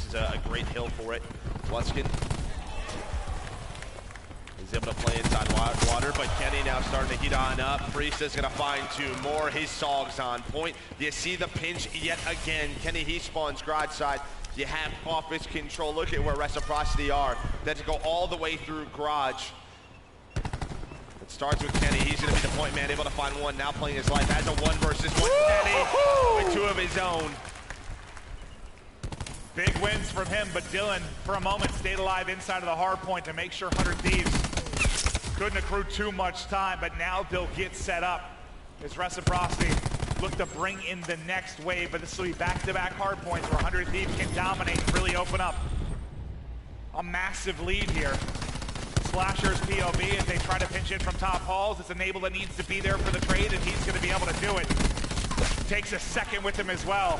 is a great hill for it. Luskin is able to play inside water, but Kenny now starting to heat on up. Priest is gonna find two more. His Sog's on point. You see the pinch yet again. Kenny, he spawns garage side. You have office control. Look at where Reciprocity are. Then to go all the way through garage. It starts with Kenny. He's gonna be the point man, able to find one. Now playing his life as a 1 versus 1. Kenny with two of his own. Big wins from him, but Dylan, for a moment, stayed alive inside of the hard point to make sure 100 Thieves couldn't accrue too much time, but now they'll get set up as Reciprocity look to bring in the next wave, but this will be back-to-back hard points where 100 Thieves can dominate and really open up a massive lead here. Slasher's POV as they try to pinch in from top halls. It's Enable that needs to be there for the trade, and he's going to be able to do it. Takes a second with him as well.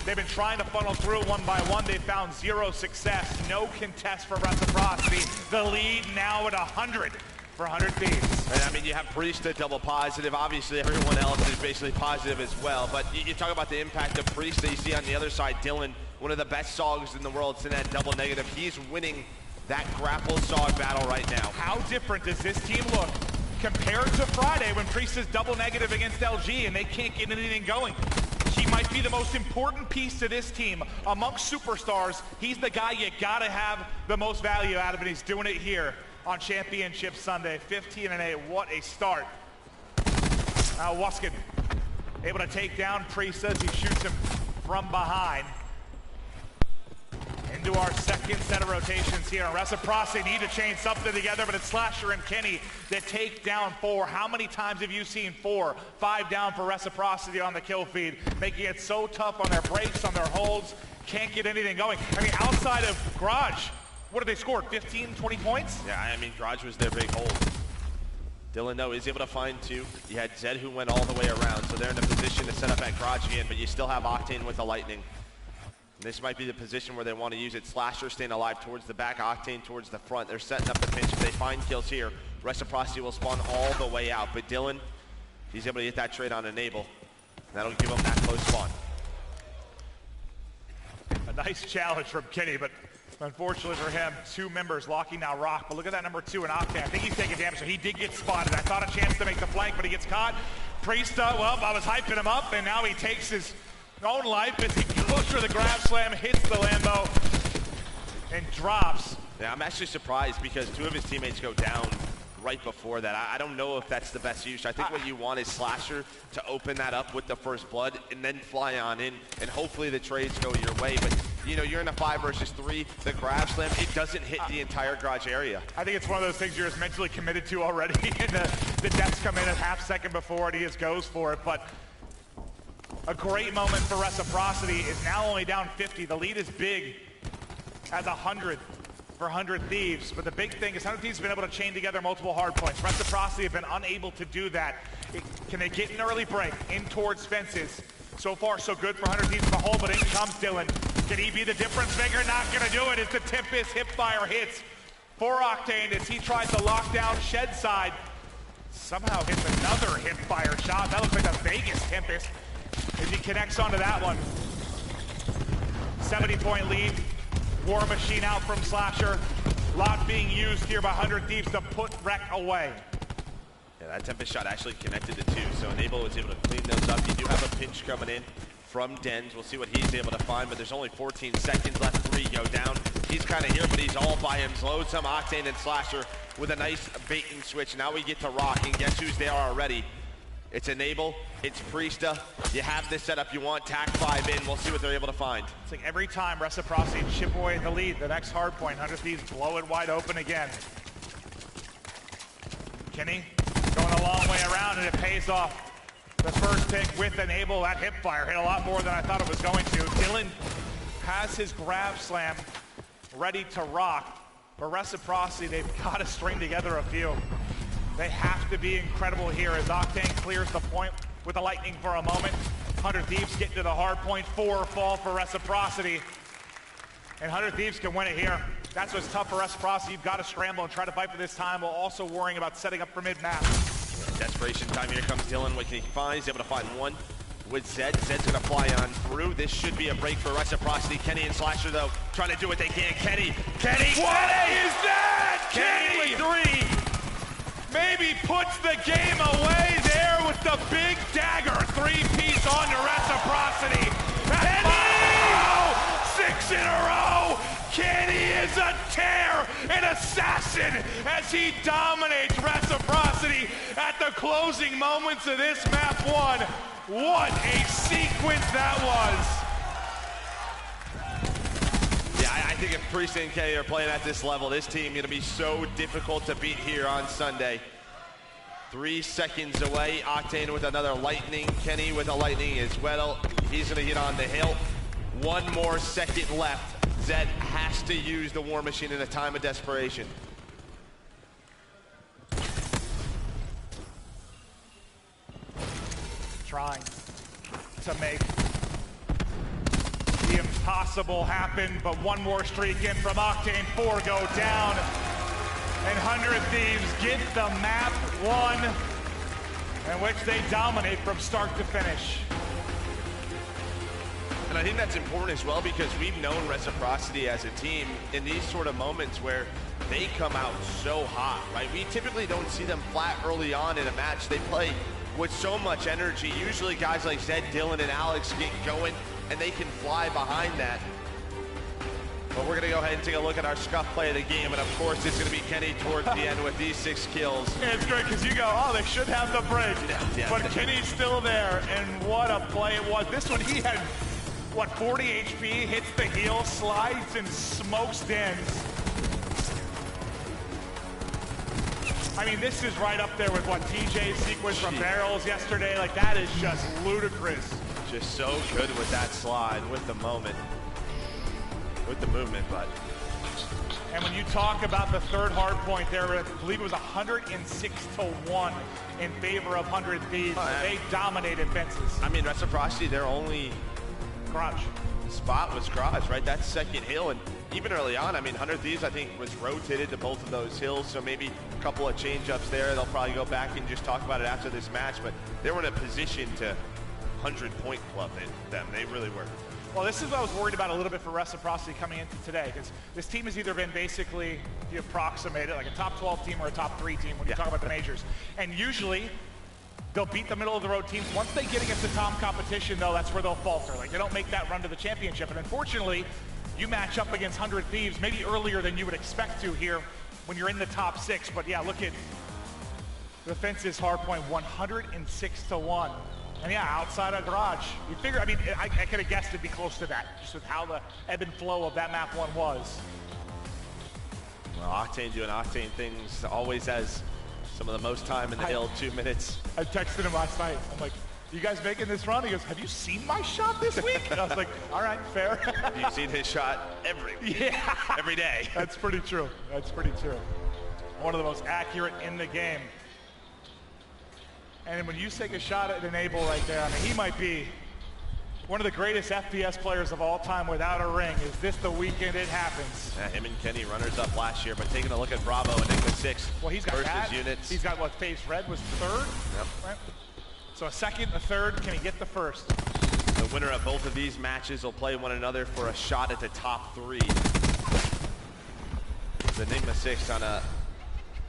They've been trying to funnel through one by one. They've found zero success. No contest for Reciprocity. The lead now at 100 for 100 Thieves. And I mean, you have Priest a double positive. Obviously, everyone else is basically positive as well. But you talk about the impact of Priest that you see on the other side. Dylan, one of the best Sogs in the world, it's in that double negative. He's winning that grapple Sog battle right now. How different does this team look compared to Friday when Priest is double negative against LG and they can't get anything going? He might be the most important piece to this team. Amongst superstars, he's the guy you gotta have the most value out of, and he's doing it here on Championship Sunday. 15-8, what a start. Now Luskin able to take down Priest as he shoots him from behind. Into our second set of rotations here. Reciprocity need to chain something together, but it's Slasher and Kenny that take down 4. How many times have you seen 4, 5 down for Reciprocity on the kill feed, making it so tough on their breaks, on their holds, can't get anything going? I mean, outside of Garage, what did they score, 15, 20 points? Yeah, I mean, Garage was their big hold. Dylan, though, is able to find 2. You had Zed who went all the way around, so they're in a position to set up at Garage again, but you still have Octane with the Lightning. This might be the position where they want to use it. Slasher staying alive towards the back, Octane towards the front. They're setting up the pinch. If they find kills here, Reciprocity will spawn all the way out. But Dylan, he's able to get that trade on Enable. That'll give him that close spawn. A nice challenge from Kenny, but unfortunately for him, 2 members locking now Rock. But look at that number 2 in Octane. I think he's taking damage, so he did get spotted. I thought a chance to make the flank, but he gets caught. Priest, well, I was hyping him up, and now he takes his own life as he goes for the grab slam, hits the Lambo, and drops. Yeah, I'm actually surprised because 2 of his teammates go down right before that. I don't know if that's the best use. I think what you want is Slasher to open that up with the first blood and then fly on in, and hopefully the trades go your way. But, you know, you're in a 5 versus 3, the grab slam, it doesn't hit the entire garage area. I think it's one of those things you're just mentally committed to already, and the deaths come in a half second before and he just goes for it. But a great moment for Reciprocity is now only down 50. The lead is big as 100 for 100 Thieves. But the big thing is 100 Thieves have been able to chain together multiple hard points. Reciprocity have been unable to do that. Can they get an early break in towards fences? So far, so good for 100 Thieves as a whole, but in comes Dylan. Can he be the difference maker? Not gonna do it as the Tempest hipfire hits for Octane as he tries to lock down Shed side. Somehow hits another hipfire shot. That looks like the Vegas Tempest as he connects onto that one. 70-point lead. War Machine out from Slasher. Lot being used here by 100 Thieves to put Wreck away. Yeah, that Tempest shot actually connected to 2, so Enable was able to clean those up. You do have a pinch coming in from Dens. We'll see what he's able to find, but there's only 14 seconds left. 3 go down. He's kind of here, but he's all by him. Loads some Octane and Slasher with a nice bait and switch. Now we get to Rock, and guess who's there already? It's Enable, it's Priesta. You have this setup, you want TAC 5 in. We'll see what they're able to find. It's like every time Reciprocity chip away at the lead, the next hard point, 100 Thieves blow it wide open again. Kenny going a long way around, and it pays off. The first pick with Enable, that hipfire hit a lot more than I thought it was going to. Dylan has his grab slam ready to rock. For Reciprocity, they've got to string together a few. They have to be incredible here as Octane clears the point with the Lightning for a moment. 100 Thieves get to the hard point. 4 fall for Reciprocity. And 100 Thieves can win it here. That's what's tough for Reciprocity. You've got to scramble and try to fight for this time while also worrying about setting up for mid-map. Desperation time. Here comes Dylan. What can he find? He's able to find 1. with Zed. Zed's gonna fly on through. This should be a break for Reciprocity. Kenny and Slasher, though, trying to do what they can. Kenny! What is that? Kenny with 3. Maybe puts the game away there with the big dagger. 3-piece on to Reciprocity. Kenny! 6 in a row! Kenny is a tear, an assassin, as he dominates Reciprocity at the closing moments of this map 1. What a sequence that was. Yeah, I think if Priest and Kenny are playing at this level, this team gonna be so difficult to beat here on Sunday. 3 seconds away, Octane with another lightning, Kenny with a lightning as well. He's gonna get on the hill. 1 more second left. Zed has to use the War Machine in a time of desperation. Trying to make the impossible happen, but 1 more streak in from Octane. 4 go down, and 100 Thieves get the map 1, in which they dominate from start to finish. And I think that's important as well, because we've known Reciprocity as a team in these sort of moments where they come out so hot, right? We typically don't see them flat early on in a match. They play with so much energy. Usually guys like Zed, Dylan, and Alex get going, and they can fly behind that. But we're gonna go ahead and take a look at our scuff play of the game, and of course it's gonna be Kenny towards the end with these 6 kills. And it's great because you go, oh, they should have the break. Yeah, but Kenny's still there, and what a play it was. This one, he had, what, 40 HP, hits the heel, slides, and smokes Dens. I mean, this is right up there with what TJ's sequence from Barrels yesterday. Like, that is just ludicrous. Just so good with that slide, with the moment, with the movement, but. And when you talk about the 3rd hard point there, I believe it was 106-1 in favor of 100 Thieves. They dominated fences. I mean, Reciprocity, their only garage spot was garage, right? That second hill, and even early on, I mean, 100 Thieves, I think, was rotated to both of those hills, so maybe a couple of change-ups there. They'll probably go back and just talk about it after this match, but they were in a position to 100-point club them. They really were. Well, this is what I was worried about a little bit for Reciprocity coming into today, because this team has either been basically, you approximate it, like a top 12 team or a top 3 team when you talk about the majors. And usually, they'll beat the middle of the road teams. Once they get against the top competition, though, that's where they'll falter. Like, they don't make that run to the championship. And unfortunately, you match up against 100 Thieves maybe earlier than you would expect to here when you're in the top 6. But yeah, look at the fences hard point, 106-1. And yeah, outside of garage. You figure, I mean, I could have guessed it'd be close to that, just with how the ebb and flow of that map 1 was. Well, Octane doing Octane things, always has some of the most time in the hill, 2 minutes. I texted him last night. I'm like, you guys making this run? He goes, have you seen my shot this week? And I was like, all right, fair. You've seen his shot every day. That's pretty true. That's pretty true. One of the most accurate in the game. And when you take a shot at Enable right there, I mean, he might be one of the greatest FPS players of all time without a ring. Is this the weekend it happens? Yeah, him and Kenny runners up last year, but taking a look at Bravo, Enigma 6 well, he's got versus that. units. He's got what, Face Red was 3rd? Yep. Right. So a 2nd, a 3rd, can he get the 1st? The winner of both of these matches will play one another for a shot at the top 3. The Enigma 6 on a...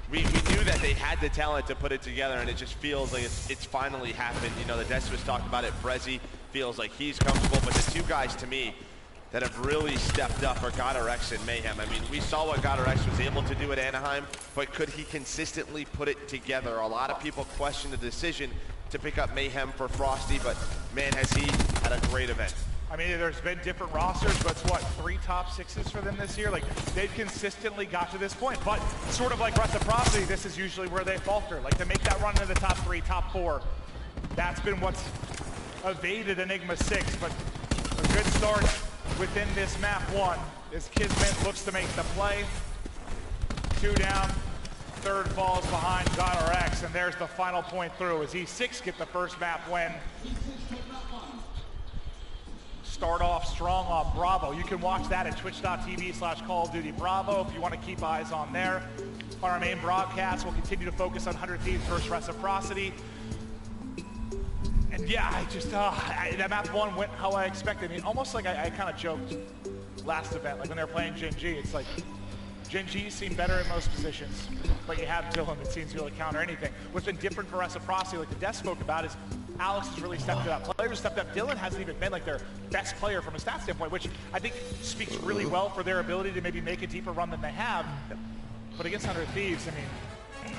We knew that they had the talent to put it together, and it just feels like it's finally happened. You know, the Decimus talked about it. Brezzy feels like he's comfortable, but the 2 guys, to me, that have really stepped up are GodRx and Mayhem. I mean, we saw what GodRx was able to do at Anaheim, but could he consistently put it together? A lot of people question the decision to pick up Mayhem for Frosty, but man, has he had a great event. I mean, there's been different rosters, but it's what, 3 top 6s for them this year? Like, they've consistently got to this point, but sort of like Reciprocity, this is usually where they falter. Like, to make that run into the top 3, top 4, that's been what's evaded Enigma 6, but a good start within this map 1 as Kismet looks to make the play. 2 down, 3rd falls behind GodRx, and there's the final point through as E6 get the first map win. Start off strong on Bravo. You can watch that at twitch.tv/Call of Duty Bravo if you want to keep eyes on there. On our main broadcast, we'll continue to focus on 100 Thieves versus Reciprocity. And Yeah, that map 1 went how I expected. I mean, almost like I kind of joked last event, like when they were playing Gen G, it's like, Gen G seemed better in most positions, but you have Dylan that seems to be able to counter anything. What's been different for Reciprocity, like the Death spoke about, is Alex has really stepped it up. Players stepped up. Dylan hasn't even been like their best player from a stat standpoint, which I think speaks really well for their ability to maybe make a deeper run than they have. But against 100 Thieves, I mean,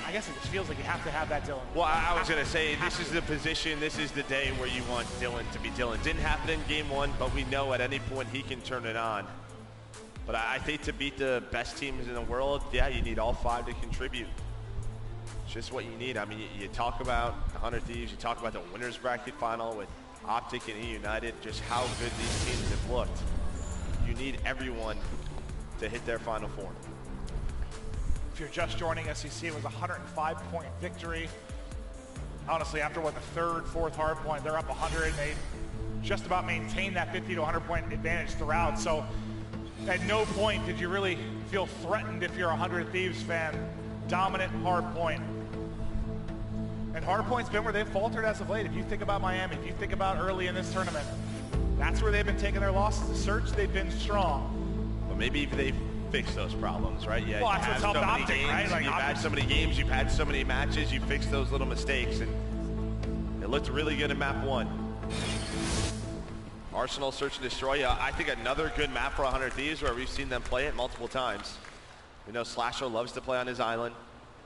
I guess it just feels like you have to have that Dylan. Well, I was going to say, this is the position, this is the day where you want Dylan to be Dylan. Didn't happen in game 1, but we know at any point he can turn it on. But I think to beat the best teams in the world, yeah, you need all 5 to contribute. It's just what you need. I mean, you talk about 100 Thieves, you talk about the winners bracket final with OpTic and Eunited, just how good these teams have looked. You need everyone to hit their final form. If you're just joining us, you see it was a 105-point victory. Honestly, after what, the 3rd, 4th hard point, they're up 100, and they just about maintained that 50 to 100-point advantage throughout. So at no point did you really feel threatened if you're a 100 Thieves fan. Dominant hard point. And hard point's been where they've faltered as of late. If you think about Miami, if you think about early in this tournament, that's where they've been taking their losses. The search, they've been strong. Well, maybe if they fix those problems, right? Yeah, well, that's what's helped OpTic, right? Like, you've had so many games, you've had so many matches, you fixed those little mistakes, and it looked really good in map 1. Arsenal Search and Destroy. Yeah, I think another good map for 100 Thieves where we've seen them play it multiple times. We know Slasher loves to play on his island,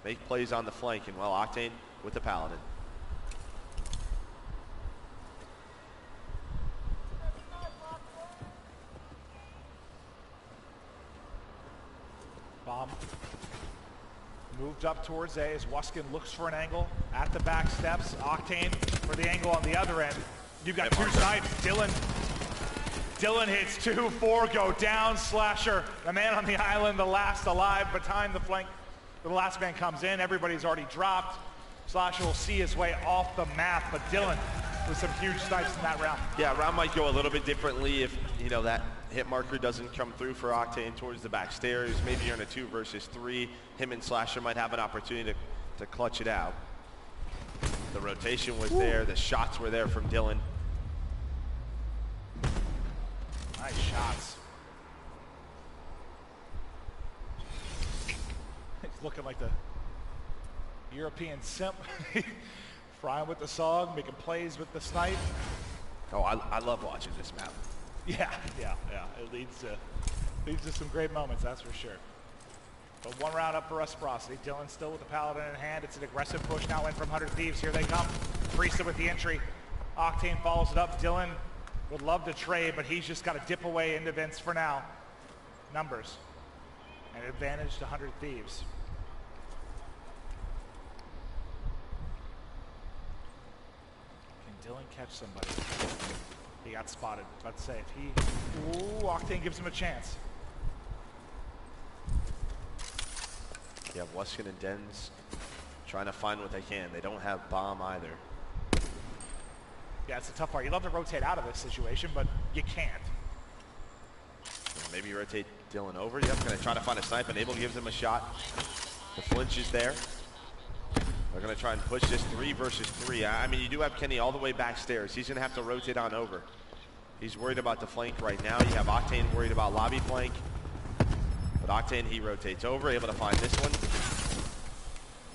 make plays on the flank, and well, Octane with the Paladin. Bomb moved up towards A as Wuskin looks for an angle at the back steps. Octane for the angle on the other end. You've got 2 snipes. Dylan hits 2, 4 go down. Slasher, the man on the island, the last alive, behind the flank. The last man comes in. Everybody's already dropped. Slasher will see his way off the map, but Dylan with some huge snipes in that round. Yeah, round might go a little bit differently if, you know, that hit marker doesn't come through for Octane towards the back stairs. Maybe you're in a 2 versus 3. Him and Slasher might have an opportunity to clutch it out. The rotation was there. The shots were there from Dylan. Nice shots. He's looking like the European simp. Frying with the song, making plays with the snipe. Oh, I love watching this map. Yeah. It leads to some great moments, that's for sure. But 1 round up for Reciprocity. Dylan still with the Paladin in hand. It's an aggressive push now in from 100 Thieves. Here they come. Priesthood with the entry. Octane follows it up. Dylan would love to trade, but he's just got to dip away into Vince for now. Numbers. An advantage to 100 Thieves. Can Dylan catch somebody? He got spotted. Let's say if he... Ooh, Octane gives him a chance. Yeah, Wuskin and Dens trying to find what they can. They don't have bomb either. Yeah, it's a tough part. You'd love to rotate out of this situation, but you can't. Maybe you rotate Dylan over. Yep, going to try to find a snipe, and Abel gives him a shot. The flinch is there. They're going to try and push this 3 versus 3. I mean, you do have Kenny all the way backstairs. He's going to have to rotate on over. He's worried about the flank right now. You have Octane worried about lobby flank. But Octane, he rotates over, able to find this one.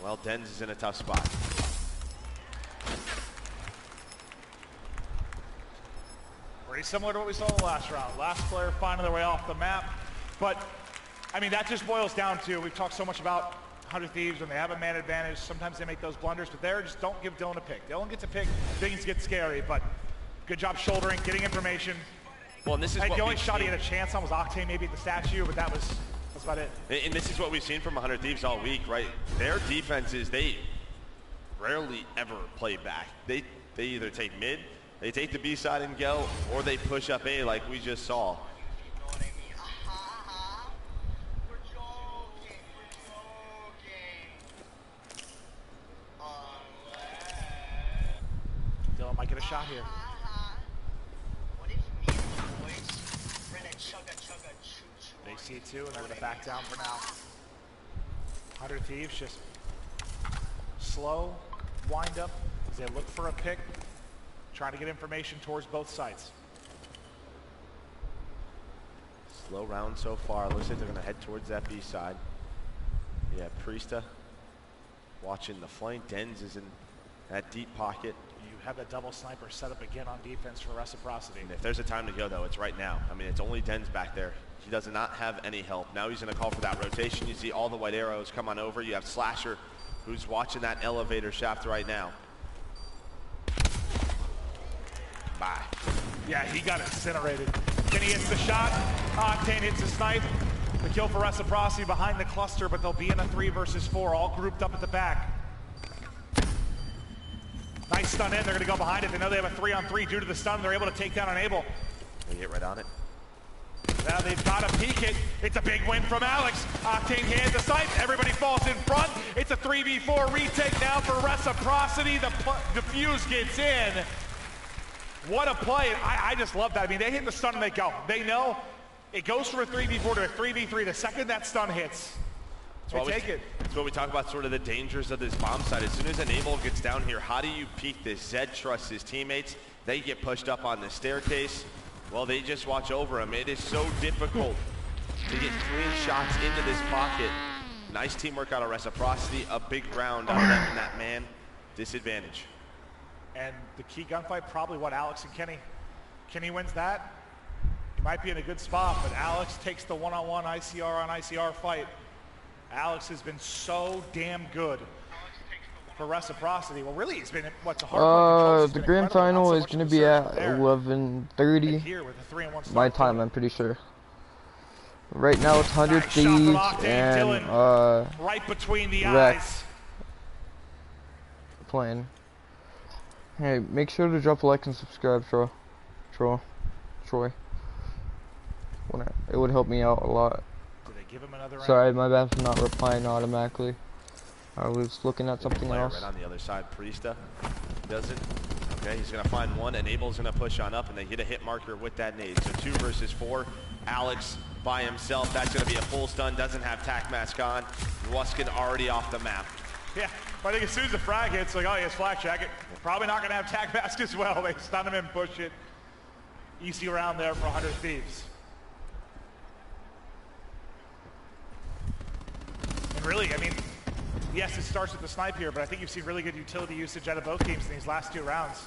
Well, Dens is in a tough spot. Pretty similar to what we saw in the last round. Last player finding their way off the map. But, I mean, that just boils down to, we've talked so much about 100 Thieves when they have a man advantage. Sometimes they make those blunders, but there, just don't give Dylan a pick. Dylan gets a pick, things get scary, but good job shouldering, getting information. Well, and this is the only shot he had a chance on was Octane maybe at the statue, but that's about it. And this is what we've seen from 100 Thieves all week, right? Their defenses, they rarely ever play back. They either take mid, they take the B side and go, or they push up A like we just saw. Dylan might get a shot here. They see 2, and they're going to back down for now. 100 Thieves just slow wind up as they look for a pick. trying to get information towards both sides. Slow round so far. Looks like they're going to head towards that B side. Yeah, Priesta watching the flank. Dens is in that deep pocket. You have that double sniper set up again on defense for Reciprocity. And if there's a time to go, though, it's right now. I mean, it's only Dens back there. He does not have any help. Now he's going to call for that rotation. You see all the white arrows come on over. You have Slasher, who's watching that elevator shaft right now. Bye. Yeah, he got incinerated. Kenny hits the shot. OpTic hits the snipe. The kill for Reciprocity behind the cluster, but they'll be in a 3 versus 4, all grouped up at the back. Nice stun in. They're going to go behind it. They know they have a 3-on-3 due to the stun. They're able to take down Enable. They get right on it. Now they've got to peek it. It's a big win from Alex. OpTic hands the snipe. Everybody falls in front. It's a 3v4 retake now for Reciprocity. The fuse gets in. What a play. I just love that. I mean, they hit the stun and they go. They know it goes from a 3v4 to a 3v3. The second that stun hits, they take it. That's what we talk about, sort of the dangers of this bomb site. As soon as Enable gets down here, how do you peek this? Zed trusts his teammates. They get pushed up on the staircase. Well, they just watch over him. It is so difficult to get clean shots into this pocket. Nice teamwork out of Reciprocity. A big round out of them in that man disadvantage. And the key gunfight, probably what, Alex and Kenny. Kenny wins that. He might be in a good spot, but Alex takes the one-on-one ICR on ICR fight. Alex has been so damn good for Reciprocity. Well, really, it's been what's a hard the grand final is going to be at 11:30 my time, I'm pretty sure. Right now it's 100 Thieves and right between the Rex eyes. Playing. Hey, make sure to drop a like and subscribe, Troy. It would help me out a lot. Did they give him another round? Sorry, my bad for not replying automatically. I was looking at something else. Right on the other side, Priesta doesn't. Okay, he's gonna find one. Enable's gonna push on up, and they hit a hit marker with that nade. So 2 versus 4. Alex by himself. That's gonna be a full stun. Doesn't have tac mask on. Ruskin already off the map. Yeah, but I think as soon as the frag hits, like, oh, he has flak jacket. Probably not gonna have tac mask as well. They stun him and push it. Easy round there for 100 Thieves. And really, I mean, yes, it starts with the snipe here, but I think you've seen really good utility usage out of both teams in these last 2 rounds.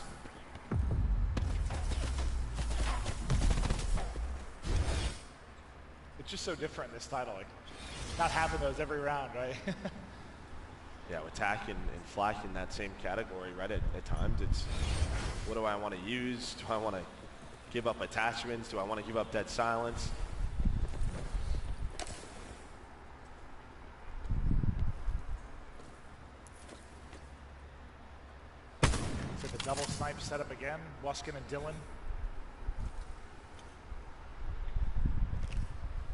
It's just so different in this title, like not having those every round, right? Yeah, with tac and flak in that same category, right? At times, it's what do I want to use? Do I want to give up attachments? Do I want to give up dead silence? So the double snipe set up again. Ruskin and Dylan.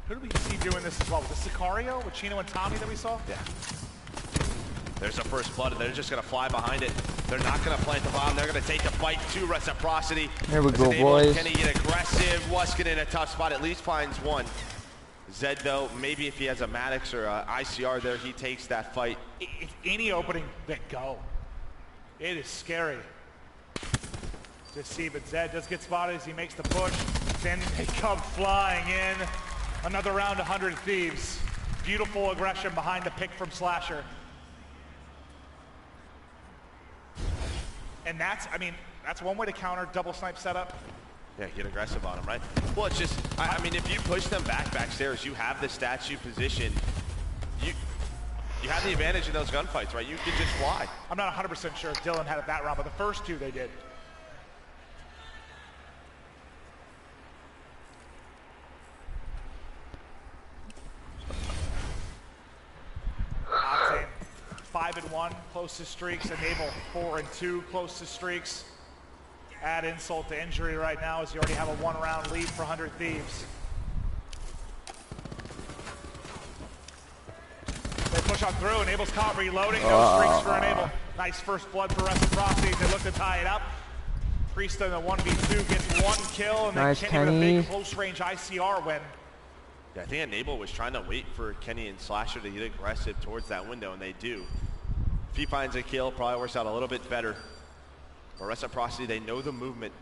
Who do we see doing this as well? Was this Sicario with Chino and Tommy that we saw? Yeah. There's a first blood, and they're just going to fly behind it. They're not going to plant the bomb. They're going to take the fight to Reciprocity. Here we go, boys. Kenny get aggressive. Ruskin in a tough spot. At least finds one. Zed, though, maybe if he has a Maddox or a ICR there, he takes that fight. If any opening, then go. It is scary to see, but Zed does get spotted as he makes the push. Then they come flying in. Another round, 100 Thieves. Beautiful aggression behind the pick from Slasher. And that's, I mean, that's one way to counter double snipe setup. Yeah, get aggressive on him, right? Well, it's just, I mean, if you push them backstairs, you have the statue position. You have the advantage in those gunfights, right? You can just fly. I'm not 100% sure if Dylan had it that round, but the first 2 they did. OpTic 5-1, closest streaks. Enable 4-2, closest streaks. Add insult to injury right now as you already have a 1-round lead for 100 Thieves. They push on through. Enable's caught reloading. No streaks for Enable. Nice first blood for Reciprocity. They look to tie it up. Priesta in the 1v2 gets 1 kill, and nice, then Kenny with a Kenny. big close-range ICR win. Yeah, I think Enable was trying to wait for Kenny and Slasher to get aggressive towards that window, and they do. If he finds a kill, probably works out a little bit better. But Reciprocity, they know the movement.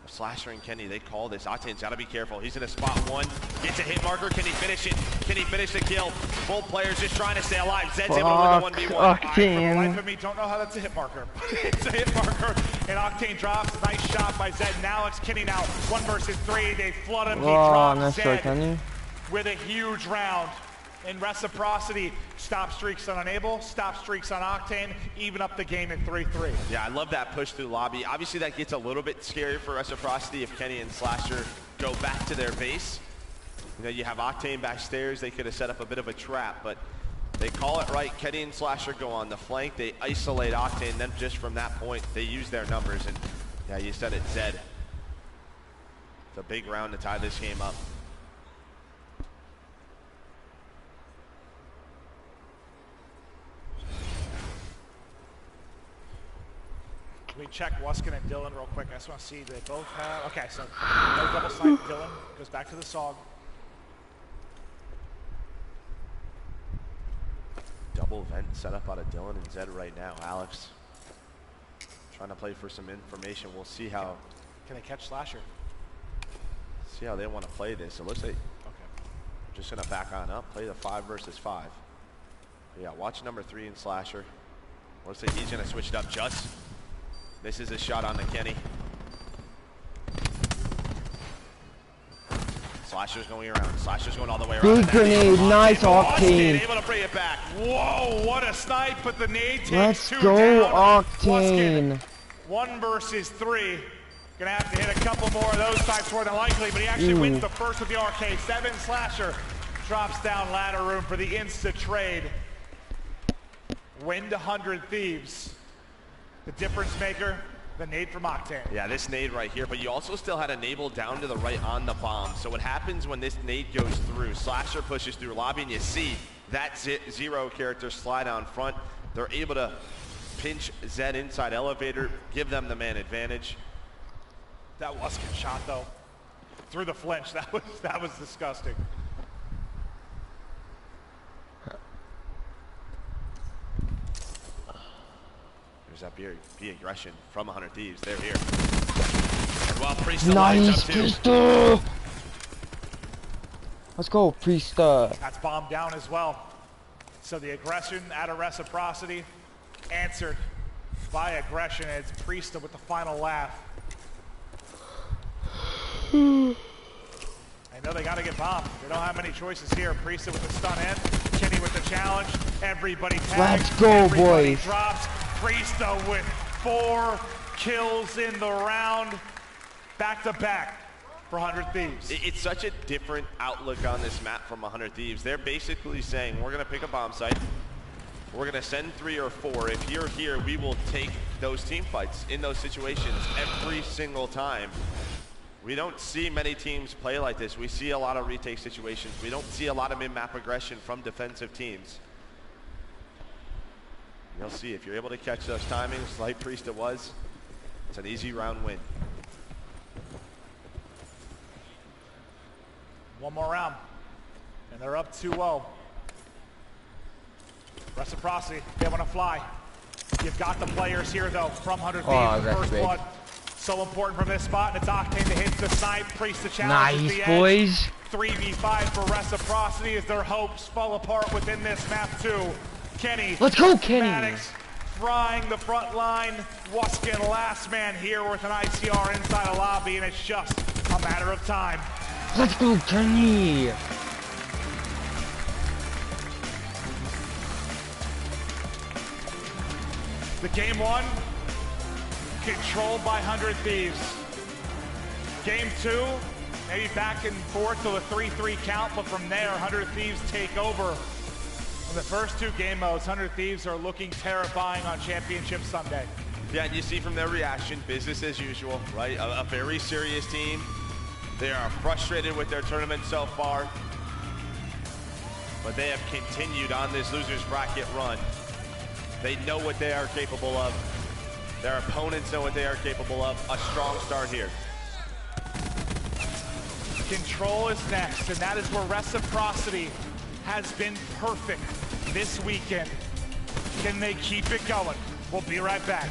Slasher and Kenny, they call this. Octane's got to be careful. He's in a spot one. Gets a hit marker. Can he finish it? Can he finish the kill? Both players just trying to stay alive. Zed's able to win the 1v1. I, for the life of me, don't know how that's a hit marker. It's a hit marker, and Octane drops. Nice shot by Zed. Now it's Kenny now. 1 versus 3. They flood him. He drops Zed with a huge round. In Reciprocity, stop streaks on Enable, stop streaks on Octane, even up the game in 3-3. Yeah, I love that push through lobby. Obviously, that gets a little bit scary for Reciprocity if Kenny and Slasher go back to their base. You know, you have Octane backstairs. They could have set up a bit of a trap, but they call it right. Kenny and Slasher go on the flank. They isolate Octane. Then just from that point, they use their numbers. And yeah, you said it, Zed. It's a big round to tie this game up. We check Wuskin and Dylan real quick. I just want to see they both have. Okay, so no double snipe. Dylan goes back to the SOG. Double vent set up out of Dylan and Zed right now. Alex trying to play for some information. We'll see how. Can they catch Slasher? See how they want to play this. It looks like just gonna back on up, play the 5 versus 5. Yeah, watch number 3 and Slasher. Looks like he's gonna switch it up just. This is a shot on the Kenny. Slasher's going around. Slasher's going all the way around. Big grenade, nice Octane. Able to bring it back. Whoa, what a snipe, but the nade takes Let's 2 go, down. Octane. 1 versus 3. Gonna have to hit a couple more of those types more than likely, but he actually wins the first with the RK. 7 Slasher drops down ladder room for the insta trade. Win to 100 Thieves. The difference maker, the nade from Octane. Yeah, this nade right here, but you also still had Enable down to the right on the bomb. So what happens when this nade goes through, Slasher pushes through lobby, and you see that Zero character slide on front. They're able to pinch Zed inside elevator, give them the man advantage. That Wuskin shot though, through the flinch, that was disgusting. There's that B aggression from 100 Thieves. They're here. Well, Priest nice, Priesta! Let's go, Priesta. That's bombed down as well. So the aggression out of Reciprocity, answered by aggression. It's Priesta with the final laugh. I know they got to get bombed. They don't have many choices here. Priesta with the stun in. Kenny with the challenge. Everybody tags. Let's go, Everybody boys. Drops. Priesta with 4 kills in the round. Back to back for 100 Thieves. It's such a different outlook on this map from 100 Thieves. They're basically saying, we're going to pick a bomb site. We're going to send 3 or 4. If you're here, we will take those team fights in those situations every single time. We don't see many teams play like this. We see a lot of retake situations. We don't see a lot of mid-map aggression from defensive teams. You'll see if you're able to catch those timings like Priesta was, it's an easy round win. One more round, and they're up 2-0. Reciprocity, they want to fly. You've got the players here, though, from 100 Thieves, first blood. So important from this spot, and it's Octane that hits the snipe. Priesta challenges the edge. Nice, boys. 3v5 for Reciprocity as their hopes fall apart within this map, too. Kenny. Let's go, Kenny. Maddox frying the front line. Wuskin last man here with an ICR inside a lobby, and it's just a matter of time. Let's go, Kenny. The game 1, controlled by 100 Thieves. Game 2, maybe back and forth to a 3-3 count, but from there, 100 Thieves take over. In the first 2 game modes, 100 Thieves are looking terrifying on Championship Sunday. Yeah, and you see from their reaction, business as usual, right? A very serious team. They are frustrated with their tournament so far, but they have continued on this loser's bracket run. They know what they are capable of. Their opponents know what they are capable of. A strong start here. Control is next, and that is where Reciprocity has been perfect this weekend. Can they keep it going? We'll be right back.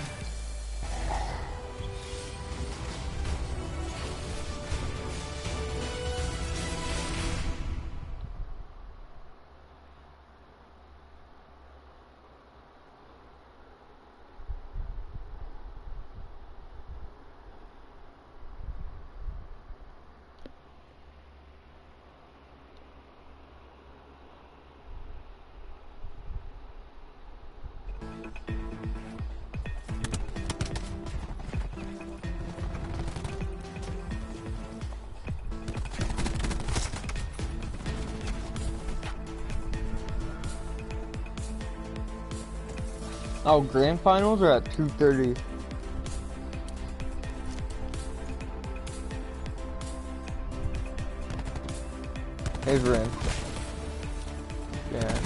Oh, grand finals are at 2:30. Averin. Yeah.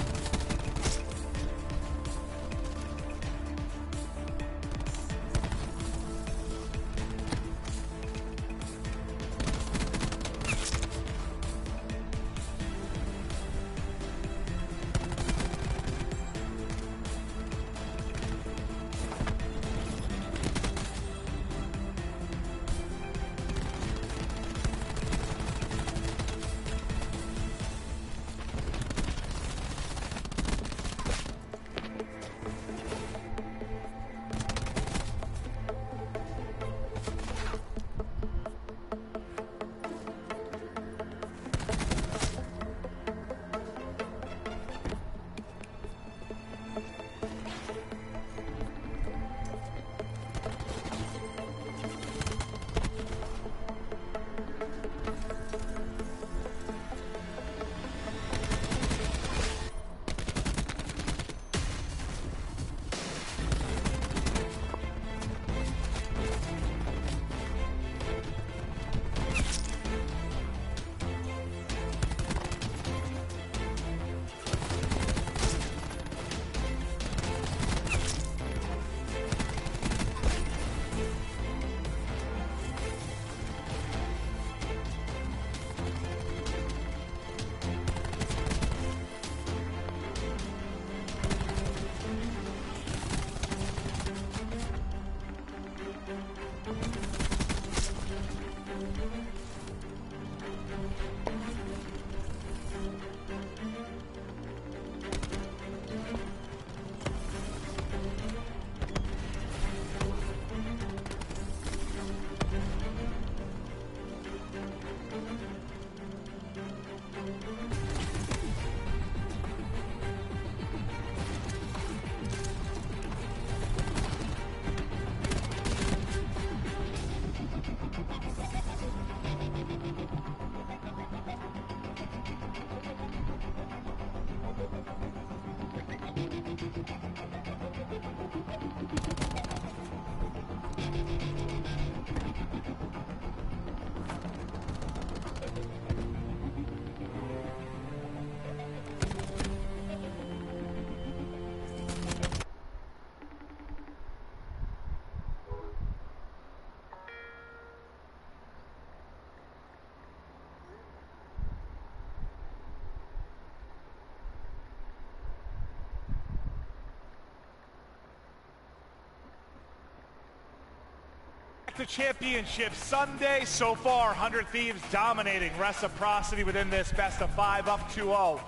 The championship Sunday so far, 100 Thieves dominating Reciprocity within this best of 5 up 2-0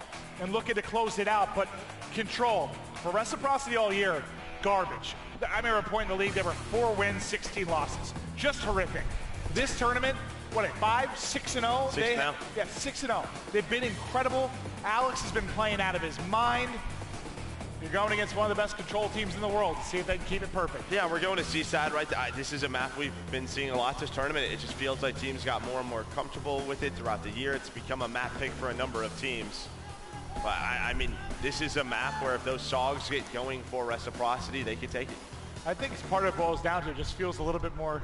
and looking to close it out. But Control for Reciprocity all year, garbage. I remember a point in the league there were 4 wins, 16 losses, just horrific. This tournament, what, at 5, 6-0? 6 now. Yeah, 6-0. They've been incredible. Alex has been playing out of his mind. You're going against one of the best Control teams in the world to see if they can keep it perfect. Yeah, we're going to Seaside, right? This is a map we've been seeing a lot this tournament. It just feels like teams got more and more comfortable with it throughout the year. It's become a map pick for a number of teams. But I mean, this is a map where if those SOGs get going for Reciprocity, they can take it. I think it's part of it boils down to it just feels a little bit more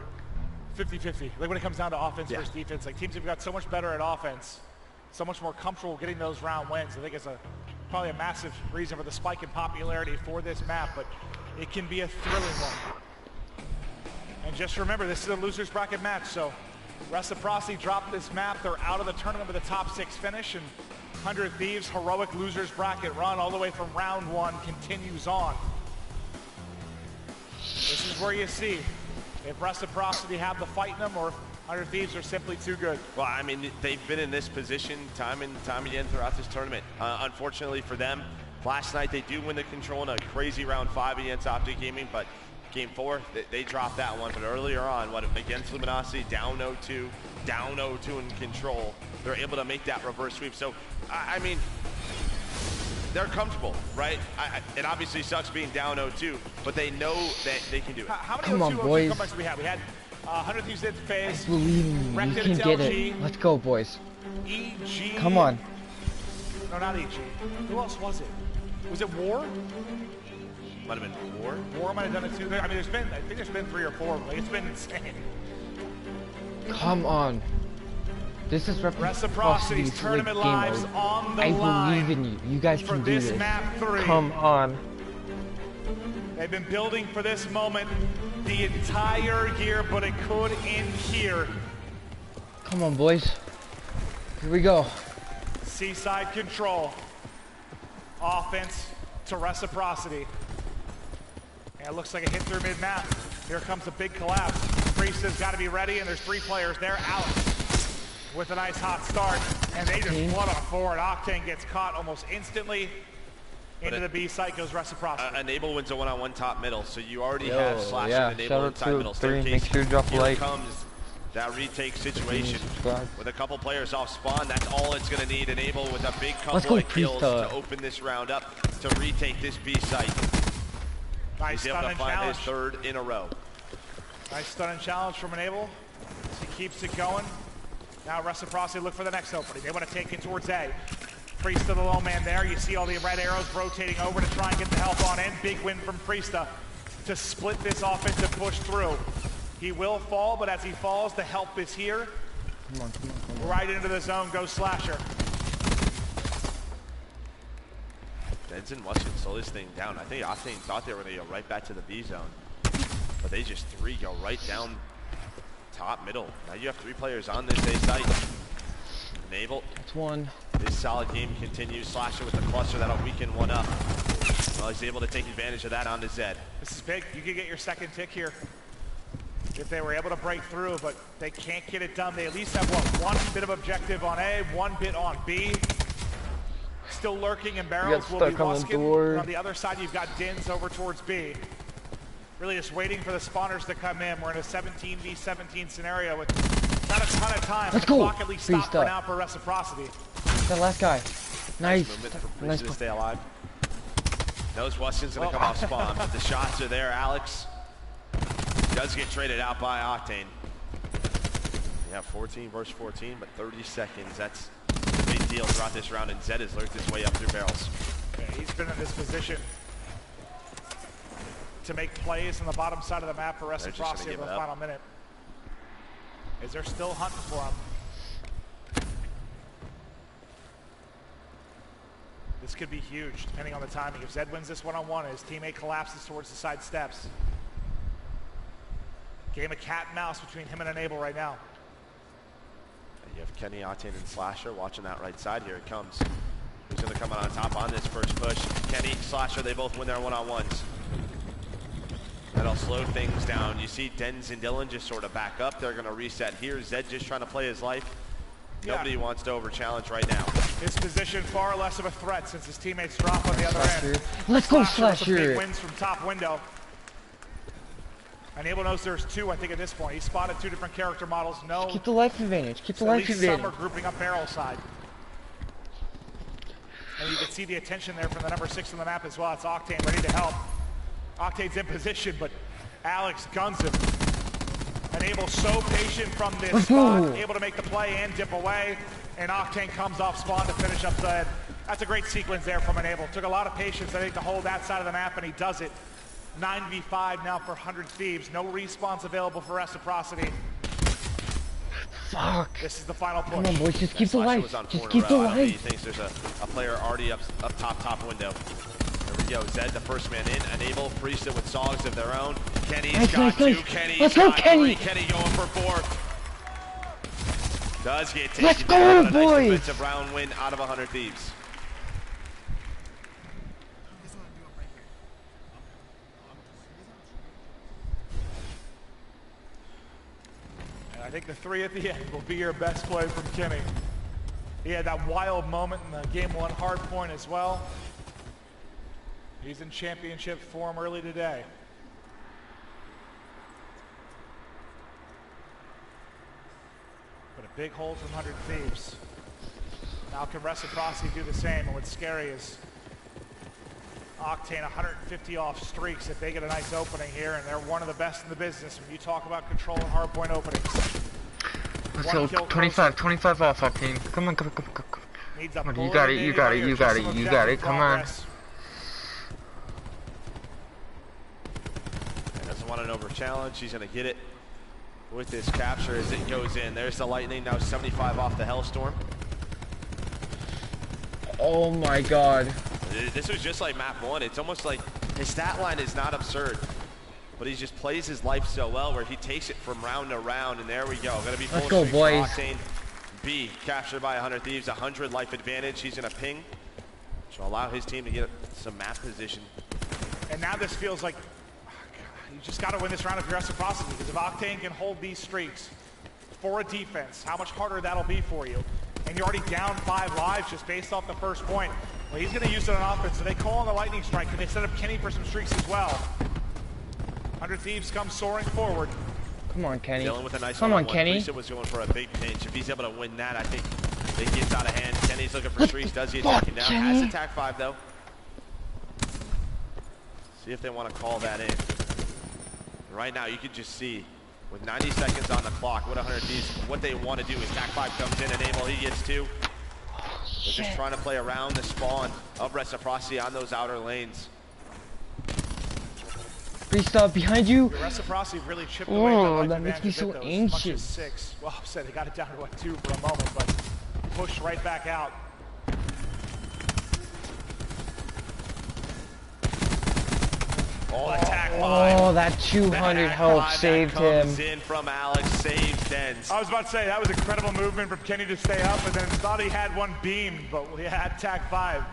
50-50. Like when it comes down to offense versus defense, like teams have got so much better at offense, so much more comfortable getting those round wins. I think it's probably a massive reason for the spike in popularity for this map, but it can be a thrilling one. And just remember, this is a loser's bracket match, so Reciprocity dropped this map. They're out of the tournament with a top 6 finish, and 100 Thieves' heroic loser's bracket run all the way from round 1 continues on. This is where you see if Reciprocity have the fight in them or 100 Thieves are simply too good. Well, I mean, they've been in this position time and time again throughout this tournament. Unfortunately for them, last night they do win the Control in a crazy round 5 against OpTic Gaming, but game 4, they dropped that one. But earlier on, against Luminosity, down 0-2, down 0-2 in Control, they're able to make that reverse sweep. So, I mean, they're comfortable, right? It obviously sucks being down 0-2, but they know that they can do it. How many Come on, 0-2 boys. comebacks do we have? We had 100 Thieves did phase. Believe me, you can get it. Let's go, boys. EG. Come on. No, not EG. Who else was it? Was it War? Might have been 4. 4 might have done it too. I mean, I think there's been 3 or 4. Like, it's been insane. Come on. This is Reciprocity's tournament lives on the line. I believe in you. You guys can do this. Map 3. Come on. They've been building for this moment the entire year, but it could end here. Come on, boys. Here we go. Seaside control. Offense to Reciprocity. And it looks like a hit through mid-map. Here comes a big collapse. Priest has got to be ready, and there's 3 players there. Alex with a nice hot start. And they just flood on forward. Octane gets caught almost instantly. Into the B site goes Reciprocity. Enable wins a one-on-one top middle, so you already have Slasher and Enable inside middle 3. staircase. Make sure you drop a like. Here comes that retake situation with a couple players off spawn. That's all it's going to need. Enable with a big couple of kills to open this round up to retake this B site. Nice He's able to find his 3rd in a row. Nice stun and challenge from Enable. He keeps it going. Now Reciprocity look for the next opening. They want to take it towards A. Priesta, the low man there. You see all the red arrows rotating over to try and get the help on in. Big win from Priesta to split this offensive push through. He will fall, but as he falls, the help is here. Come on. Right into the zone goes Slasher. Deds and Washington slow this thing down. I think Octane thought they were going to go right back to the B zone. But they just 3 go right down top middle. Now you have 3 players on this A site. Enable. That's 1. This solid game continues. Slasher with the cluster that'll weaken one up. Well, he's able to take advantage of that onto Zed. This is big. You could get your 2nd tick here if they were able to break through, but they can't get it done. They at least have, what, 1 bit of objective on A, 1 bit on B. Still lurking in barrels will be Luskin. On the other side, you've got Dins over towards B. Really just waiting for the spawners to come in. We're in a 17v17 scenario with not a ton of time. Let's go. Clock at least stop for now for Reciprocity. That last guy. Nice. Movement for Priest to stay alive. Knows Weston's going to come off spawn, but the shots are there. Alex does get traded out by Octane. Yeah, 14 versus 14, but 30 seconds. That's a big deal throughout this round, and Zed has lurked his way up through barrels. Yeah, he's been in this position to make plays on the bottom side of the map for Reciprocity in the final minute. Is there still hunting for him? This could be huge, depending on the timing. If Zed wins this one-on-one, his teammate collapses towards the side steps. Game of cat and mouse between him and Enable right now. You have Kenny, Octane, and Slasher watching that right side. Here it comes. Who's going to come out on top on this first push? Kenny, Slasher, they both win their one-on-ones. That'll slow things down. You see Dens and Dylan just sort of back up. They're going to reset here. Zed just trying to play his life. Nobody wants to over-challenge right now. His position far less of a threat since his teammates drop on the other end. Let's go, Slasher. Big wins from top window. Enable knows there's 2, I think, at this point. He spotted 2 different character models. No. Just keep the life advantage. Keep the life advantage. Some are grouping up barrel side. And you can see the attention there from the number 6 on the map as well. It's Octane ready to help. Octane's in position, but Alex guns him. Enable so patient from this spot, able to make the play and dip away. And Octane comes off spawn to finish up Zed. That's a great sequence there from Enable. Took a lot of patience, I think, to hold that side of the map, and he does it. 9v5 now for 100 Thieves. No respawns available for Reciprocity. Fuck. This is the final push. Come on, boys, just keep the life. Just keep the life. He thinks there's a player already up top window. There we go. Zed, the first man in. Enable, Priesta with songs of their own. Kenny's got 2. Kenny's got 3. Kenny going for 4. Does get taken. Let's go, boys. Nice defensive round win out of 100 Thieves. I think the 3 at the end will be your best play from Kenny. He had that wild moment in the game 1 hard point as well. He's in championship form early today. But a big hold from 100 Thieves. Now can Reciprocity do the same? And what's scary is Octane 150 off streaks if they get a nice opening here, and they're one of the best in the business when you talk about control and hardpoint openings. Let's go, 25 off, Octane. Come on. Needs a you got it, come on. want an over challenge. He's gonna get it with this capture as it goes in. There's the Lightning, now 75 off the Hellstorm. Oh my god. This was just like map 1. It's almost like his stat line is not absurd, but he just plays his life so well where he takes it from round to round, and there we go. Gonna be full Let's go, boys. Octane. B captured by 100 Thieves, 100 life advantage. He's gonna ping, which will allow his team to get some map position. And now this feels like you just got to win this round if you're Reciprocity, because if Octane can hold these streaks for a defense, how much harder that'll be for you. And you're already down 5 lives just based off the first point. Well, he's going to use it on offense, so they call on the Lightning Strike, and they set up Kenny for some streaks as well. 100 Thieves come soaring forward. Come on, Kenny. Dylan with a nice Come on, Kenny. Priest was going for a big pinch. If he's able to win that, I think it gets out of hand. Kenny's looking for streaks. Does he attack him down? Kenny. Has attack 5 though. See if they want to call that in. Right now, you can just see with 90 seconds on the clock, what 100 Thieves, what they want to do is attack 5 comes in, enable, he gets 2. They're just trying to play around the spawn of Reciprocity on those outer lanes. Priest behind you. Your Reciprocity really chipped away. Oh, that makes me so anxious. 6. Well, I said they got it down to what, 2 for a moment, but pushed right back out. Oh, attack 5. Oh, that 200 health saved him. In from Alex, saves Dens. I was about to say, that was incredible movement from Kenny to stay up, and then thought he had one beam, but he had attack 5.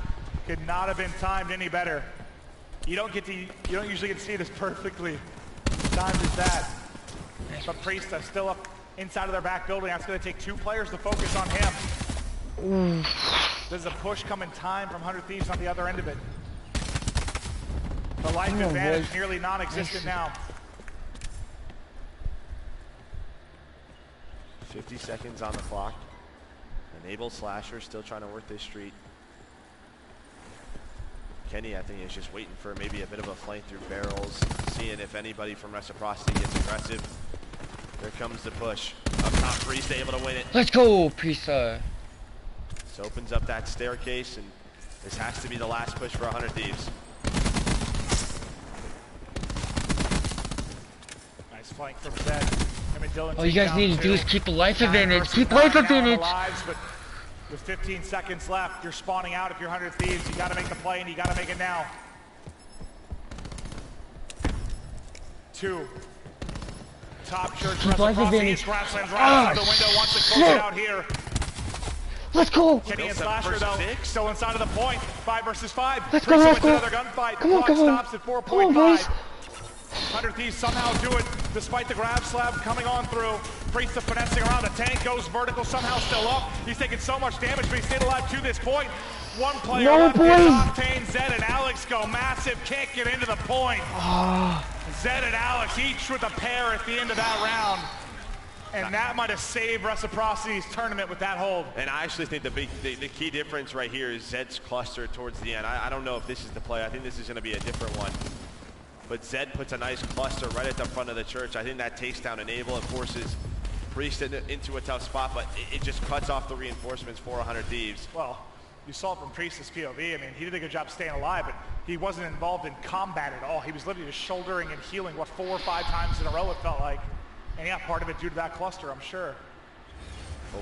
Could not have been timed any better. You don't usually get to see this perfectly timed as that. But Priest still up inside of their back building. That's going to take 2 players to focus on him. There's a push coming time from 100 Thieves on the other end of it. The life advantage nearly non-existent now. 50 seconds on the clock. Enable Slasher still trying to work this street. Kenny, I think, is just waiting for maybe a bit of a flank through barrels, seeing if anybody from Reciprocity gets aggressive. There comes the push. Up top, Priest able to win it. Let's go, Priest. This opens up that staircase, and this has to be the last push for 100 Thieves. Nice flank from Zed. Him and Dylan. All you guys need to do is keep a life advantage. Keep life advantage. But with 15 seconds left, you're spawning out if you're 100 Thieves. You got to make the play, and you got to make it now. 2. Top church. Keep life advantage. Grasslands right out the window. Wants to close it out here. Let's go. Kenny and Slasher, though, still inside of the point. 5 versus 5. Let's go, let's go. Another gunfight. Come on, Clock come on. stops at Come on, 4.5. boys. 100 Thieves somehow do it despite the grab slab coming on through. Priest of finessing around. The tank goes vertical, somehow still up. He's taking so much damage, but he stayed alive to this point. 1 player left. Octane, Zed, and Alex go massive. Can't get into the point. Zed and Alex each with a pair at the end of that round. And that might have saved Reciprocity's tournament with that hold. And I actually think the key difference right here is Zed's cluster towards the end. I don't know if this is the play. I think this is going to be a different one. But Zed puts a nice cluster right at the front of the church. I think that takes down Enable and forces Priest into a tough spot, but it just cuts off the reinforcements for 100 Thieves. Well, you saw it from Priest's POV. I mean, he did a good job staying alive, but he wasn't involved in combat at all. He was literally just shouldering and healing, what, 4 or 5 times in a row, it felt like. And yeah, part of it due to that cluster, I'm sure.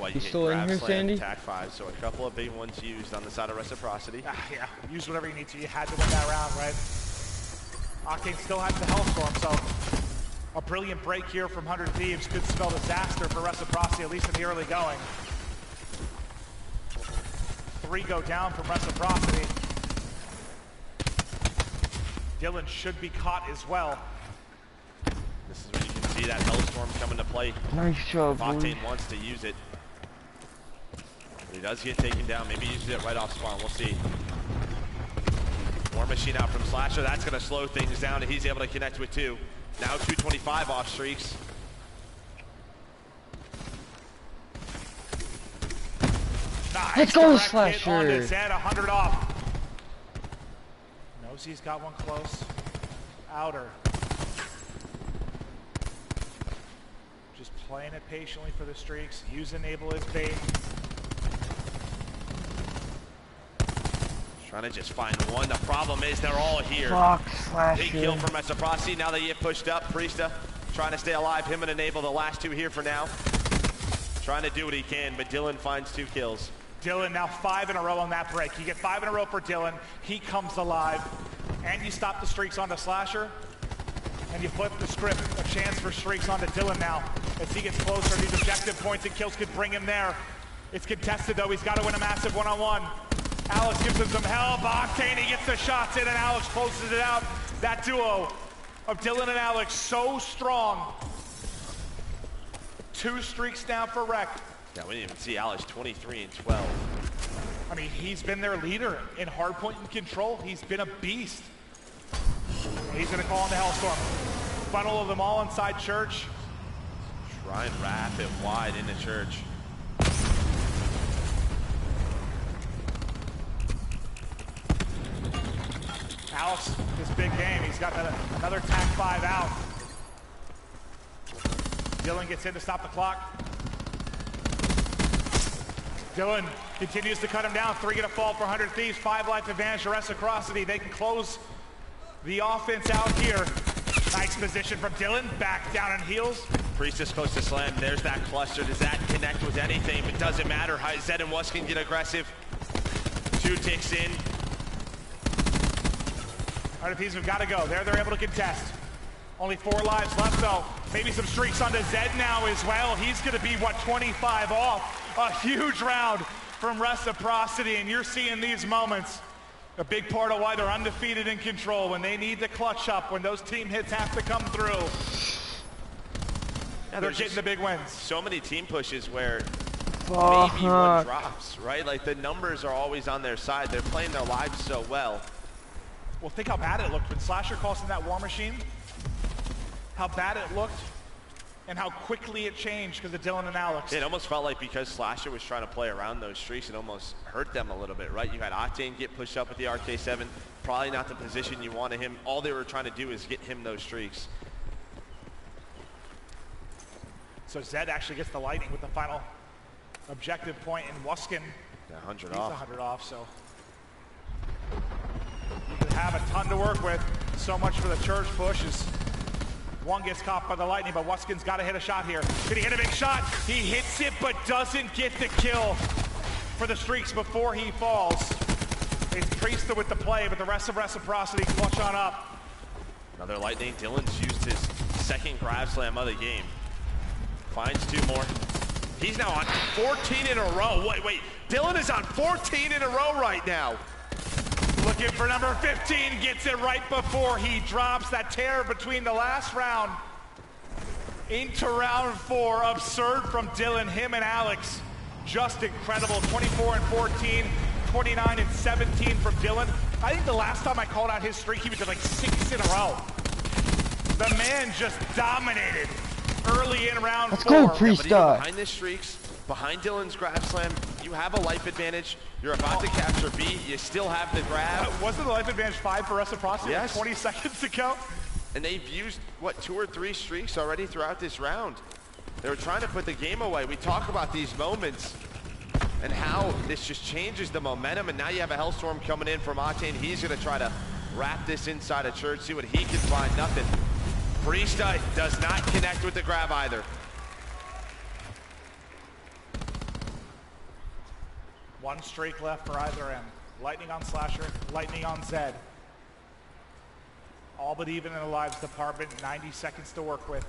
Oh, You still in here, Sandy? Attack 5, so a couple of big ones used on the side of Reciprocity. Yeah, use whatever you need to. You had to win that round, right? Octane still has the Hellstorm, so a brilliant break here from 100 Thieves could spell disaster for Reciprocity, at least in the early going. 3 go down from Reciprocity. Dylan should be caught as well. This is where you can see that Hellstorm come into play. Nice job, Octane wants to use it. But he does get taken down. Maybe he uses it right off spawn. We'll see. War Machine out from Slasher. That's going to slow things down, and he's able to connect with 2. Now 225 off streaks. Nice. Let's go, Direct hit onto Slasher. Zed, 100 off. Knows he's got one close. Outer. Just playing it patiently for the streaks. Use Enable as bait. Trying to just find one. The problem is they're all here. Fuck, Big kill from Reciprocity. Now they get pushed up. Priesta trying to stay alive. Him and Enable, the last 2 here for now. Trying to do what he can, but Dylan finds 2 kills. Dylan now 5 in a row on that break. You get 5 in a row for Dylan. He comes alive. And you stop the streaks onto Slasher. And you flip the script. A chance for streaks onto Dylan now. As he gets closer, these objective points and kills could bring him there. It's contested though. He's got to win a massive one-on-one. Alex gives him some help. OpTic, he gets the shots in and Alex closes it out. That duo of Dylan and Alex so strong. 2 streaks down for Rec. Yeah, we didn't even see Alex 23 and 12. I mean, he's been their leader in hardpoint and control. He's been a beast. He's gonna call on the Hellstorm. Funnel of them all inside church. Try and wrap it wide into church. Alex, this big game, he's got another TAC 5 out. Dylan gets in to stop the clock. Dylan continues to cut him down. 3 gonna fall for 100 Thieves. 5 life advantage to Reciprocity. They can close the offense out here. Nice position from Dylan. Back down and heals. Priestess close to slam. There's that cluster. Does that connect with anything? It doesn't matter. Zed and Wuskin get aggressive. 2 ticks in. 100 Thieves have got to go. They're able to contest. Only 4 lives left though. Maybe some streaks onto Zed now as well. He's gonna be, what, 25 off. A huge round from Reciprocity, and you're seeing these moments. A big part of why they're undefeated in control. When they need to clutch up, when those team hits have to come through. Yeah, they're getting the big wins. So many team pushes where maybe one drops, right? Like the numbers are always on their side. They're playing their lives so well. Well, think how bad it looked when Slasher calls in that War Machine. How bad it looked and how quickly it changed because of Dylan and Alex. It almost felt like because Slasher was trying to play around those streaks, it almost hurt them a little bit, right? You had Octane get pushed up with the RK7. Probably not the position you wanted him. All they were trying to do is get him those streaks. So Zed actually gets the lightning with the final objective point, and Wuskin, yeah, 100 he's off. 100 off, so you can have a ton to work with. So much for the church push as one gets caught by the lightning, but Wuskin's got to hit a shot here. Did he hit a big shot? He hits it, but doesn't get the kill for the streaks before he falls. It's Priesta with the play, but the rest of Reciprocity clutch on up. Another lightning. Dylan's used his 2nd grab slam of the game. Finds 2 more. He's now on 14 in a row. Wait. Dylan is on 14 in a row right now. Looking for number 15, gets it right before he drops. That tear between the last round into round 4. Absurd from Dylan, him and Alex. Just incredible. 24 and 14, 29 and 17 from Dylan. I think the last time I called out his streak, he was at like 6 in a row. The man just dominated early in round 4. Let's go, Priesta. Yeah, behind the streaks, behind Dylan's grab slam, you have a life advantage. You're about to capture B. You still have the grab. Wasn't the life advantage 5 for Reciprocity yes. like 20 seconds ago? And they've used, what, 2 or 3 streaks already throughout this round. They were trying to put the game away. We talk about these moments and how this just changes the momentum. And now you have a Hellstorm coming in from Octane. He's going to try to wrap this inside of church, see what he can find. Nothing. Priesta does not connect with the grab either. One streak left for either end. Lightning on Slasher, lightning on Zed. All but even in the lives department, 90 seconds to work with.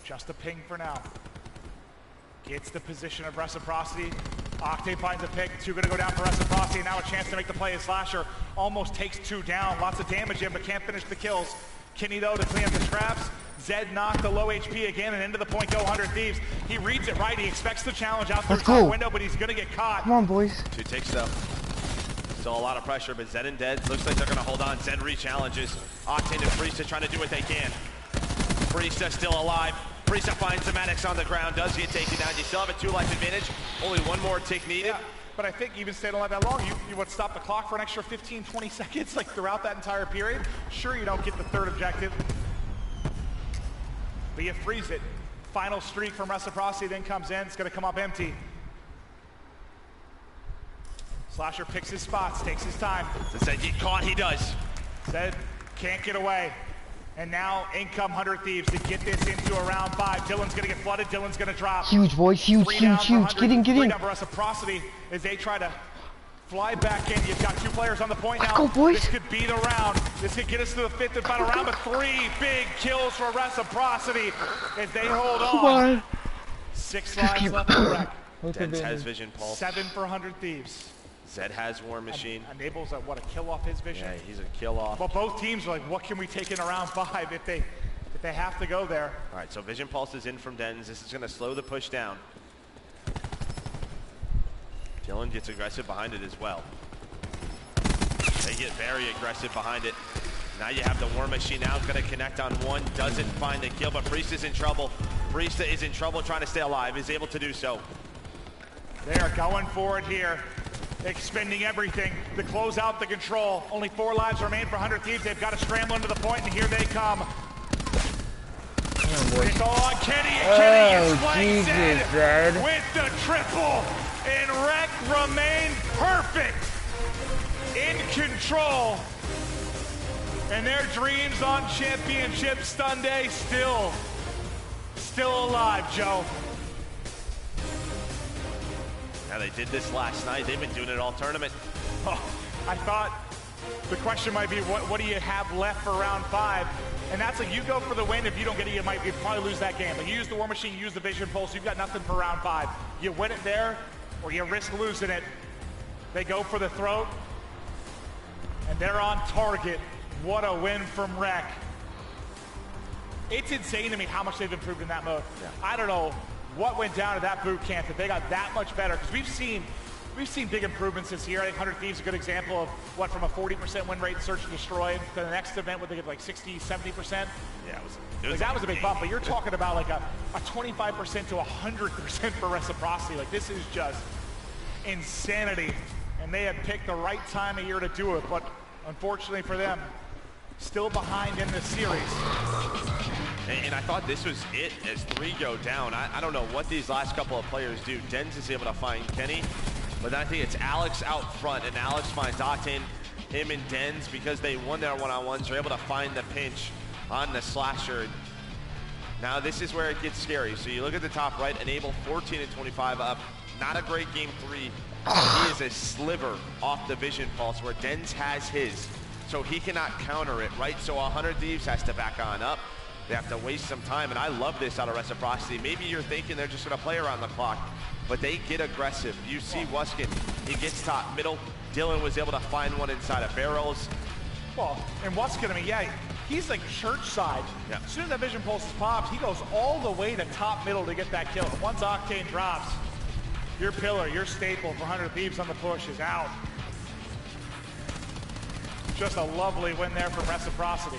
Just a ping for now. Gets the position of Reciprocity. Octane finds a pick, 2 gonna go down for Reciprocity, and now a chance to make the play as Slasher almost takes 2 down. Lots of damage in, but can't finish the kills. Kenny though to clean up the traps. Zed knocked the low HP again, and into the point go 100 Thieves. He reads it right, he expects the challenge out through the top window, but he's gonna get caught. Come on, boys. 2 ticks though. Still a lot of pressure, but Zed and Dead looks like they're gonna hold on. Zed re-challenges. Octane and Priesta trying to do what they can. Priesta still alive. Priesta finds the Maddox on the ground, does get taken down. You still have a 2 life advantage. Only 1 more tick needed. Yeah, but I think even staying alive that long, you would stop the clock for an extra 15, 20 seconds, like throughout that entire period. Sure, you don't get the 3rd objective, but you freeze it. final streak from Reciprocity then comes in. It's going to come up empty. Slasher picks his spots, takes his time. Zed get caught, he does. Zed can't get away. And now in come 100 Thieves to get this into a round 5. Dylan's gonna get flooded, Dylan's gonna drop. Huge, boys, huge. Get in. Three down for Reciprocity as they try to fly back in. You've got 2 players on the point now. Go, boys. This could be the round. This could get us to the 5th and final round, but 3 big kills for Reciprocity as they hold on. Come on. 6 lives left to wreck. Dens has Vision Pulse. 7 for 100 Thieves. Zed has War Machine. Enables a kill off his vision. Yeah, he's a kill off. But both teams are like, what can we take in a round 5 if they have to go there? All right, so Vision Pulse is in from Dens. This is going to slow the push down. Dylan gets aggressive behind it as well. They get very aggressive behind it. Now you have the War Machine now. It's going to connect on one. Doesn't find the kill, but Priest is in trouble. Priest is in trouble trying to stay alive. Is able to do so. They are going for it here. Expending everything to close out the control. Only 4 lives remain for 100 Thieves. They've got to scramble into the point, and here they come. It's all on Kenny, and Kenny is flanked in with the triple, and Rec remain perfect in control. And their dreams on Championship Sunday still alive, Joe. Now they did this last night. They've been doing it all tournament. Oh, I thought the question might be, what do you have left for round 5? And that's like, you go for the win. If you don't get it, you'd probably lose that game. But you use the War Machine, you use the Vision Pulse, you've got nothing for round 5. You win it there, or you risk losing it. They go for the throat, and they're on target. What a win from Rec. It's insane to me how much they've improved in that mode. Yeah. I don't know what went down to that boot camp that they got that much better, because we've seen big improvements this year. I think 100 Thieves is a good example of what, from a 40% win rate in Search and Destroy to the next event where they get like 60, 70%. Yeah, that was a big bump, but you're talking about like a 25% to 100% for Reciprocity. Like, this is just insanity, and they had picked the right time of year to do it, but unfortunately for them, still behind in this series. And I thought this was it as 3 go down. I don't know what these last couple of players do. Dens is able to find Kenny, but then I think it's Alex out front, and Alex finds Octane, him and Dens, because they won their one-on-ones, are able to find the pinch on the Slasher. Now this is where it gets scary. So you look at the top right, Enable 14 and 25 up. Not a great game 3. He is a sliver off the Vision Pulse where Dens has his. So he cannot counter it, right? So 100 Thieves has to back on up. They have to waste some time, and I love this out of Reciprocity. Maybe you're thinking they're just going to play around the clock, but they get aggressive. You see Wuskin, he gets top middle. Dylan was able to find one inside of barrels. Well, and Wuskin, I mean, yeah, he's like church side. Yeah. As soon as that Vision Pulse pops, he goes all the way to top middle to get that kill. And once Octane drops, your pillar, your staple for 100 Thieves on the push is out. Just a lovely win there from Reciprocity.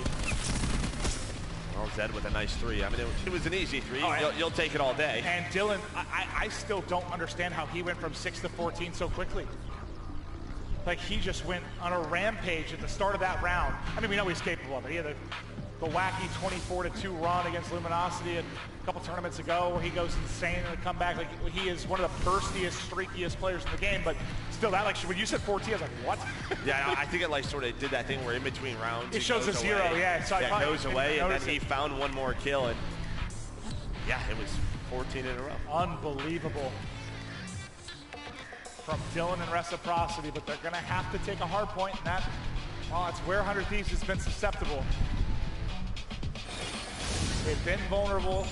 Well, Zed with a nice 3. I mean, it was an easy 3. Oh, you'll take it all day. And Dylan, I still don't understand how he went from 6 to 14 so quickly. Like, he just went on a rampage at the start of that round. I mean, we know he's capable of it. He had the wacky 24-2 run against Luminosity a couple tournaments ago where he goes insane in the comeback. Like, he is one of the burstiest, streakiest players in the game, but still, that, like, when you said 14, I was like, what? Yeah, I think it, like, sort of did that thing where in between rounds, it shows a 0, yeah. So yeah, it goes away, and then he found one more kill, and yeah, it was 14 in a row. Unbelievable from Dylan and Reciprocity, but they're gonna have to take a hard point, and that, well, it's where 100 Thieves has been susceptible. They've been vulnerable,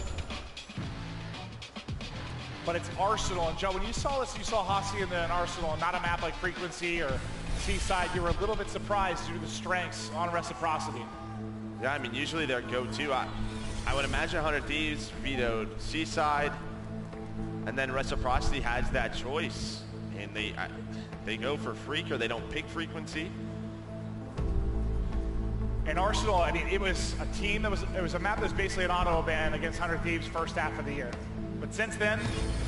but it's Arsenal. And Joe, when you saw this, you saw Hossie in an Arsenal, not a map like Frequency or Seaside, you were a little bit surprised due to the strengths on Reciprocity. Yeah, I mean, usually their go-to, I would imagine 100 Thieves vetoed Seaside, and then Reciprocity has that choice. And they go for Freak, or they don't pick Frequency. And Arsenal, I mean, it was a team that it was a map that was basically an auto ban against 100 Thieves first half of the year. But since then,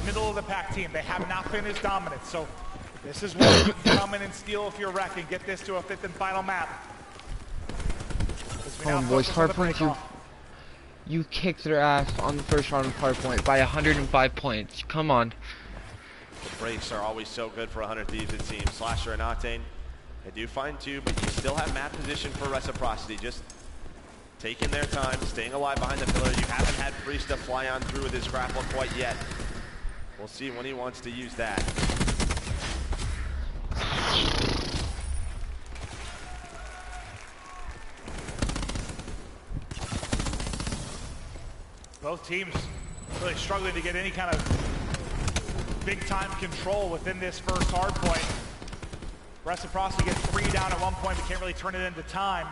middle of the pack team, they have not been as dominant. So this is where you can come in and steal if you're Rec and get this to a 5th and final map. Come on, boys, hard point you. You kicked their ass on the first round of hardpoint by 105 points. Come on. The breaks are always so good for 100 Thieves, it seems. Slasher and Octane, they do find two, but you still have map position for Reciprocity. Just taking their time, staying alive behind the pillar. You haven't had Priesta fly on through with his grapple quite yet. We'll see when he wants to use that. Both teams really struggling to get any kind of big-time control within this first hard point. Reciprocity gets 3 down at one point, but can't really turn it into time.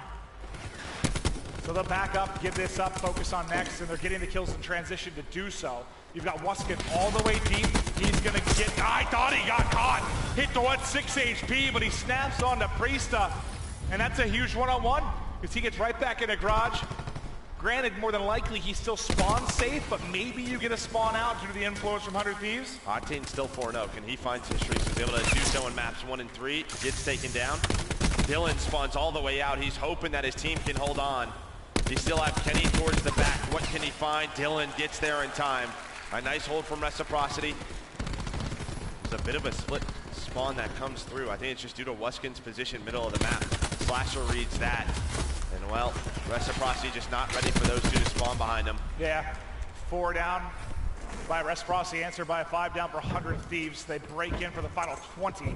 So they'll back up, give this up, focus on next, and they're getting the kills in transition to do so. You've got Wuskin all the way deep. He's gonna get, I thought he got caught. Hit to 6 HP, but he snaps onto Priesta. And that's a huge one-on-one, because he gets right back in the garage. Granted, more than likely, he still spawns safe, but maybe you get a spawn out due to the influence from 100 Thieves. Octane's still 4-0. Can he find some streaks? He's able to do so in maps 1 and 3. Gets taken down. Dylan spawns all the way out. He's hoping that his team can hold on. He still has Kenny towards the back. What can he find? Dylan gets there in time. A nice hold from Reciprocity. There's a bit of a split spawn that comes through. I think it's just due to Wuskin's position, middle of the map. Slasher reads that. And well, Reciprocity just not ready for those two to spawn behind him. Yeah, 4 down by Reciprocity, answered by a 5 down for 100 Thieves. They break in for the final 20.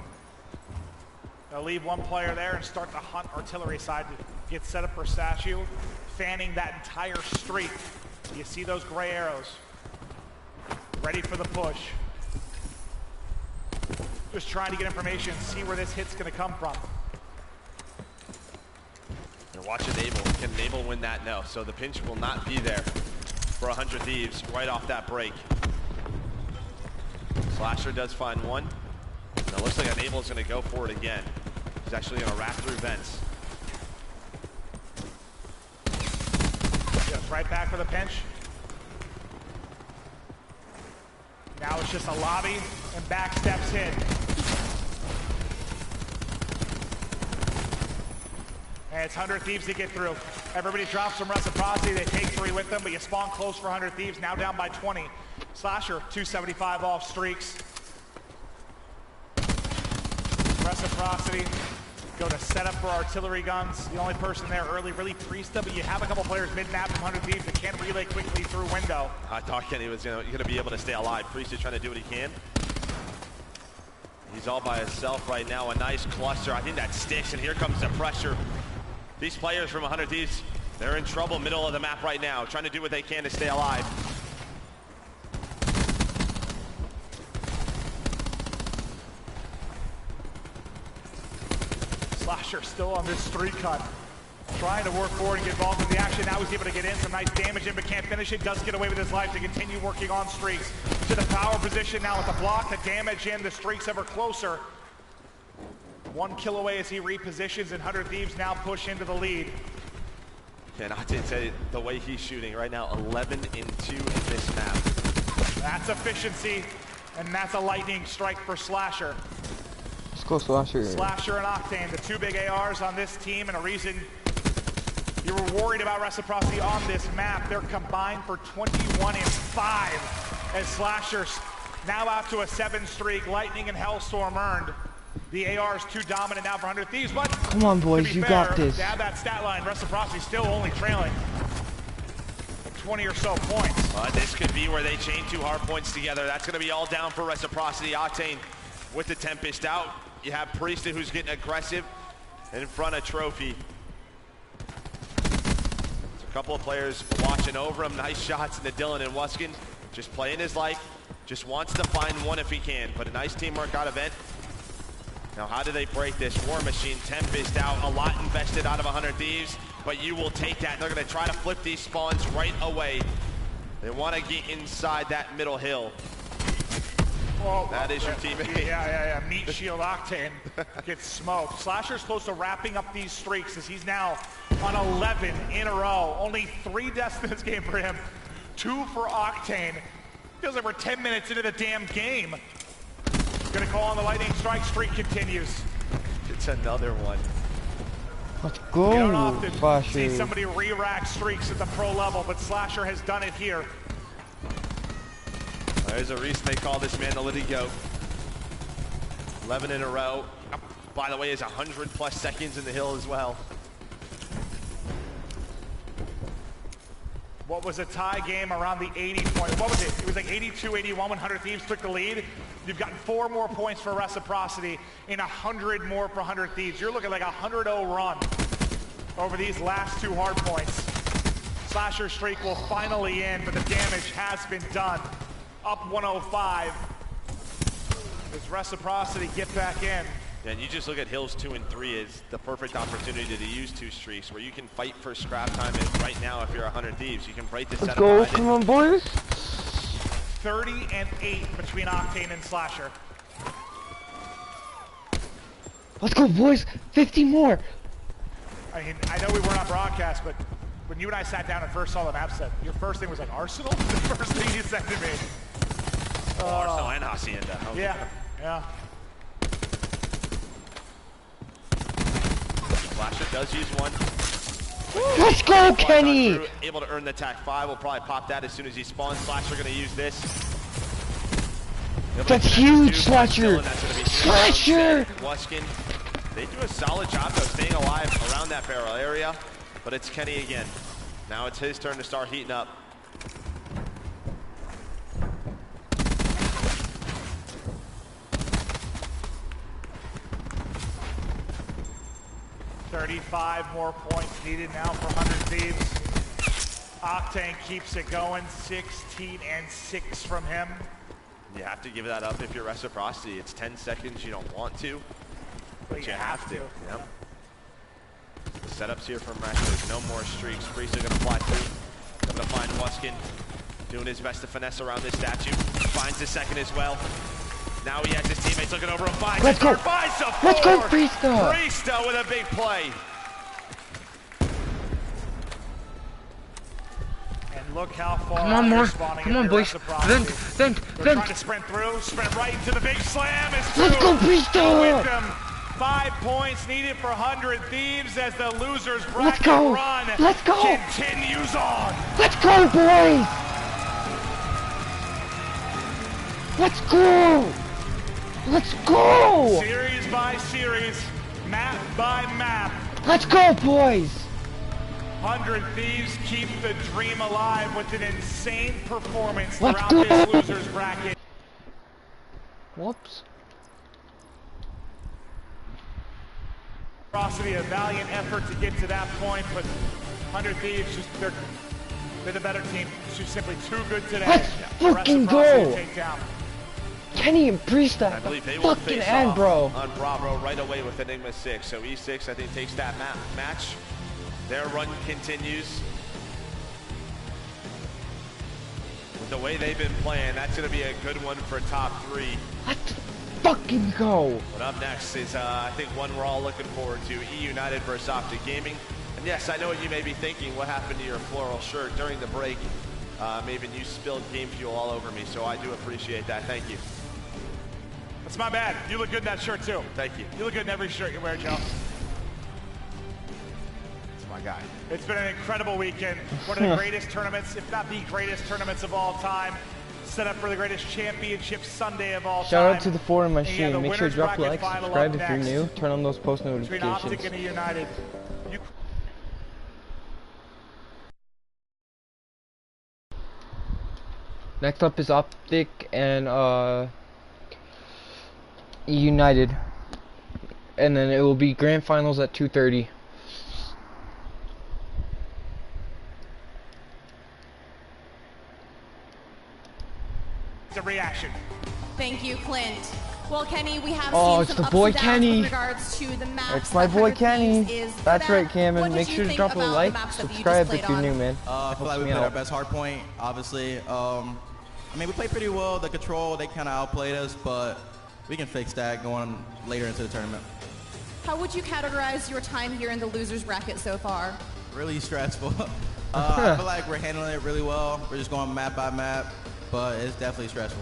They'll leave one player there and start the hunt artillery side to get set up for Statue, fanning that entire streak. You see those gray arrows. Ready for the push. Just trying to get information, see where this hit's gonna come from. And watch Enable. Can Enable win that? No. So the pinch will not be there for 100 Thieves right off that break. Slasher does find one. Now it looks like Enable's gonna go for it again. He's actually gonna wrap through vents. Just right back for the pinch. Now it's just a lobby and back steps in. And it's 100 Thieves to get through. Everybody drops some Reciprocity. They take 3 with them, but you spawn close for 100 Thieves. Now down by 20. Slasher, 275 off streaks. Reciprocity go to set up for artillery guns. The only person there early, really Priesta, but you have a couple players mid-map from 100 Thieves that can't relay quickly through window. I thought Kenny was gonna be able to stay alive. Priesta trying to do what he can. He's all by himself right now. A nice cluster. I think that sticks, and here comes the pressure. These players from 100 Thieves, they're in trouble middle of the map right now, trying to do what they can to stay alive. Slasher still on this streak cut. Trying to work forward and get involved in the action. Now he's able to get in, some nice damage in, but can't finish it. Does get away with his life to continue working on streaks. To the power position now with the block, the damage in, the streaks ever closer. 1 kill away as he repositions, and 100 Thieves now push into the lead. And I did say the way he's shooting right now, 11 and 2 in this map. That's efficiency, and that's a lightning strike for Slasher. Let's go Slasher. Slasher and Octane, the 2 big ARs on this team, and a reason you were worried about Reciprocity on this map. They're combined for 21 and 5 as Slasher's now out to a 7 streak. Lightning and Hellstorm earned. The AR is too dominant now for 100 Thieves, but come on, boys, you got this. To have that stat line, Reciprocity still only trailing 20 or so points. This could be where they chain 2 hard points together. That's going to be all down for Reciprocity. Octane with the Tempest out. You have Priesta who's getting aggressive in front of Trophy. There's a couple of players watching over him. Nice shots into Dylan and Wuskin. Just playing his life. Just wants to find one if he can. But a nice teamwork out of it. Now, how do they break this? War Machine, Tempest out, a lot invested out of 100 Thieves, but you will take that. They're going to try to flip these spawns right away. They want to get inside that middle hill. Whoa, that is your teammate. Yeah. Meat Shield Octane gets smoked. Slasher's close to wrapping up these streaks as he's now on 11 in a row. Only 3 deaths in this game for him, 2 for Octane. Feels like we're 10 minutes into the damn game. Gonna call on the lightning strike. Streak continues. It's another one. Let's go, You don't often Slasher. see somebody re-rack streaks at the pro level, but Slasher has done it here. There's a reason they call this man the Liddy Goat. 11 in a row. By the way, is 100+ seconds in the hill as well. What was a tie game around the 80 point? What was it? It was like 82, 81 when 100 Thieves took the lead. You've gotten 4 more points for Reciprocity and 100 more for 100 Thieves. You're looking like a 100-0 run over these last 2 hard points. Slasher streak will finally end, but the damage has been done. Up 105. Does Reciprocity get back in? And you just look at Hills 2 and 3 as the perfect opportunity to use 2 streaks where you can fight for scrap time. And right now, if you're 100 Thieves, you can break the Let's set. go, come on, boys. 30 and 8 between Octane and Slasher. Let's go, boys. 50 more. I mean, I know we weren't on broadcast, but when you and I sat down and first saw the map set, your first thing was like Arsenal? The first thing you said to me. Arsenal and Hacienda. Okay. Yeah. Slasher does use one. Let's go, Kenny! Able to earn the attack 5. We'll probably pop that as soon as he spawns. Slasher going to use this. That's huge, Slasher! Slasher! Wuskin. They do a solid job though staying alive around that barrel area, but it's Kenny again. Now it's his turn to start heating up. $35 more points needed now for 100 Thieves. Octane keeps it going, 16 and 6 from him. You have to give that up if you're Reciprocity. It's 10 seconds, you don't want to, but you have to. Yep. The setups here from Rex, there's no more streaks. Priest are gonna fly through. Gonna find Wuskin, doing his best to finesse around this statue. Finds his second as well. Now he has his teammates looking over him. Let's go! Let's go, Priesta! Priesta with a big play. And look how far Come on, more. spawning. Come on, boys. Vent. They're trying to sprint through, sprint right into the big slam. Let's go, Priesta! With them. 5 points needed for 100 Thieves as the losers bracket run continues on. Let's go, boys! Let's go! Let's go! Series by series, map by map. Let's go, boys! 100 Thieves keep the dream alive with an insane performance Let's throughout go! this losers bracket. Whoops. A valiant effort to get to that point, but 100 Thieves, they're the better team. She's simply too good today. Let's fucking go! Kenny and Priesta I believe they at will the fucking face end, off bro. on Bravo right away with Enigma 6. So E6, I think, takes that match. Their run continues. With the way they've been playing, that's going to be a good one for top 3. Let's fucking go. But up next is, I think, one we're all looking forward to, Eunited versus OpTic Gaming. And yes, I know what you may be thinking. What happened to your floral shirt during the break? Maven, you spilled game fuel all over me, so I do appreciate that. Thank you. That's my bad. You look good in that shirt, too. Thank you. You look good in every shirt you wear, Joe. That's my guy. It's been an incredible weekend. One of the greatest tournaments, if not the greatest tournaments of all time. Set up for the greatest championship Sunday of all time. Shout out to the forum machine. Make sure to drop a like, bracket subscribe if final you're up new, turn on those post Between notifications. OpTic and Eunited. Next up is OpTic and Eunited. And then it will be grand finals at 2:30. The reaction. Thank you, Clint. Well, Kenny, we have Oh, seen it's some the ups boy and downs Kenny. with regards to the maps. It's my boy Kenny. That's right, Cameron. What Make did sure you to drop think a about like, the maps that you just subscribe played if you're on? new, man. I feel like we me played our out. best hard point, obviously. I mean, we played pretty well. The control, they kind of outplayed us, but we can fix that going later into the tournament. How would you categorize your time here in the losers bracket so far? Really stressful. I feel like we're handling it really well. We're just going map by map, but it's definitely stressful.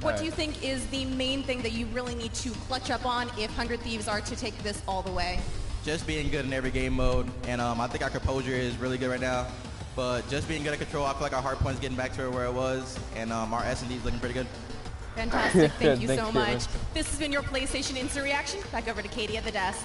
What do you think is the main thing that you really need to clutch up on if 100 Thieves are to take this all the way? just being good in every game mode. And I think our composure is really good right now. But just being good at control, I feel like our hard point's getting back to where it was. And our S&D is looking pretty good. Fantastic. Thank you so Thanks, much. This has been your PlayStation Instant Reaction. Back over to Katie at the desk.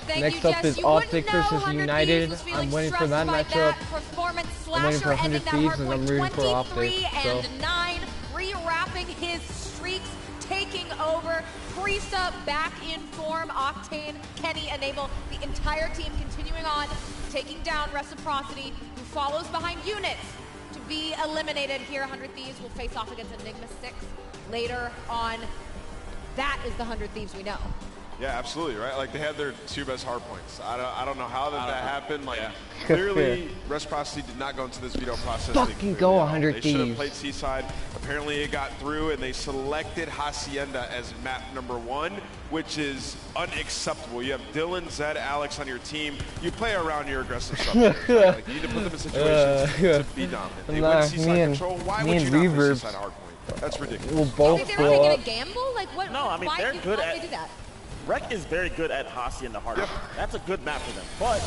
Thank Next you, up Jess. is You OpTic wouldn't know versus 100 United. Thieves was feeling I'm waiting for that stressed by matchup. Performance I'm waiting for Slasher 100 ended that Thieves, hard and point I'm rooting for 23 OpTic. and So. 9, rewrapping his streaks, taking over. Priesta back in form. Octane, Kenny enable the entire team continuing on, taking down Reciprocity, who follows behind Units to be eliminated here. 100 Thieves will face off against Enigma 6 later on. That is the 100 Thieves we know. Yeah, absolutely, right? Like, they had their 2 best hard points. I don't know how that happened. Like, clearly, Reciprocity did not go into this veto process. Fucking go 100 Thieves. They should have played Seaside. Apparently, it got through, and they selected Hacienda as map number 1, which is unacceptable. You have Dylan, Zed, Alex on your team. You play around your aggressive stuff. Right? Like, you need to put them in situations to be dominant. They went Seaside control. Why would you not play Seaside hard point? That's ridiculous. We'll You both think they were blow taking up. a gamble? Like what? No, I mean, why they're did good why at- did they do that? Rec is very good at Hasi and the hard. That's a good map for them. But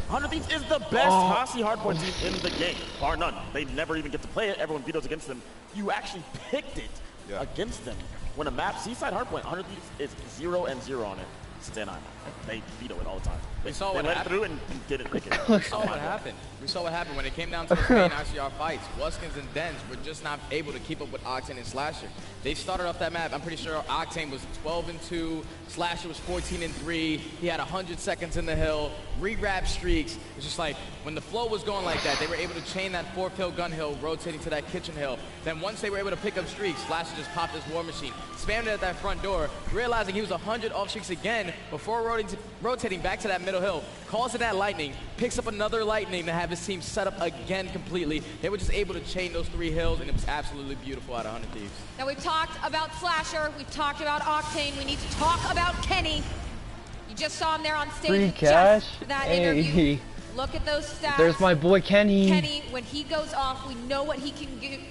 100 Thieves is the best Hasi hardpoint team in the game, bar none. They never even get to play it. Everyone vetoes against them. You actually picked it against them. When a map, Seaside hardpoint, 100 Thieves is 0 and 0 on it since Anaheim. They veto it all the time. They what let it happened. through and didn't pick it. We saw what happened. We saw what happened when it came down to the main ICR fights. Wuskins and Dens were just not able to keep up with Octane and Slasher. They started off that map. I'm pretty sure Octane was 12-2. Slasher was 14-3. He had 100 seconds in the hill. Re-grab streaks. It's just like when the flow was going like that, they were able to chain that 4th hill gun hill, rotating to that kitchen hill. Then once they were able to pick up streaks, Slasher just popped his war machine, spammed it at that front door, realizing he was 100 off streaks again before rotating back to that middle hill, calls in that lightning, picks up another lightning to have his team set up again completely. They were just able to chain those 3 hills, and it was absolutely beautiful out of 100 Thieves. Now we've talked about Slasher, we've talked about Octane, we need to talk about Kenny. You just saw him there on stage. Free with cash? Jeff for that Hey. interview. Look at those stats. There's my boy Kenny. Kenny, when he goes off, we know what he can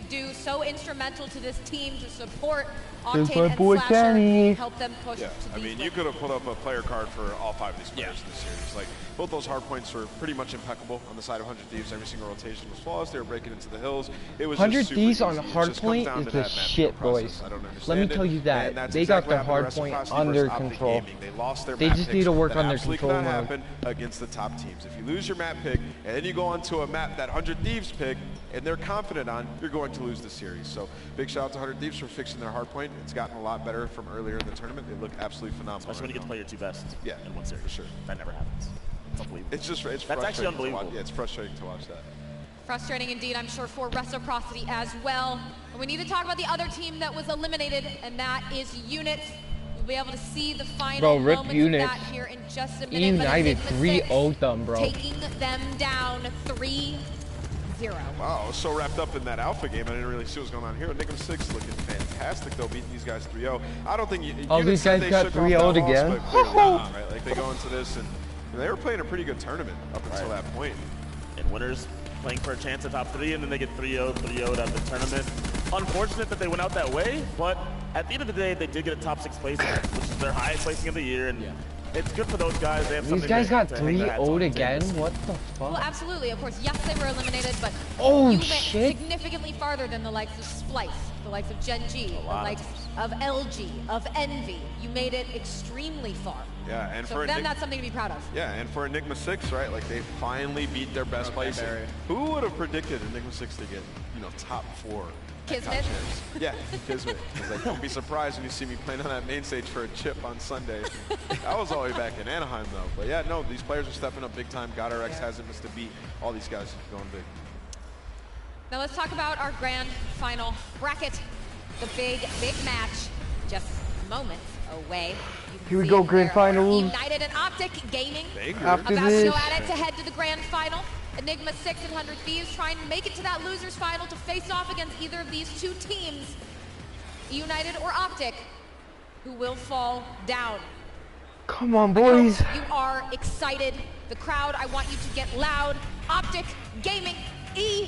do. So instrumental to this team to support There's Octane my boy and Slasher, Kenny. help them push Yeah, to I these mean, you wins. could have put up a player card for all 5 of these players in this series. Like, both those hard points were pretty much impeccable on the side of 100 Thieves. Every single rotation was flawless. They were breaking into the hills. It was 100 just super Thieves easy. on It hard just comes point down is to the that map shit, process. boys. I don't Let me understand tell it. you that. And that's They got exactly their what hard happened to point Reciprocity under versus OpTic control. Gaming. They lost their They map just picks. need to work That on their absolutely control cannot mode. happen against the top teams. If you lose your map pick and then you go onto a map that 100 Thieves pick and they're confident on, you're going to lose the series. So big shout out to 100 Thieves for fixing their hard point. It's gotten a lot better from earlier in the tournament. They look absolutely phenomenal. Especially when you get to play your 2 best in one series. For sure. That never happens. It's unbelievable. It's just, it's That's actually frustrating to watch. unbelievable. Yeah, it's frustrating to watch that. Frustrating indeed, I'm sure, for Reciprocity as well. And we need to talk about the other team that was eliminated, and that is Units. We'll be able to see the final Bro, rip moments Units. of that here in just a minute. Eunited but Enigma 3-0'd them, bro. taking them down 3-0. Wow, I was so wrapped up in that alpha game, I didn't really see what was going on here. Enigma 6 looking fantastic, though, beating these guys 3-0. I don't think Oh, these guys got 3-0'd again? Right? Like, they go into this, and they were playing a pretty good tournament up until that point. And winners playing for a chance at top 3, and then they get 3-0'd out of the tournament. Unfortunate that they went out that way, but at the end of the day, they did get a top 6 placing, which is their highest placing of the year, and it's good for those guys. They have These something guys got to hang their hats 3-0'd on. again? What the Well, fuck? absolutely. Of course, yes, they were eliminated, but Oh, you went shit. significantly farther than the likes of Splice, the likes of Gen G, the likes of LG, of Envy. You made it extremely far. Yeah, and So for for them, Enigma, that's something to be proud of. yeah, and for Enigma 6, right? Like, they finally beat their best placing. Who would have predicted Enigma 6 to get, top 4? Kismet. Yeah, Kismet. I was like, don't be surprised when you see me playing on that main stage for a chip on Sunday. That was all the way back in Anaheim, though. But yeah, no, these players are stepping up big time. GodRx hasn't missed a beat. All these guys are going big. Now let's talk about our grand final bracket. The big match, just moments away. Here we go, grand finals. United and OpTic Gaming After about to this, go at it to head to the grand final. Enigma 6 and 100 Thieves trying to make it to that loser's final to face off against either of these 2 teams, United or OpTic, who will fall down. come on, I boys. hope you are excited. The crowd, I want you to get loud. OpTic Gaming,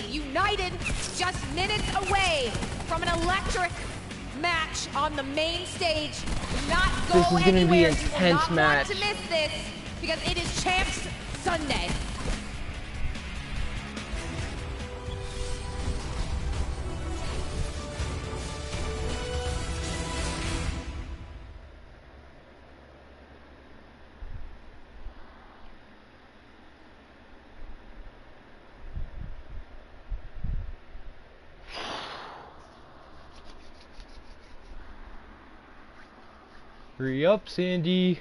United, just minutes away from an electric match on the main stage. Do not go This is gonna be anywhere. an You will intense not match. want to miss this. because it is Champs Sunday. Hurry up, Sandy.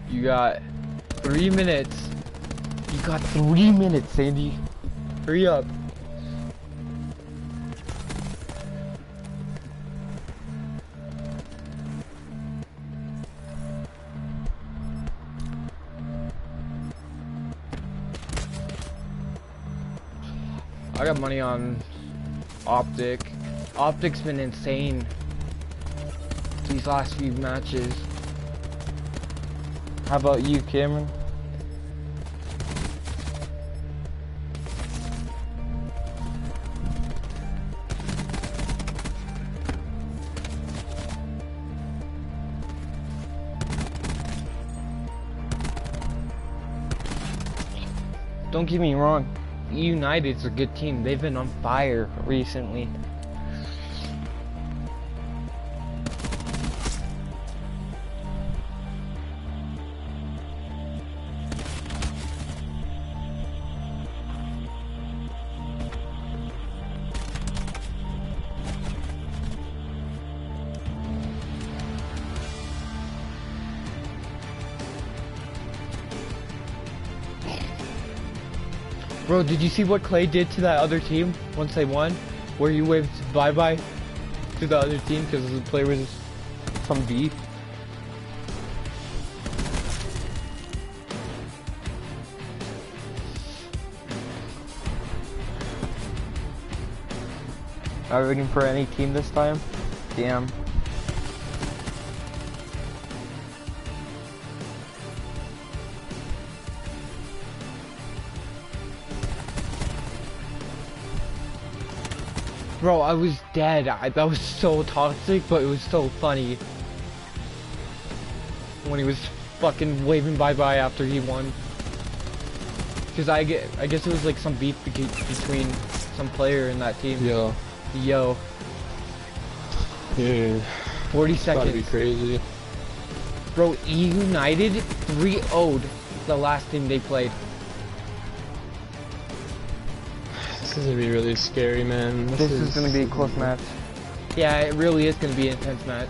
You got 3 minutes. You got 3 minutes, Sandy. Hurry up. I got money on OpTic. OpTic's been insane these last few matches. How about you, Cameron? Don't get me wrong. United's a good team. They've been on fire recently. Bro, did you see what Clay did to that other team once they won? Where he waved bye-bye to the other team because the player was some beef? Are we rooting for any team this time? Damn. Bro, I was dead. That was so toxic, but it was so funny. When he was fucking waving bye-bye after he won. Because I guess it was like some beef between some player in that team. Yo. Yo. Yeah. 40 It's seconds. about to be crazy. Bro, Eunited 3-0'd the last team they played. This is gonna be really scary, man. This is gonna be a close match. Yeah, it really is gonna be an intense match.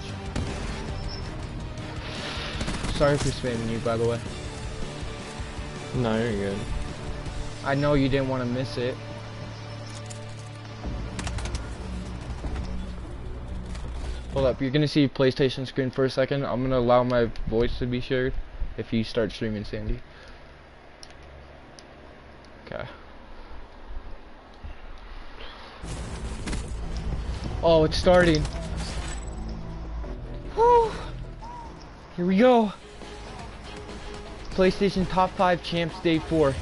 Sorry for spamming you, by the way. No, you're good. I know you didn't want to miss it. Hold up, you're gonna see PlayStation screen for a second. I'm gonna allow my voice to be shared if you start streaming, Sandy. Okay. Oh, it's starting. Woo! Here we go. PlayStation Top 5 Champs Day 4.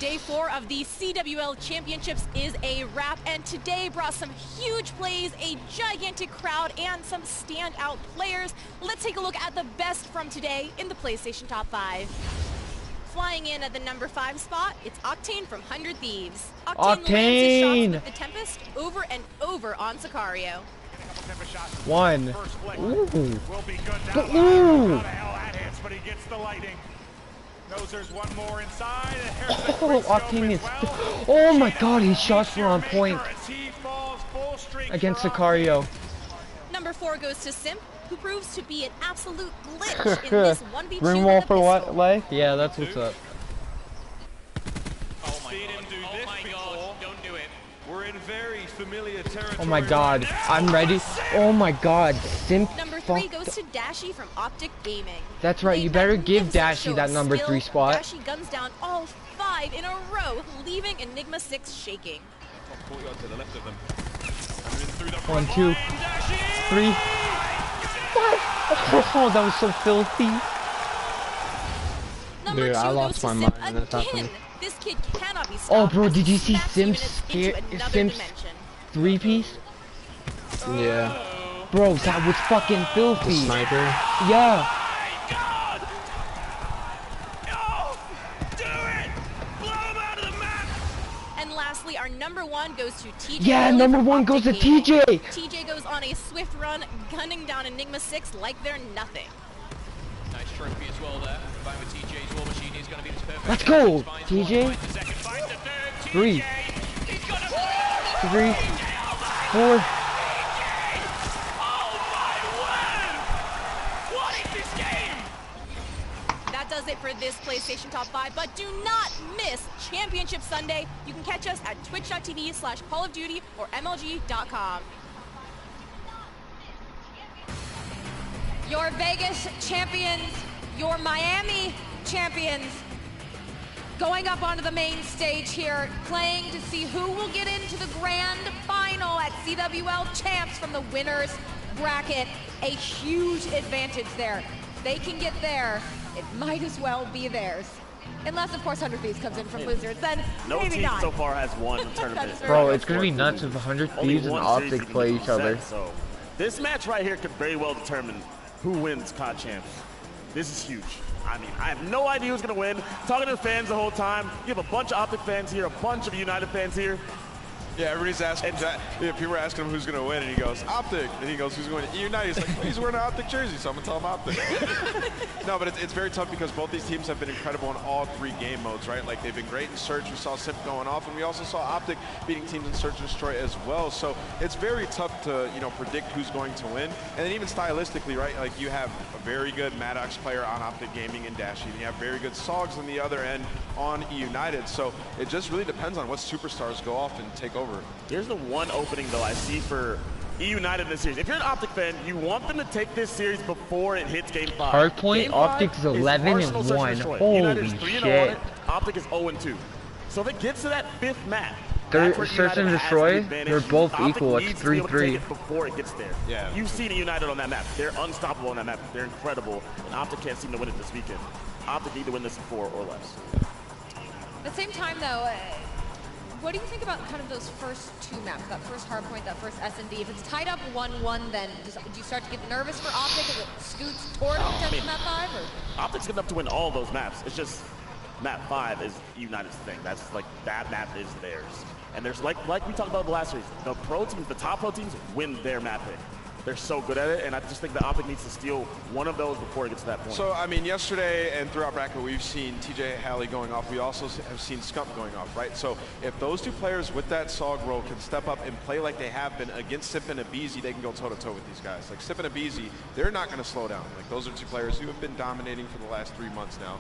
Day 4 of the CWL Championships is a wrap, and today brought some huge plays, a gigantic crowd, and some standout players. Let's take a look at the best from today in the PlayStation Top 5. Flying in at the number 5 spot, it's Octane from 100 Thieves. Octane lands his shots with the Tempest over and over on Sicario. One. Will be good down Ooh. how the hell that hits, but he gets the lightning. Knows there's one more inside. Oh, Octane is. Oh my god, his shots were on point against Sicario. Number 4 goes to Simp, who proves to be an absolute glitch in this 1v2 Room with wall a for what, pistol. Lay? Yeah, that's what's up. Oh my god, don't do it. We're in very familiar territory. Oh my god, I'm ready. Oh my god, Simp. Number 3 goes to Dashy from OpTic Gaming. That's right, you better give Dashy that number 3 spot. Dashy guns down all 5 in a row, leaving Enigma 6 shaking. Courtyard to the left of them. 1, 2, 3. What? Oh, that was so filthy. Number Dude, 2 I goes lost to my Simp mind when this again. happened. This kid cannot be stopped. Oh, bro, as did he you see smacks Simp's units into another Simp's dimension. 3-piece? Yeah. Bro, that was fucking The filthy. sniper. Yeah. And lastly, our #1 goes to TJ. Yeah, #1 goes to TJ. TJ goes on a swift run, gunning down Enigma 6 like they're nothing. Nice trophy as well there. Back with TJ's War Machine is going to be this perfect. Let's go, TJ. 3, 3, 4. That does it for this PlayStation Top 5, but do not miss Championship Sunday. You can catch us at twitch.tv/Call of Duty or MLG.com. Your Vegas champions, your Miami champions, going up onto the main stage here, playing to see who will get into the grand final at CWL Champs from the winners bracket. A huge advantage there. They can get there. It might as well be theirs. Unless, of course, 100 Thieves comes in from losers, then no maybe team not. so far has won tournament. Bro, it's gonna be nuts if 100 Thieves and OpTic play each other. So this match right here could very well determine who wins COD Champs. This is huge. I mean, I have no idea who's gonna win. Talking to the fans the whole time. You have a bunch of OpTic fans here, a bunch of United fans here. Yeah, everybody's asking. People are asking him who's going to win, and he goes OpTic, and he goes who's going to Eunited. He's like, well, he's wearing an OpTic jersey, so I'm gonna tell him OpTic. No, but it's very tough because both these teams have been incredible in all 3 game modes, right? Like they've been great in Search. We saw Simp going off, and we also saw OpTic beating teams in Search and Destroy as well. So it's very tough to predict who's going to win. And then even stylistically, right? Like you have a very good Maddox player on OpTic Gaming and Dashy, and you have very good Sogs on the other end on Eunited. So it just really depends on what superstars go off and take over. Here's the one opening, though, I see for Eunited in this series. If you're an OpTic fan, you want them to take this series before it hits Game 5. Hardpoint, OpTic's 11-1. Holy shit. OpTic is 0-2. So if it gets to that 5th map, Search and Destroy, they're both equal. It's 3-3. Before it gets there. Yeah. You've seen United on that map. They're unstoppable on that map. They're incredible. And OpTic can't seem to win it this weekend. OpTic need to win this in 4 or less. At the same time, though, what do you think about kind of those first 2 maps, that first hardpoint, that first S&D? If it's tied up 1-1, then do you start to get nervous for OpTic as it scoots toward potential map 5? Or? OpTic's good enough to win all those maps. It's just map 5 is United's thing. That's like, that map is theirs. And there's like we talked about the last series, the pro teams, the top pro teams win their map pick. They're so good at it, and I just think that OpTic needs to steal one of those before it gets to that point. So, I mean, yesterday and throughout bracket, we've seen TJ Halley going off. We also have seen Scump going off, right? So, if those 2 players with that SOG role can step up and play like they have been against Sip and Abizi, they can go toe-to-toe with these guys. Like, Sip and Abizi, they're not going to slow down. Like, those are 2 players who have been dominating for the last 3 months now.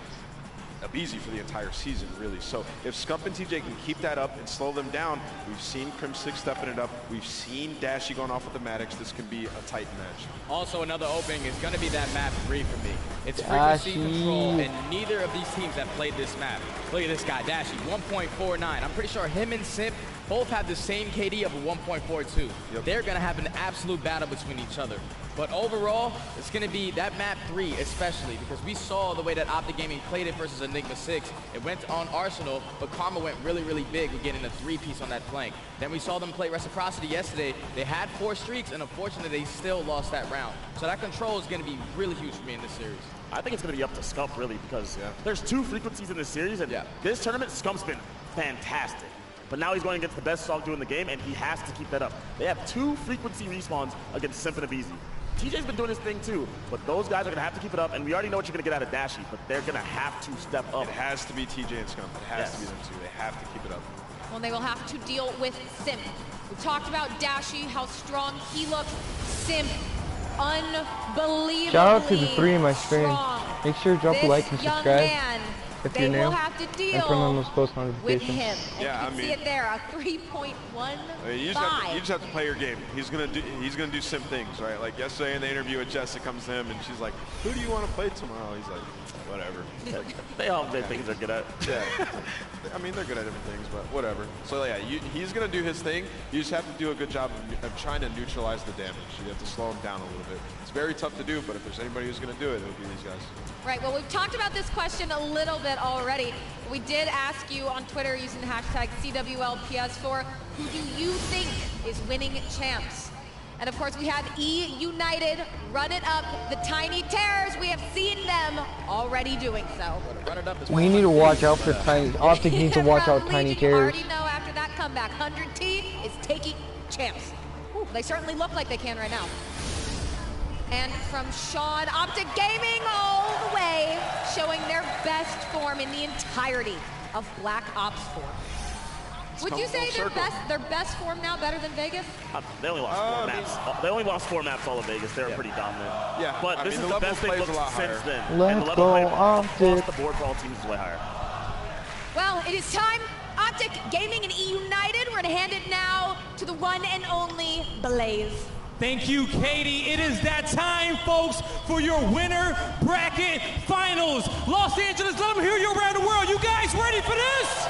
Abizi for the entire season, really. So if Scump and TJ can keep that up and slow them down, we've seen Crim6 stepping it up. We've seen Dashy going off with the Maddox. This can be a tight match. Also, another opening is going to be that map 3 for me. It's frequency control, and neither of these teams have played this map. Look at this guy, Dashy, 1.49. I'm pretty sure him and Simp both have the same KD of a 1.42. Yep. They're going to have an absolute battle between each other. But overall, it's going to be that map 3 especially, because we saw the way that OpTic Gaming played it versus Enigma 6. It went on Arsenal, but Karma went really, really big with getting a 3-piece on that flank. Then we saw them play Reciprocity yesterday. They had 4 streaks, and unfortunately, they still lost that round. So that control is going to be really huge for me in this series. I think it's going to be up to Scump, really, because there's 2 frequencies in this series, and this tournament, Scump's been fantastic. But now he's going against the best SOG duo in the game, and he has to keep that up. They have 2 frequency respawns against Simp and Abizi. TJ's been doing his thing too, but those guys are going to have to keep it up, and we already know what you're going to get out of Dashy, but they're going to have to step up. It has to be TJ and Scump. It has to be them 2. They have to keep it up. Well, they will have to deal with Simp. We talked about Dashy, how strong he looks. Simp, unbelievably Shout out to the 3 in my stream. strong. Make sure to drop a like and subscribe if you're new, and turn on those post with notifications. him. And you can see it there, a 3.15. You just have to play your game. He's gonna do Simp things, right? Like yesterday in the interview with Jess, it comes to him and she's like, "Who do you want to play tomorrow?" He's like, "Whatever." They all have things they're good at. Yeah. I mean, they're good at different things, but whatever. So yeah, he's gonna do his thing. You just have to do a good job of trying to neutralize the damage. You have to slow him down a little bit. It's very tough to do, but if there's anybody who's gonna do it, it'll be these guys. Right, well, we've talked about this question a little bit already. We did ask you on Twitter using the hashtag CWLPS4, who do you think is winning champs? And of course, we have Eunited run it up the Tiny Terrors. We have seen them already doing so. We need to watch out for Tiny. OpTic needs to watch out Tiny Terrors. You already know after that comeback, 100T is taking champs. Ooh, they certainly look like they can right now. And from Sean, OpTic Gaming all the way, showing their best form in the entirety of Black Ops 4. Would you say their best form now better than Vegas? They only lost 4 maps. They only lost 4 maps all of Vegas. They were pretty dominant. Yeah, but this is the best they've looked since then. Let's go, OpTic. The board for all teams is way higher. Well, it is time. OpTic Gaming and Eunited. We're going to hand it now to the one and only Blaze. Thank you, Katie. It is that time, folks, for your winner bracket finals. Los Angeles, let them hear you around the world. You guys ready for this?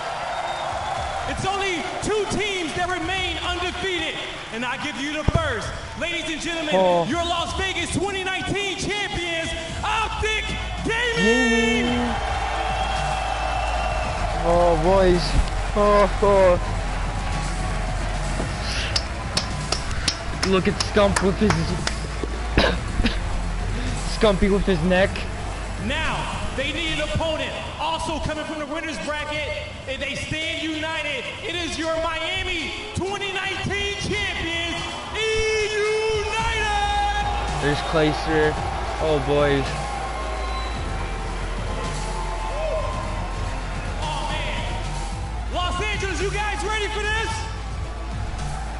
It's only 2 teams that remain undefeated, and I give you the first. Ladies and gentlemen, your Las Vegas 2019 champions, OpTic Gaming! Oh, boys. Look at Scump with his... Scumpy with his neck. Now, they need an opponent. Also coming from the winner's bracket, and they stand united. It is your Miami 2019 champions, Eunited! There's Clayster. Oh, boys. Oh, man. Los Angeles, you guys ready for this?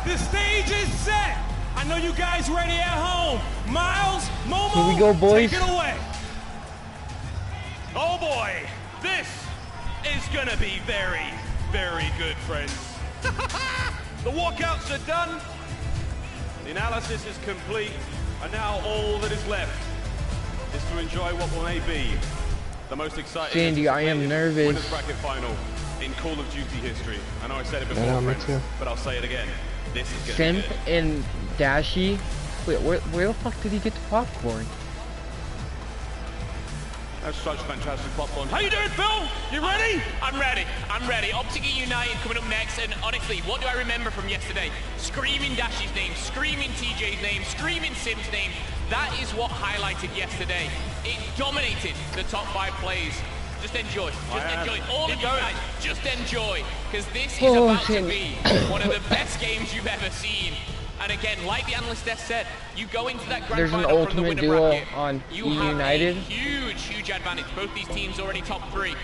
The stage is set. I know you guys ready at home. Miles, Momo, here we go, boys. Take it away. Oh boy, this is gonna be very, very good, friends. The walkouts are done. The analysis is complete, and now all that is left is to enjoy what may be the most exciting Sandy, I am nervous. winners bracket final in Call of Duty history. I know I said it before, friends, but I'll say it again. This is gonna Simp be it. and Dashy. Wait, where the fuck did he get the popcorn? That's such fantastic popcorn. How you doing, Phil? You ready? I'm ready. I'm ready. OpTic United coming up next, and honestly, what do I remember from yesterday? Screaming Dashy's name, screaming TJ's name, screaming Sim's name. That is what highlighted yesterday. It dominated the top 5 plays. Just enjoy. Just enjoy. All of you guys, just enjoy. Because this is about to be one of the best games you've ever seen. And again, like the analyst Des said, you go into that grand final from the winner bracket, you have a huge advantage. Both these teams already top 3.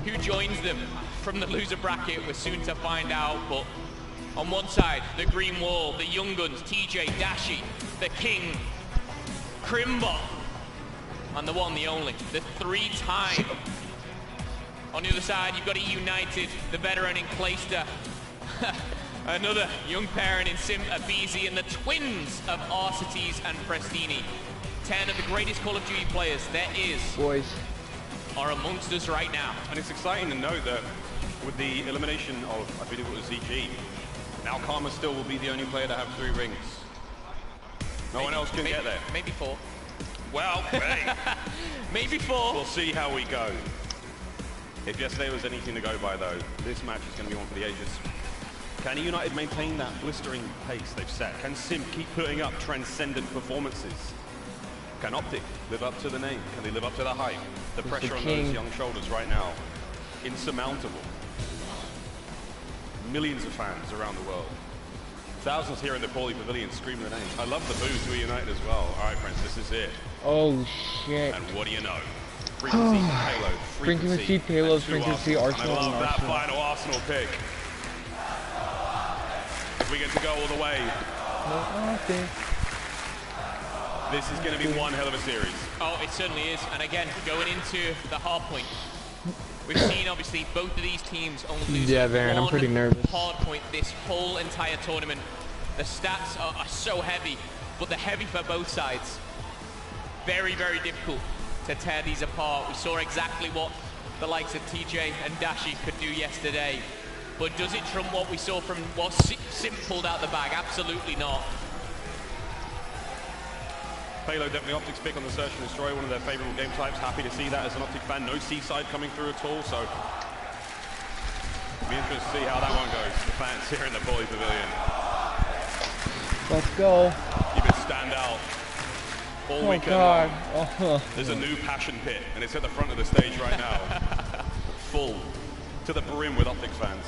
Who joins them from the loser bracket, we're soon to find out. But on one side, the Green Wall, the Young Guns, TJ, Dashy, the King, Crimbo, and the one, the only, the 3-time. On the other side, you've got a United, the veteran in Clayster. Another young parent in Sim Abizi, and the twins of Arcites and Prestini. 10 of the greatest Call of Duty players there is, boys, are amongst us right now. And it's exciting to note that with the elimination of, I believe it was ZG, now Karma still will be the only player to have 3 rings. No one else can get there. Maybe 4. Well, hey. Maybe 4. We'll see how we go. If yesterday was anything to go by, though, this match is going to be one for the ages. Can United maintain that blistering pace they've set? Can Sim keep putting up transcendent performances? Can OpTic live up to the name? Can they live up to the hype? The pressure on those young shoulders right now, insurmountable. Millions of fans around the world. Thousands here in the Paulie Pavilion screaming the names. I love the boo to United as well. All right, friends, this is it. Oh, shit. And what do you know? Frequency, payload, frequency, payload, frequency, Arsenal. I love that final Arsenal pick. We get to go all the way. This is going to be one hell of a series. Oh, it certainly is. And again, going into the hard point, we've seen obviously both of these teams only lose I'm pretty nervous. hard point this whole entire tournament. The stats are so heavy, but they're heavy for both sides. Very, very difficult to tear these apart. We saw exactly what the likes of TJ and Dashy could do yesterday. But does it trump what we saw from what Sim pulled out the bag? Absolutely not. Payload definitely OpTic's pick on the Search and Destroy, one of their favorable game types. Happy to see that as an OpTic fan. No Seaside coming through at all, so it'll be interesting to see how that one goes. The fans here in the Paulie Pavilion. Let's go. You've been stand out all weekend long. There's a new passion pit, and it's at the front of the stage right now. Full to the brim with OpTic fans.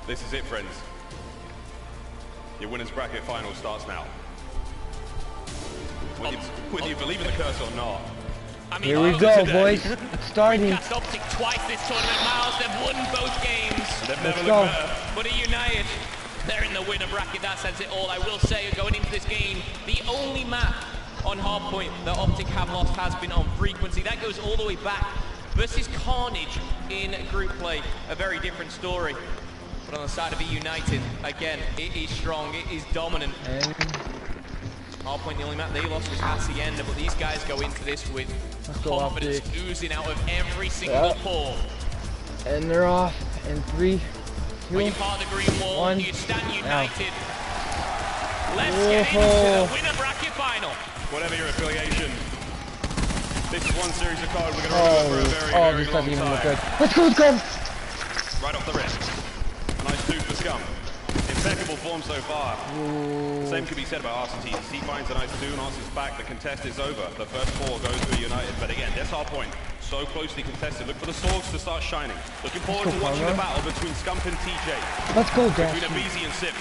This is it, friends. Your winners bracket final starts now. Whether you believe in the curse or not. I mean, here we go, boys. Starting. We've cast OpTic twice this tournament, Miles. They've won both games. They've never looked better. But at United, they're in the winner bracket. That says it all. I will say, going into this game, the only map on hardpoint that OpTic have lost has been on frequency. That goes all the way back versus Carnage in group play. A very different story. But on the side of Eunited, again, it is strong. It is dominant. Hardpoint, the only map they lost was Hacienda, but these guys go into this with confidence oozing out of every single pore. And they're off in 3, 2, when you're part of the green wall, 1. you stand united. Let's get into the winner bracket final. Whatever your affiliation, this is one series of cards we're going to remember for a very, very long time. Good. Let's go, let's go! Right off the rip. Nice 2 for Scum. Impeccable form so far. The same could be said about RCT. He finds a nice 2 and answers back. The contest is over. The first 4 goes to United. But again, that's our point. So closely contested. Look for the swords to start shining. Looking forward to watching the battle between Scump and TJ. Let's go, Dash. Between Abizi and Sim.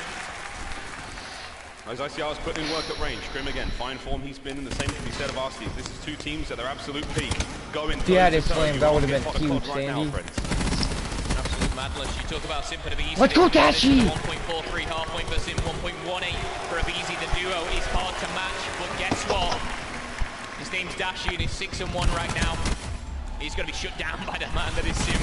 As ICR's putting in work at range. Grim again. Fine form he's been in. The same can be said of RC. This is 2 teams at their absolute peak. Going yeah, they flamed. That would have been huge, Sandy. Madness. You talk about Sim for Abizi. Let's go, Dashi! 1.43 half point for Sim, 1.18 for Abizi. The duo is hard to match, but guess what? His name's Dashi and he's 6-1 right now. He's going to be shut down by the man that is Sim.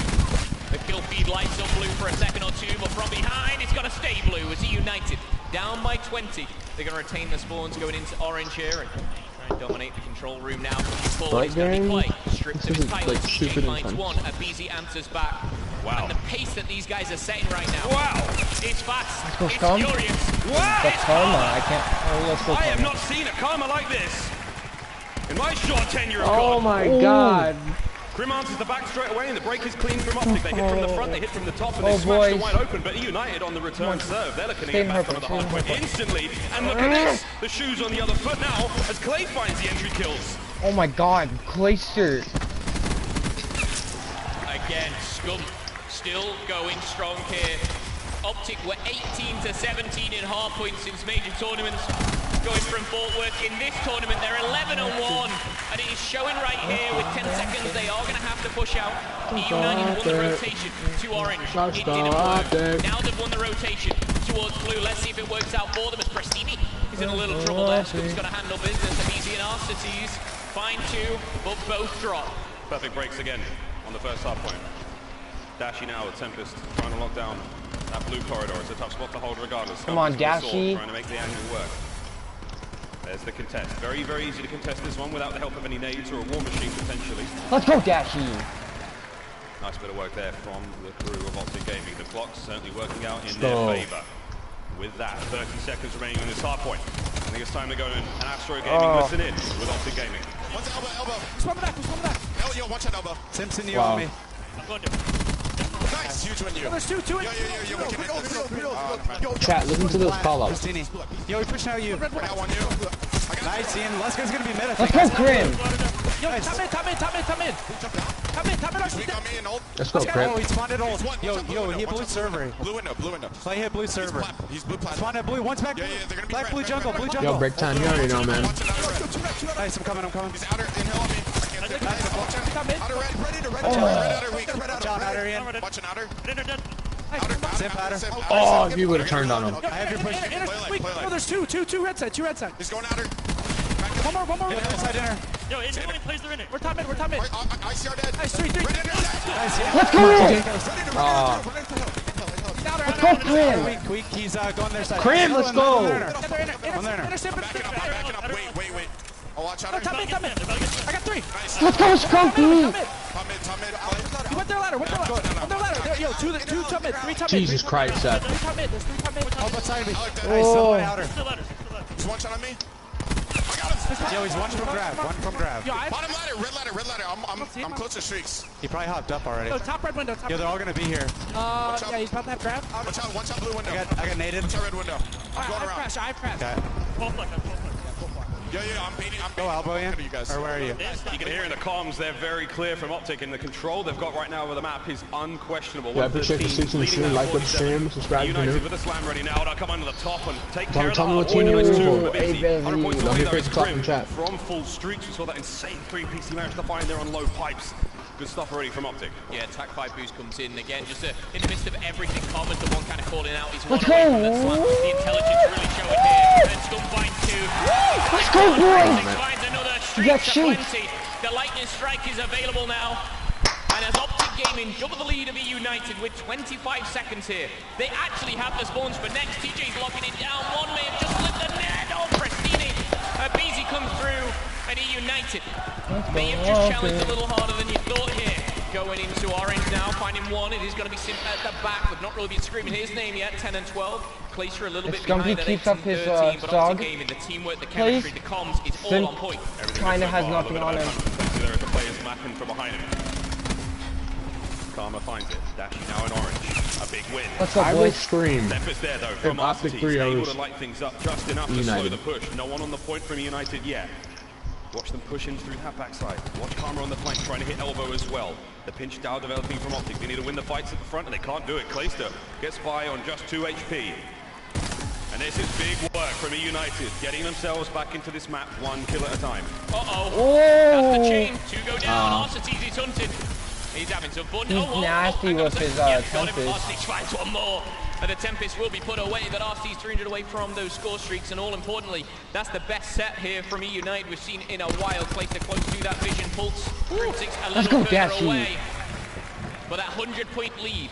The kill feed lights up blue for a second or 2, but from behind it's going to stay blue as he United. Down by 20. They're going to retain the spawns going into orange here and try and dominate the control room now. Forward, it's going to be play. Stripped of his title. TJ finds one. Abizi answers back. Wow. And the pace that these guys are setting right now. Wow. It's fast. Let's go, it's Scum. furious. Wow. That's Karma. I can't. Oh, let's go, I have Karma. not seen a karma like this in my short tenure of Oh God. my god. Grim answers the back straight away, and the break is clean from OpTic. They hit from the front, they hit from the top, and they smash it wide open. But United on the return serve, they're looking to get back onto the hard point instantly. And look at this, the shoes on the other foot now, as Clay finds the entry kills. Oh my god, Clayster. Again, Scum still going strong here. OpTic were 18-17 in hardpoint since major tournaments. Going from Fort Worth in this tournament, they're 11-1, and it is showing right here with 10 seconds they are going to have to push out. United won the rotation to orange. It didn't work. Now they've won the rotation towards blue. Let's see if it works out for them as Prestini is in a little trouble there. Scum's got to handle business. Abizi and Arcites find 2, but both drop. Perfect breaks again on the first hard point. Dashi now with Tempest trying to lock down that blue corridor. It's a tough spot to hold regardless. Come on, Dashi. Trying to make the angle work. There's the contest. Very, very easy to contest this one without the help of any nades or a war machine potentially. Let's go, Dashi. Nice bit of work there from the crew of OpTic Gaming. The clock's certainly working out in their favour. With that, 30 seconds remaining on this hard point. I think it's time to go and Astro Gaming listen in with OpTic Gaming. One's elbow. Swim back. Yo, watch that elbow. Simpson, you on me. I'm going to. Nice, huge one, you. Oh, there's two. Yo, Chat, listen to those call-outs. Yo, we pushing out you. Nice, Ian. Leska's gonna be mid, I Let's think. go, Grim. Yo, top mid. Let's go, Grim. Oh, he spawned at ult. Yo, he hit blue server. Blue window. Play hit blue server. He's blue plat. Spawned at blue. One's back. Black, blue jungle. Yo, break time. You already know, man. Nice, I'm coming. He's outer, inhale on me. Outer red, outer weak. John, outer Ian. Watching outer. Zip outer. Oh, if you would have turned on him. I have your push. Wait, no, there's two red side. He's going outer. One more. Inside inner. Yo, incoming plays the inner. We're top mid. ICR dead. Nice, 3. Nice, Let's go! Let's go, Crim. Weak. He's going their side. Crim, let's go. Backing up. Wait. I'll watch outer. Top mid. I got 3. Nice. Let's go, Skunky. Top mid. He went their ladder. Yo, 2 top mid. 3 top mid. Jesus Christ, Seth. 3 top mid. There's 3 top mid. Oh, but side of me. Nice, Nice, Oh. outer. He's one shot on me. I got him. Yo, he's one from grab. One from grab. Bottom ladder, red ladder. I'm close to streaks. He probably hopped up already. Oh, top red window. Top Yo, they're all gonna be here. yeah, he's about to have grab. Watch out, blue window. I got naded. Watch out, red window. I'm going around. I press. Okay. Full push. Yeah, I'm painting. Go elbow in. You guys. Or where are you? You can hear in the comms, they're very clear from OpTic, and the control they've got right now over the map is unquestionable. Yeah, appreciate the 6 in the stream, like the stream, subscribe to United me. with a slam ready now, they'll come under the top and take Tell care me of the what hard team point. you're It's rooting two for. for Busy. 100 points Let away me though, pick it's the top in Grim chat. from full streaks. We saw that insane 3-piece he managed to find there on low pipes. Good stuff already from OpTic. Yeah, attack 5 boost comes in again, just in the midst of everything. Common, the one kind of calling out. He's one away from the slap. The intelligence really showing here. And Scum finds 2. Let's go, boys! Finds another You got streak to sheep. 20. The lightning strike is available now. And as OpTic Gaming double the lead of Eunited with 25 seconds here, they actually have the spawns for next. TJ's locking it down. One may have just slipped the net. Oh, Pristini. BZ comes through, and Eunited may have just challenged a little harder than you thought here. Going into orange now, finding one. It is going to be Simp at the back, but not really been screaming his name yet. 10 and 12. Glacier a little bit behind at 8 and 13, but OpTic Gaming, the teamwork, the chemistry, the comms, it's all on point. Kind of has nothing on him. There are the players mapping from behind him. Karma finds it. Dashi now in orange. A big win. Let's go, I will boys. scream. Tempest there though from OpTic RCT. 3 Able hours. to light things up just enough to slow United. the push. No one on the point from United yet. Watch them push in through that backside. Watch Karma on the flank trying to hit elbow as well. The pinch down developing from OpTic. They need to win the fights at the front and they can't do it. Clayster gets by on just 2 HP. And this is big work from Eunited, getting themselves back into this map 1 kill at a time. That's the chain. 2 go down. RCT's hunted. He's having some fun. He's nasty with his Tempest. RCT finds one more. And the Tempest will be put away. That RCT's 300 away from those score streaks. And all importantly, that's the best set here from Eunited we've seen in a while. Clayster close to that vision pulse. Six a Let's little go, further Dashi. away. But that 100-point lead.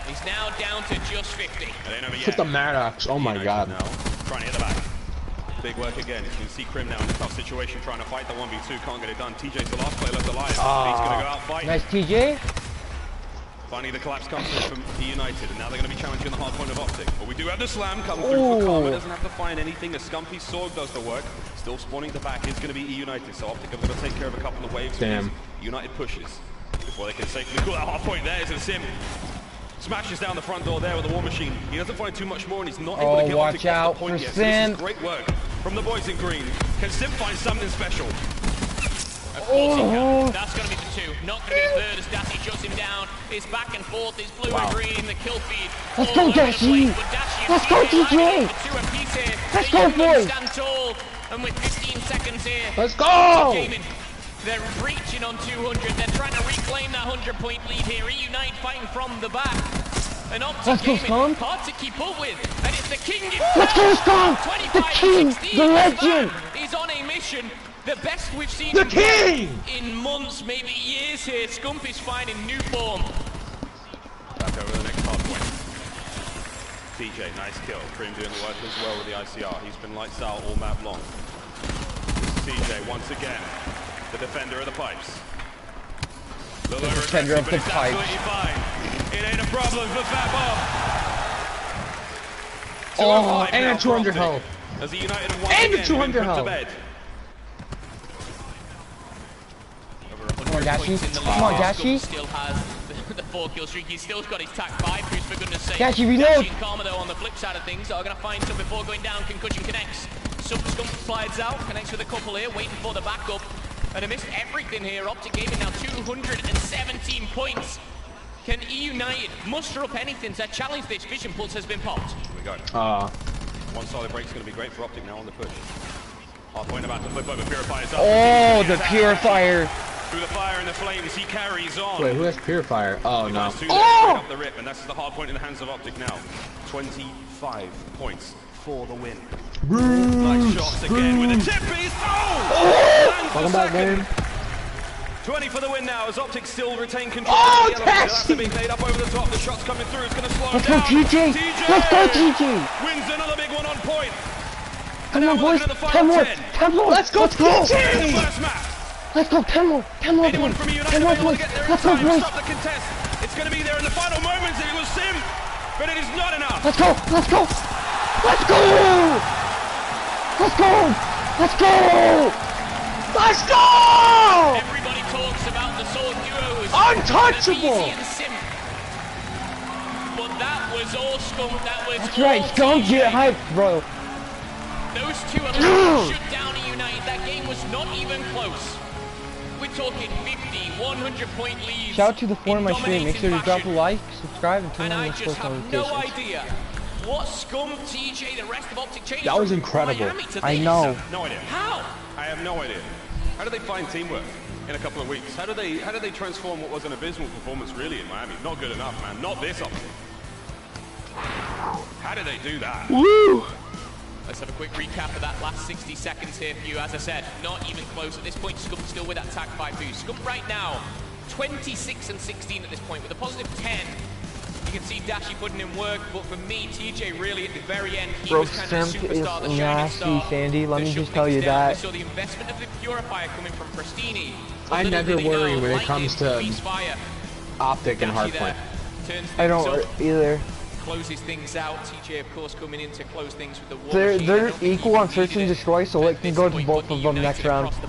He's now down to just 50. Hit the Maddox. Oh my god. Now, trying to hit the back. Big work again. You can see Krim now in a tough situation, trying to fight the 1v2. Can't get it done. TJ's the last player left alive. He's going to go out fighting. Nice TJ. Finally, the collapse comes through from Eunited, and now they're going to be challenging the hard point of OpTic. But we do have the slam come through for Karma. Doesn't have to find anything. A Scumpy Sword does the work. Still spawning the back is going to be Eunited, so OpTic are going to take care of a couple of waves. Damn. United pushes before they can safely call that hard point. There's a Sim. Smashes down the front door there with the War Machine. He doesn't find too much more, and he's not able to get watch OpTic out off the point for yet. So this Sim. is great work from the boys in green. Can Sim find something special? Of course he can. That's going to be the 2. Not going to be the 3rd as Dashi shuts him down. It's back and forth. It's blue and green. The kill feed. Let's go, Dashi. Let's go, TJ. Let's go, boys. Stand tall. And with 15 seconds here. Let's go. Gaming, they're reaching on 200. They're trying to reclaim that 100-point lead here. Reunite fighting from the back. And OpTic Gaming, hard to keep up with. And it's the king himself. Let's go, Scum. The king. The legend. He's on a mission. The best we've seen The king! in months, maybe years here. Scump is finding new form. Back over the next hard point. TJ, nice kill. Krim doing the work as well with the ICR. He's been lights out all map long. TJ once again, the defender of the pipes. The defender of the pipes. Fine. It ain't a problem for Fat Bob. Oh, and 200 health. As the United have once And again 200 been put to health. bed. Come on, Dashi. Come on, Dashi. Still has the 4-kill streak. He's still got his tack 5 boost, for goodness sake. Dashi, reload. Dashi and Karma, though, on the flip side of things, are going to find some before going down. Concussion connects. Scump slides out, connects with a couple here, waiting for the backup. And they missed everything here. OpTic Gaming now 217 points. Can Eunited muster up anything to challenge this? Vision Pulse has been popped. Here we go. One solid break is going to be great for OpTic now on the push. Hard point about to flip over. Purifier's up. Oh, the Purifier. Through the fire and the flames, he carries on. Wait, who has Purifier? Oh, no. Oh! Up the rip, and that's the hard point in the hands of OpTic now. 25 points for the win. Nice shots again with the tip piece. Oh! Welcome back, man. 20 for the win now as OpTic still retain control. Oh, the has to be played up over the top. The shot's coming through. It's going to slow Let's him go, down. TJ. Let's go, TJ. Wins another big one on point. Come on, boys. 10 more. 10 more. Let's go, TJ. First match. Let's go, 10 more. 10 more, Anyone boys. from United 10 more, able to boys. get there in Let's go, time, boys. stop the contest. It's going to be there in the final moments. It was Sim, but it is not enough. Let's go. Let's go. Let's go. Let's go! Let's go! Let's go! Everybody talks about the sword duos. Untouchable! But that was all Scum. That was That's right, Scum, get hyped, bro. Those two alone shut down a United. That game was not even close. We're talking 50, 100-point leads. Shout out to the four on my stream. Make sure to drop a like, subscribe, and turn on the post notifications. No idea what Scum, TJ, the rest of OpTic changed. That was incredible. I know. No idea. How? I have no idea. How do they find teamwork in a couple of weeks? How do they transform what was an abysmal performance really in Miami? Not good enough, man. Not this OpTic. How did they do that? Woo! Let's have a quick recap of that last 60 seconds here for you. As I said, not even close at this point. Scum still with that tag 5 boost. Scum right now, 26 and 16 at this point with a positive 10. You can see Dashi putting in work, but for me, TJ really at the very end, he was kind of the superstar, the shining star. Sandy, let me just tell you We that. saw the investment of the Purifier coming from Pristini. I never worry when it comes to OpTic and Hardpoint. I don't either. Closes things out. TJ, of course, coming in to close things with the war They're equal on search and destroy, so it can go to both of them next round. They've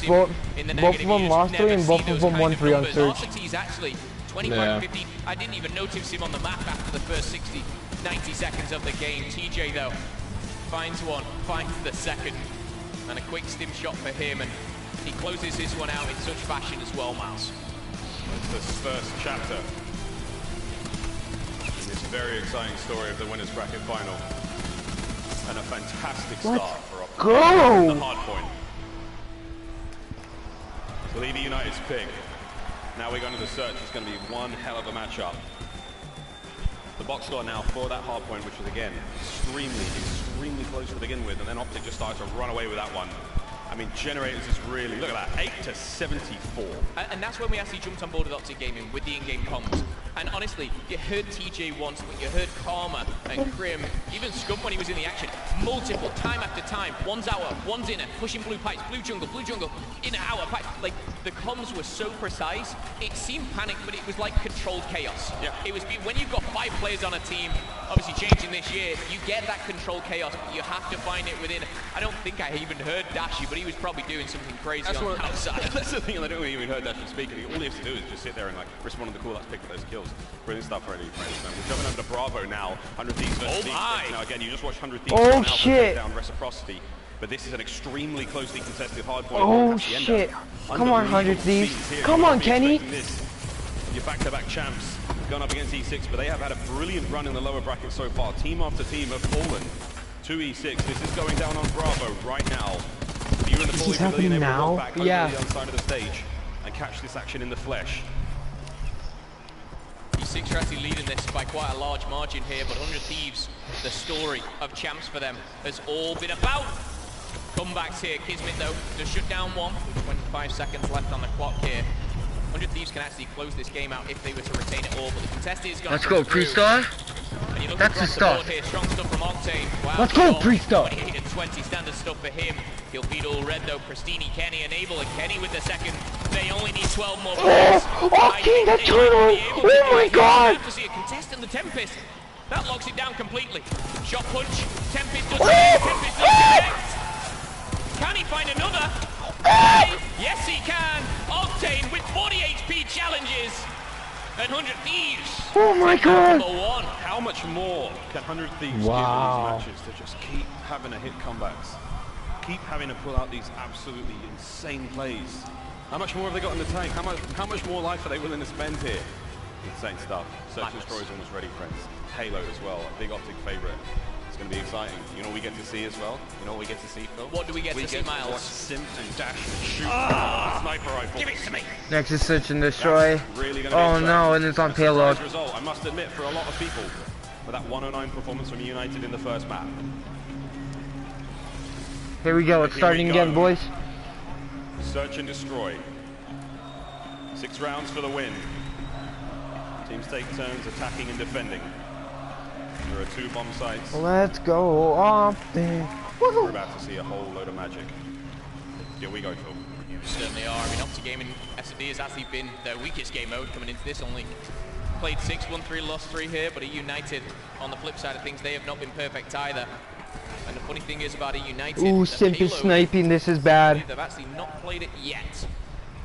both of them lost 3 and both of them won 3 on search. Actually 25-50. I didn't even notice him on the map after the first 60, 90 seconds of the game. TJ though finds one, finds the second, and a quick stim shot for him, and he closes this one out in such fashion as well, Miles. It's the first chapter. This very exciting story of the winners bracket final, and a fantastic start for OpTic. Go! The hard point. So leave United's pick. Now we're going to the search. It's going to be one hell of a matchup. The box score now for that hard point, which was again extremely close to begin with, and then OpTic just started to run away with that one. I mean, Generators is really, look at that, 8 to 74. And that's when we actually jumped on board with OpTic Gaming with the in-game comms. And honestly, you heard TJ once, but you heard Karma and Krim, even Scum when he was in the action, multiple, time after time. One's out, one's inner, pushing blue pipes, blue jungle, inner, out, pipe. Like, the comms were so precise, it seemed panicked, but it was like controlled chaos. Yeah. It was, when you've got 5 players on a team, obviously changing this year, you get that controlled chaos, but you have to find it within. I don't think I even heard Dashi, but he was probably doing something crazy on the outside. That's the thing, I don't even heard Dashi speak. All he has to do is just sit there and like respond to the call that's picked up those kills. Brilliant stuff already, friends. We're jumping over to Bravo now. 100 Thieves versus Thieves. Now again, you just watched 100 Thieves oh, shit. down Reciprocity. But this is an extremely closely contested hard point. Oh shit. Come on, 100 Thieves. Come on, Kenny. Your back-to-back champs going up against E6, but they have had a brilliant run in the lower bracket so far. Team after team have fallen to E6. This is going down on Bravo right now. You're in the this is happening now? Yeah. On the other side of the stage and catch this action in the flesh. E6 are actually leading this by quite a large margin here, but 100 Thieves, the story of champs for them has all been about. Comebacks here, Kismet though, to shut down one, 25 seconds left on the clock here. 100 Thieves can actually close this game out if they were to retain it all, but the contested is going to Let's go, Priestar. That's the stuff. Here, strong stuff from Octane. Wow, let's go, Priestar. 28 and 20, standard stuff for him. He'll feed all red though. Pristini, Kenny, Enable, and Kenny with the second. They only need 12 more players. Octane, that turn on! Oh my god! Have to see a contestant, the Tempest. That locks it down completely. Shot punch. Tempest doesn't connect. Tempest doesn't connect. Can he find another? Yes, he can. Octane with 40 HP challenges. And 100 Thieves. Oh my god. How much more can 100 Thieves give in these matches to just keep having to hit comebacks? Keep having to pull out these absolutely insane plays. How much more have they got in the tank? How much more life are they willing to spend here? Insane stuff. Search and Destroy is almost ready, friends. Halo as well, a big OpTic favorite. It's going to be exciting. You know what we get to see as well? You know what we get to see, Phil? What do we get to see, Miles? Watch Sim and Dash and shoot a sniper rifle. Give it to me. Next is Search and Destroy. Really oh no, and it's on payload. Result, I must admit, for a lot of people, for that 109 performance from United in the first map. Here we go, it's starting again, boys. Search and Destroy. 6 rounds for the win. Teams take turns attacking and defending. There are 2 bomb sites. Let's go OpTic. We're about to see a whole load of magic. Here we go, Phil. You certainly are. I mean, OpTic Gaming SD has actually been their weakest game mode coming into this. Only played 6, won 3, lost 3 here. But at United, on the flip side of things, they have not been perfect either. And the funny thing is about a United. Ooh, Simp is sniping. This is bad. They've actually not played it yet.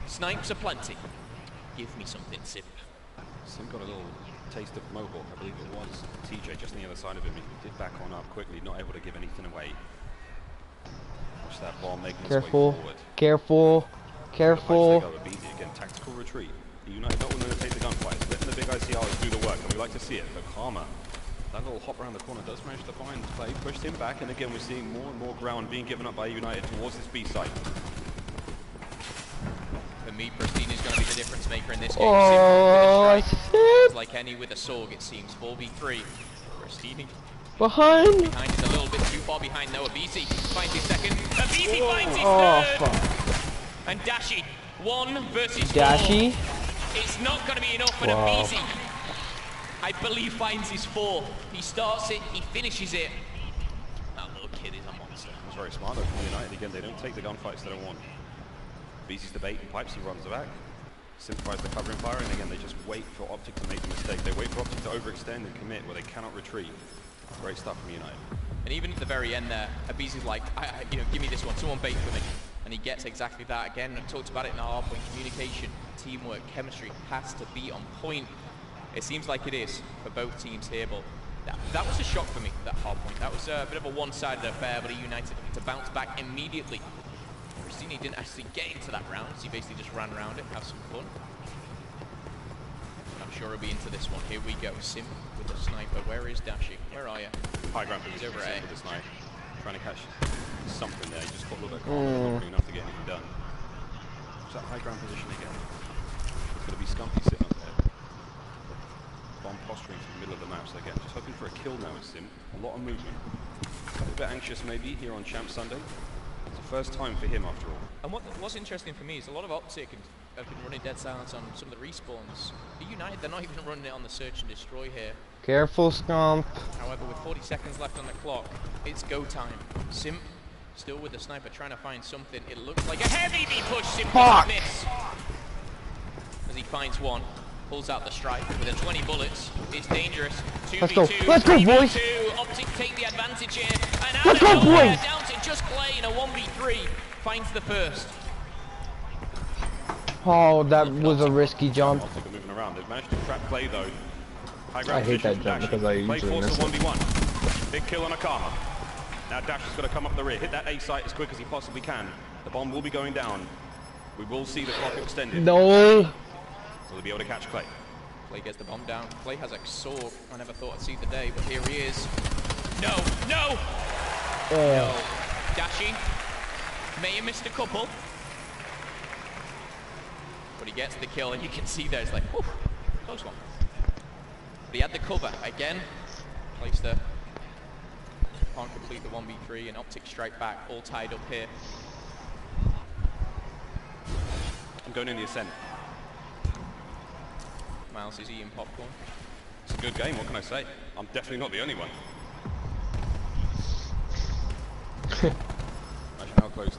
Snipes are plenty. Give me something, Simp. Simp got a little taste of Mohawk, I believe it was. TJ just on the other side of him. He did back on up quickly, not able to give anything away. Watch that ball making its way forward. Careful. Careful. Easy again, tactical retreat. The United not willing to take the gunfights, letting the big ICRs do the work, and we like to see it. But Karma, that little hop around the corner does manage to find play, pushed him back, and again we're seeing more and more ground being given up by United towards this B site. For me, Pristine is going to be the difference maker in this game. Oh, It's like any with a Sorg, it seems. 4v3. Pristine. Behind Is a little bit too far behind now. Abisi finds his second. Abisi finds his third. Fuck. And Dashi, 1 versus 4. It's not going to be enough for Abisi. I believe finds his 4. He starts it, he finishes it. That little kid is a monster. It's very smart though from United. Again, they don't take the gunfights they don't want. Abisi's the bait and pipes, he runs back. Simplifies the covering fire, and again they just wait for OpTic to make the mistake. They wait for OpTic to overextend and commit where they cannot retreat. Great stuff from United. And even at the very end there, Abisi's like, give me this one, someone bait for me. And he gets exactly that again. I talked about it in the hard point. Communication, teamwork, chemistry has to be on point. It seems like it is for both teams here, but that was a shock for me, that hard point. That was a bit of a one-sided affair, but United to bounce back immediately. Rustini didn't actually get into that round, so he basically just ran around it, have some fun. I'm sure he'll be into this one. Here we go. Sim with the sniper. Where is Dashi? Where are you? High ground position over with the sniper. Trying to catch something there. He just got a little bit confident, not enough to get anything done. What's that high ground position again? It's going to be Scumpy sitting up there. Bomb posturing to the middle of the map. So again, just hoping for a kill now with Sim. A lot of movement. A little bit anxious maybe here on Champ Sunday. It's the first time for him after all. And what's interesting for me is a lot of OpTic have been running dead silence on some of the respawns. The United, they're not even running it on the search and destroy here. Careful, Scump. However, with 40 seconds left on the clock, it's go time. Simp still with the sniper trying to find something. It looks like a heavy V push. Simp doesn't miss. As he finds one, pulls out the strike with a 20 bullets. It's dangerous. 2v2. Let's go, boys. OpTic take the advantage here. And let's go, boys. Down to just Clay in a 1v3. Finds the first. Oh, that was a risky jump. OpTic are moving around. They've managed to trap Clay though. I hate that jump because I usually miss it. 1v1. Big kill on Akama. Now Dash is going to come up the rear, hit that A site as quick as he possibly can. The bomb will be going down. We will see the clock extended. No. Will he be able to catch Clay? Clay gets the bomb down. Clay has a sword. I never thought I'd see the day, but here he is. No, no! No. Dashi may have missed a couple. But he gets the kill, and you can see there, it's like, whew, close one. But he had the cover again. Place the can't complete the 1v3 and OpTic strike back, all tied up here. I'm going in the ascent. Miles is eating popcorn. It's a good game, what can I say? I'm definitely not the only one. Imagine how close.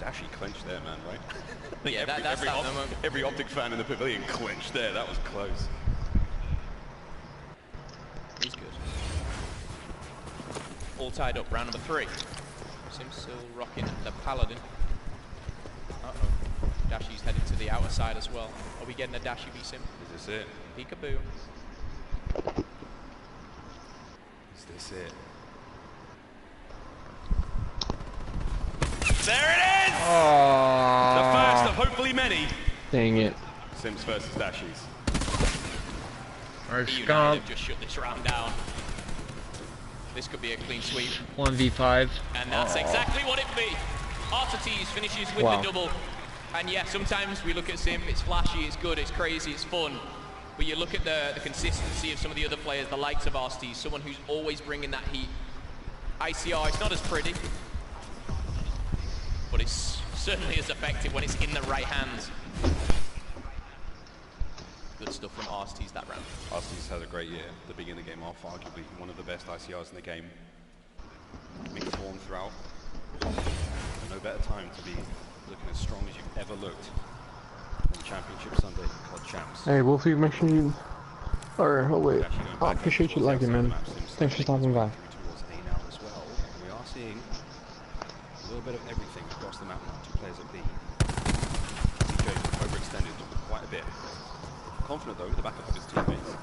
Dashi clenched there, man, right? Yeah, that's that moment. Every OpTic fan in the pavilion clenched there. That was close. He's good. All tied up, round number 3. Sim still rocking the Paladin. Uh-oh. Dashi's headed to the outer side as well. Are we getting a Dashi v Sim? Is this it? Peekaboo. Is this it? There it is! The first of hopefully many. Dang it. Sims versus Dashies. Our United just shut this round down. This could be a clean sweep. 1v5. And that's exactly what it be. Artetes finishes with the double. And yeah, sometimes we look at Sim, it's flashy, it's good, it's crazy, it's fun. But you look at the consistency of some of the other players, the likes of Artetes, someone who's always bringing that heat. ICR, it's not as pretty, but it's certainly as effective when it's in the right hands. Good stuff from Artetes that round. Artetes had a great year at the beginning of the game off, arguably one of the best ICRs in the game. Big form throughout. No better time to be looking as strong as you've ever looked on Championship Sunday called Champs. Hey, Wolfie, make sure you... Or, oh wait, I appreciate you liking, man. Thanks for stopping by. bit of everything across the map now. Two players at B. TJ overextended quite a bit. Confident though with the backup of his teammates.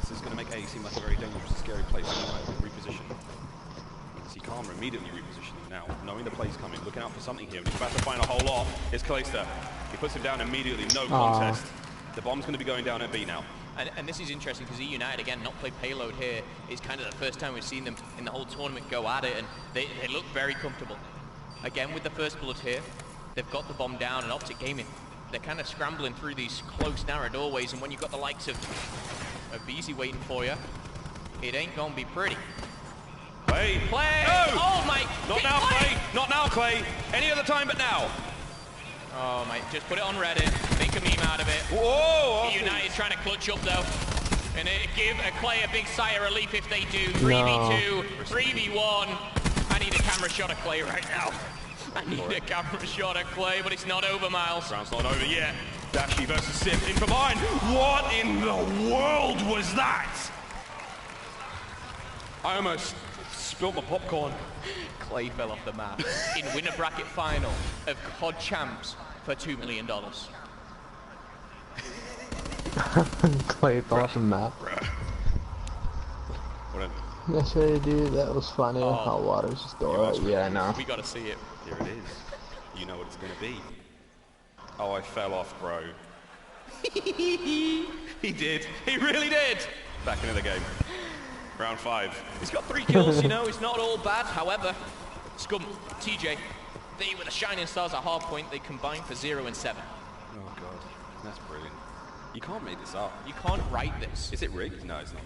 This is going to make A seem like a very dangerous and scary place to reposition. You can see Karma immediately repositioning now, knowing the play's coming, looking out for something here. And he's about to find a whole lot. Here's Kalista. He puts him down immediately, no contest. The bomb's going to be going down at B now. And this is interesting because Eunited, again, not play payload here. It's kind of the first time we've seen them in the whole tournament go at it, and they look very comfortable. Again, with the first blood here, they've got the bomb down, and OpTic Gaming, they're kind of scrambling through these close, narrow doorways, and when you've got the likes of BZ waiting for you, it ain't gonna be pretty. Play! Play! No! Oh, my! Not now, Clay! Not now, Clay! Any other time but now! Oh, mate, just put it on Reddit, make a meme out of it. Whoa! United trying to clutch up, though. And give Clay a big sigh of relief if they do. 3v2, 3v1. I need a camera shot of Clay right now. I need a camera shot of Clay, but it's not over, Miles. Round's not over yet. Dashi versus Sim in from behind. What in the world was that? I almost spilled my popcorn. Clay fell off the map in winner bracket final of COD Champs for $2 million. Clay fell off the map. That's what I do. That was funny. Hot water's just going. Yeah, I know. We gotta see it. Here it is. You know what it's gonna be. Oh, I fell off, bro. He did. He really did. Back into the game. Round 5. He's got 3 kills, you know, it's not all bad. However, Scum, TJ, they were the shining stars at hard point. They combined for 0 and 7. Oh, God. That's brilliant. You can't make this up. You can't write this. Is it rigged? No, it's not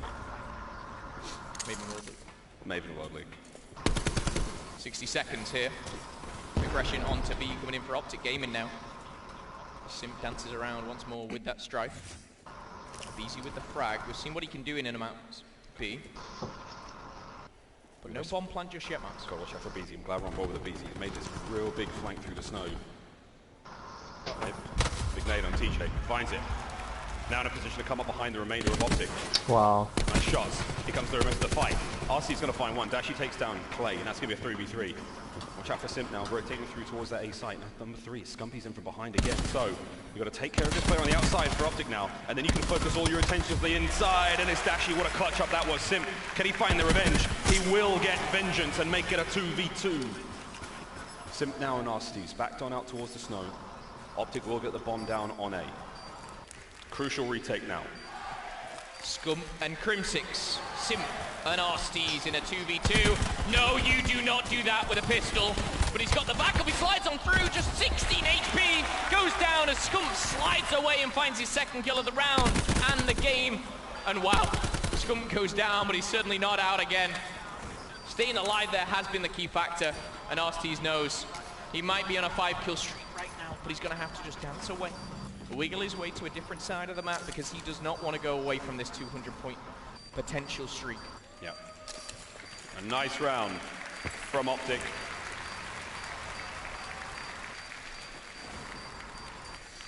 rigged. Maven World League. Maven World League. 60 seconds here. Progression on to B, coming in for OpTic Gaming now. Simp dances around once more with that strife. BZ with the frag. We've seen what he can do in Animals B. But no bomb plant just yet, Max. Gotta watch out for BZ. I'm glad we're on board with the BZ. He's made this real big flank through the snow. Big nade on TJ. Finds it. Now in a position to come up behind the remainder of OpTic. Wow. Nice shots. Here comes the rest of the fight. RC's going to find one. Dashi takes down Clay, and that's going to be a 3v3. Watch out for Simp now, rotating through towards that A site. Number 3, Scumpy's in from behind again. So, you've got to take care of this player on the outside for OpTic now, and then you can focus all your attention to the inside, and it's Dashi. What a clutch up that was. Simp, can he find the revenge? He will get vengeance and make it a 2v2. Simp now and Arstees backed on out towards the snow. OpTic will get the bomb down on A. Crucial retake now. Scum and Crimsix, Simp and Arstees in a 2v2. No, you do not do that with a pistol. But he's got the backup, he slides on through, just 16 HP. Goes down as Scum slides away and finds his second kill of the round and the game. And wow, Scum goes down, but he's certainly not out again. Staying alive there has been the key factor. And Arstees knows he might be on a 5-kill streak right now, but he's gonna have to just dance away. Wiggle his way to a different side of the map because he does not want to go away from this 200-point potential streak. Yeah. A nice round from OpTic.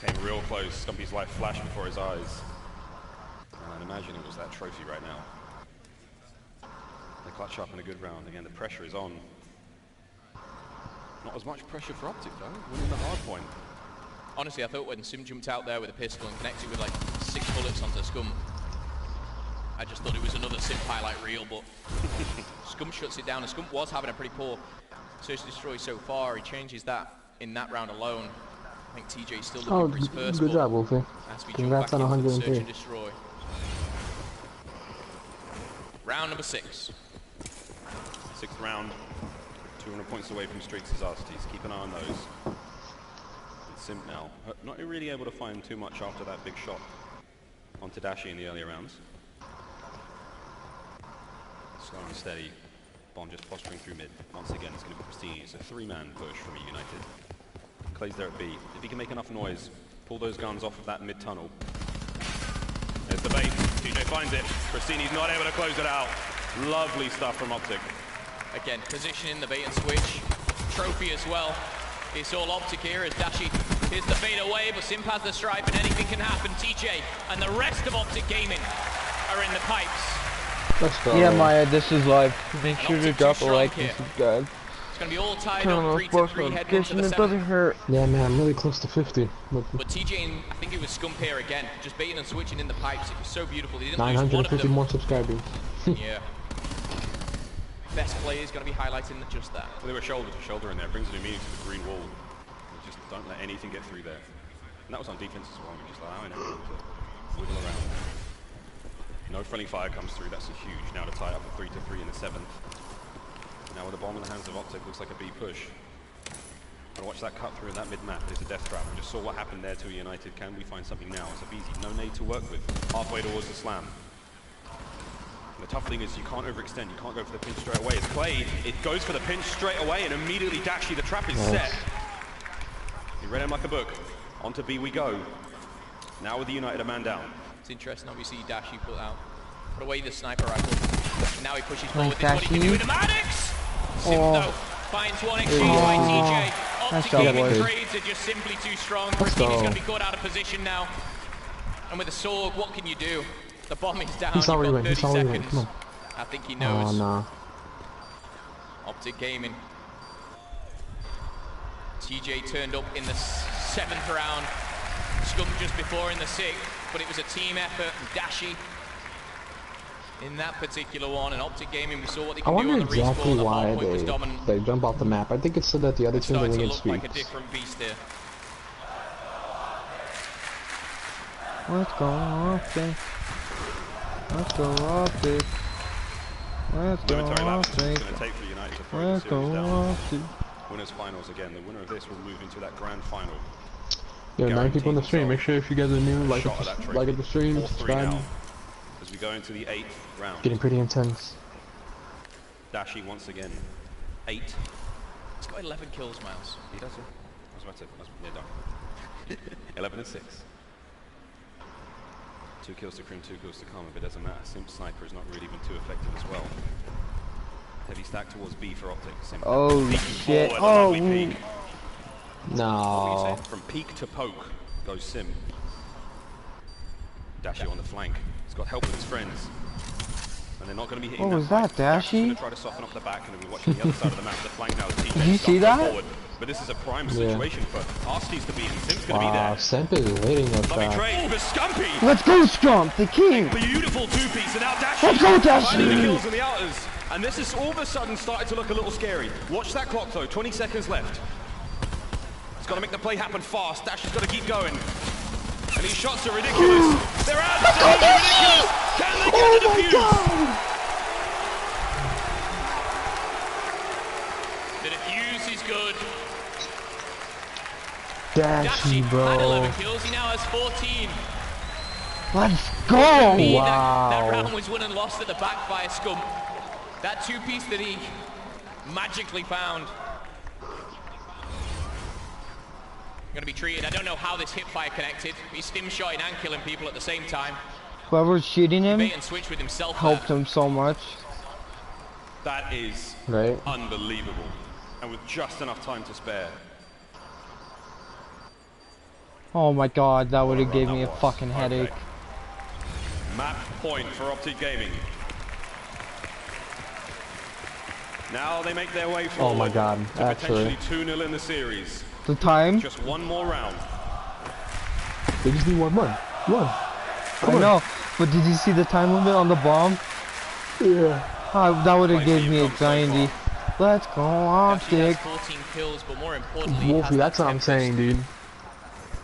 Came real close. Stumpy's life flashed before his eyes. And I'd imagine it was that trophy right now. They clutch up in a good round. Again, the pressure is on. Not as much pressure for OpTic though, winning the hard point. Honestly, I thought when Sim jumped out there with a pistol and connected with like 6 bullets onto Scum, I just thought it was another Sim highlight reel, but Scum shuts it down, and Scum was having a pretty poor search and destroy so far. He changes that in that round alone. I think TJ's still looking for his first good job, Wolfie. Congrats on 103. Search and destroy. Round number 6. 6th round. 200 points away from streaks as Arstees. Keep an eye on those. Simp now, not really able to find too much after that big shot onto Dashi in the earlier rounds. Slow and steady, bomb just posturing through mid. Once again, it's going to be pristine. It's a 3-man push from United. Clay's there at B. If he can make enough noise, pull those guns off of that mid-tunnel. There's the bait. TJ finds it. Pristini's not able to close it out. Lovely stuff from OpTic. Again, positioning the bait and switch. Trophy as well. It's all OpTic here as Dashi is the fade away, but Simp has the stripe and anything can happen. TJ and the rest of OpTic Gaming are in the pipes. Yeah, Maya, this is live. Make sure to drop a like and subscribe. going to be all tied Turn up, on 3-3 heading into the it 7th. doesn't hurt. Yeah, man, I'm really close to 50. But TJ and I think it was Scump here again, just baiting and switching in the pipes. It was so beautiful. They didn't lose one of 950 them. more subscribers. Yeah. Best player is going to be highlighting just that. Well, they were shoulder to shoulder in there. It brings an immunity to the green wall. We just don't let anything get through there. And that was on defense as well. We're just allowing everyone to wiggle around. No friendly fire comes through. That's a huge. Now to tie up a 3-3 in the 7th. Now with the bomb in the hands of OpTic, looks like a B push. And watch that cut through in that mid-map. It's a death trap. We just saw what happened there to United. Can we find something now? It's a BZ. No nade to work with. Halfway towards the slam. And the tough thing is you can't overextend. You can't go for the pinch straight away. It's played. It goes for the pinch straight away and immediately Dashi, the trap is set. He read him like a book. Onto B we go. Now with the United, a man down. It's interesting, obviously, Dashi put away the sniper rifle. And now he pushes forward. This Dashi. is what he can do with the Maddox! Sim, though, finds one exchange by TJ. OpTic gaming trades are just simply too strong. Christine is going to be caught out of position now. And with the sword, what can you do? The bomb is down. He's not You've got 30 Come seconds. on. I think he knows. Oh, no. OpTic gaming. TJ turned up in the 7th round. Scump just before in the 6th, but it was a team effort. Dashi in that particular one, and OpTic gaming, we saw what they I can do wonder on the respawn. exactly The why hardpoint was dominant. they jump off the map. I think it's so that the other teams are Starting to winning look like a streaks. different beast here. Let's go OpTic. Let's go OpTic. Let's go Momentary lapse is OpTic. going to take for United to throw the Let's go series down. OpTic. Winners finals again. The winner of this will move into that grand final. There are 9 people on the stream. Make sure if you guys are new, like at the stream, 4-3 subscribe. now, as we go into the 8th round. Getting pretty intense. Dashi once again. 8. He's got 11 kills, Miles. He does, yeah. I was about to, yeah, done. 11 and 6. 2 kills to Krim, 2 kills to Karma, but it doesn't matter. Simp Sniper has not really been too effective as well. Heavy stack towards B for OpTic. Simp Oh shit! Oh, Oh. No. from peak to poke goes Sim. Dashi on the flank. He's got help with his friends. And they're not going to be hitting What was that, Dashi's going Dashi? to try to soften up the back and then we're watching the other side of the map. The flank now is TJ. Did you see that? Forward. But this is a prime situation for Arstees to be in. Sim's going to be Wow, there. Semp is hitting us Lovely back. trade for Scumpy. Let's go Scump, the king! Beautiful two-piece, and now Dashi. Let's go, Dashi! Finding the kills in the outers. And this is all of a sudden starting to look a little scary. Watch that clock though, 20 seconds left. He's got to make the play happen fast. Dashi's got to keep going. And these shots are ridiculous. They're absolutely ridiculous. Can they get the defuse? God! The defuse is good. Dashi, had bro. 11 kills, he now has 14. Let's go! Me, Wow. that round was won and lost at the back by a Scump. That two-piece that he magically found. Going to be treated. I don't know how this hip fire connected. He's stim shotting and killing people at the same time. Whoever's shooting him Bait and switch with himself helped him so much. That is Right. unbelievable. And with just enough time to spare. Oh my god, that would have gave me a fucking headache. Map point for OpTic Gaming. Now they make their way forward. Oh my god, to actually. potentially 2-0 in the series. The time? Just one more round. They just need one run. One. I know, but did you see the time limit on the bomb? Yeah. That would have gave me anxiety. Let's go Dashi has OpTic. 14 kills, but more importantly, he Wolfie, has that's that what I'm saying, dude.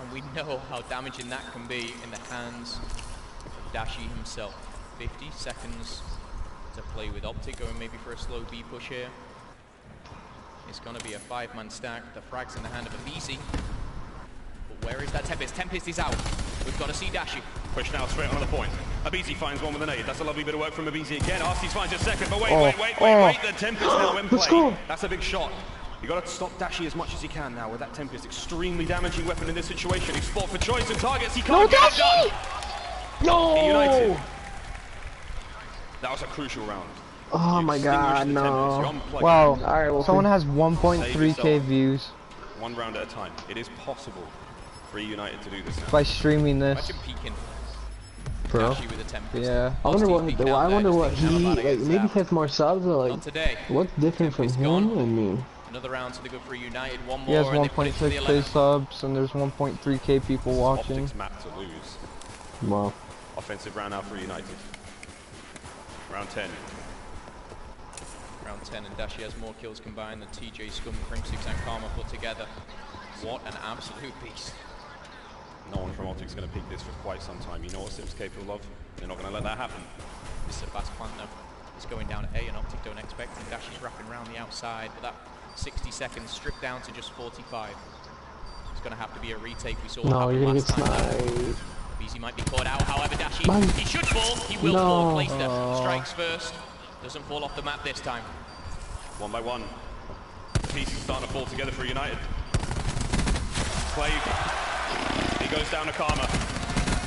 And we know how damaging that can be in the hands of Dashi himself. 50 seconds to play with OpTic, going maybe for a slow B push here. It's going to be a 5-man stack. The frag's in the hand of Abizi. But where is that Tempest? Tempest is out. We've got to see Dashi. Push now straight on the point. Abizi finds one with an 8. That's a lovely bit of work from Abizi again. Arstees finds a second, but wait. The Tempest now in play. That's a big shot. You got to stop Dashi as much as you can now with that Tempest. Extremely damaging weapon in this situation. He's fought for choice and targets. He can't get it done. No! United. That was a crucial round. Oh my god, no. Wow, Alright, well, someone has 1.3k views. One round at a time. It is possible for United to do this now. By streaming this. Imagine peeking. Bro. Dashi with a Tempest. Yeah. I wonder what Arstees peeked out there, just thinking he how bad it like is maybe now. he has more subs or Not like today. what's different from Tempest him gone. and me? Another round to the good for United. One more. He has and they put it to the 1.6k 11. subs, and there's 1.3k people watching. OpTic's map to lose. Wow. Offensive round now for United. Round 10. Round 10, and Dashi has more kills combined than TJ, Scum, Crimsix, and Karma put together. What an absolute beast. No one from OpTic's going to pick this for quite some time. You know what Sim's capable of. They're not going to let that happen. This is a fast plant though. It's going down at A, and OpTic don't expect, and Dashi's wrapping around the outside, but that 60 seconds stripped down to just 45. It's going to have to be a retake. We saw what happened last time. BZ might be caught out, however, Dashi, he should fall. He will fall. Clayster strikes first. Doesn't fall off the map this time. One by one. The pieces starting to fall together for United. Clave. He goes down to Karma.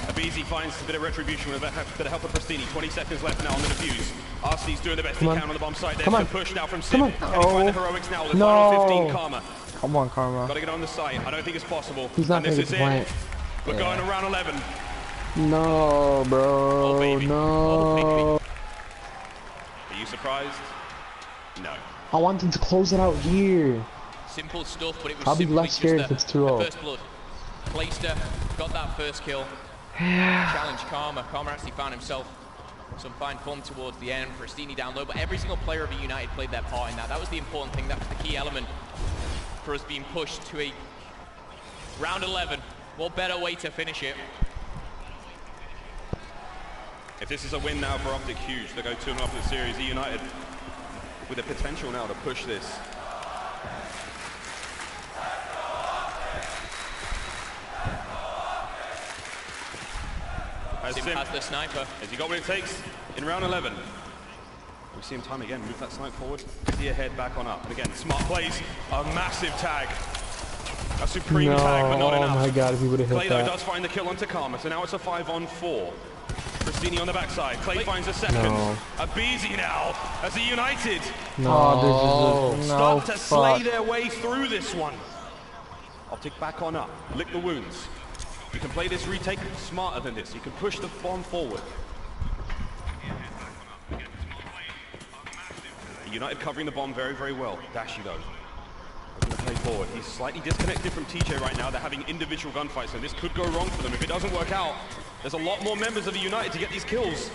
Abizi finds a bit of retribution with a bit of help of Pristini. 20 seconds left now on the defuse. RC's doing the best he can on the bomb site. There's the push now from Sim. Can he find the heroics now? The final 15, Karma. Come on, Karma. Got to get on the site. I don't think it's possible. He's not and this is playing. it. We're going to round 11. No, bro. Oh, baby. No. Are you surprised? No. I wanted to close it out here. Simple stuff, but it was I'll be simply less scared if just it's 2-0. first blood. Clayster got that first kill. Challenge Karma. Karma actually found himself some fine fun towards the end. Pristini down low, but every single player of United played their part in that. That was the important thing. That was the key element for us being pushed to a round 11. What better way to finish it? If this is a win now for OpTic, huge. They go 2-0 up in the series. United with the potential now to push this. Sim has the sniper. Has he got what it takes in round 11? We see him time again, move that snipe forward, see a head back on up. And again, smart plays, a massive tag. A supreme tag, but not enough. Oh my god, if he would have hit Clay, that. though, does find the kill onto Karma, so now it's a 5-on-4. Pristini on the backside. Clay finds a second. No. Abizi now as a United. No. Start to slay their way through this one. OpTic back on up. Lick the wounds. You can play this retake smarter than this. You can push the bomb forward. United covering the bomb very, very well. Dashi though. Looking to play forward. He's slightly disconnected from TJ right now. They're having individual gunfights, so this could go wrong for them. If it doesn't work out, there's a lot more members of the United to get these kills.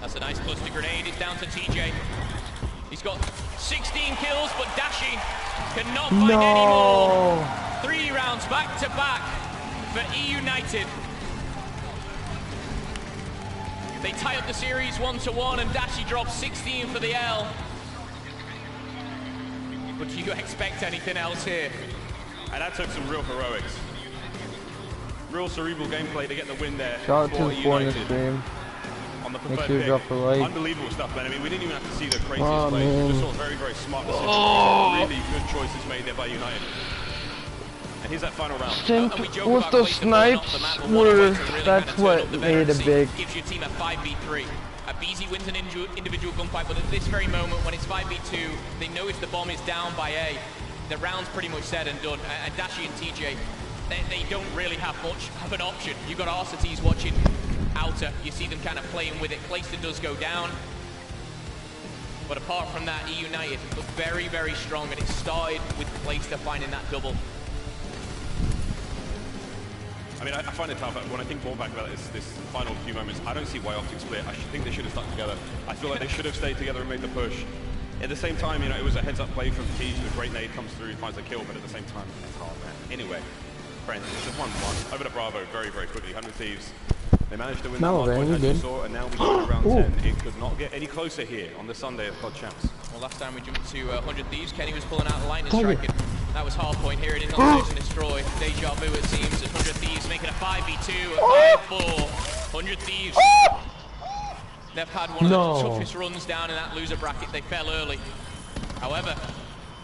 That's a nice cluster grenade. It's down to TJ. He's got 16 kills, but Dashi cannot find any more. 3 rounds back to back for Eunited. They tie up the series 1-1, and Dashi drops 16 for the L. But do you expect anything else here? And that took some real heroics. Real cerebral gameplay to get the win there. Shout out to the United stream. On the Make sure you drop a like. Unbelievable stuff, man. I mean, we didn't even have to see the craziest plays. We just saw very, very smart decisions. Really good choices made there by United. And here's that final round. With the snipes, that's what made it big. Gives your team a 5v3. Abizi wins an individual gunfight, but at this very moment, when it's 5v2, they know if the bomb is down by A, the round's pretty much said and done. And Dashi and TJ, they don't really have much of an option. You've got Arcetes watching outer. You see them kind of playing with it. Clayster does go down. But apart from that, Eunited look very, very strong, and it started with Clayster finding that double. I mean, I find it tough. When I think more back about this final few moments, I don't see why OpTic split. I think they should have stuck together. I feel like they should have stayed together and made the push. At the same time, you know, it was a heads-up play from Tej. The great nade comes through, finds a kill, but at the same time, it's hard, man. Anyway, friends, it's just 1-1. Over to Bravo very, very quickly. 100 Thieves. They managed to win that one point, as you saw, and now we go to round 10. It could not get any closer here on the Sunday of COD Champs. Well, last time we jumped to 100 Thieves, Kenny was pulling out the lightning striking. That was hard point here. It is on Search and Destroy. Deja vu, it seems, as 100 Thieves making a 5v2, a 5-4. 100 Thieves. They've had one of the toughest runs down in that loser bracket. They fell early. However,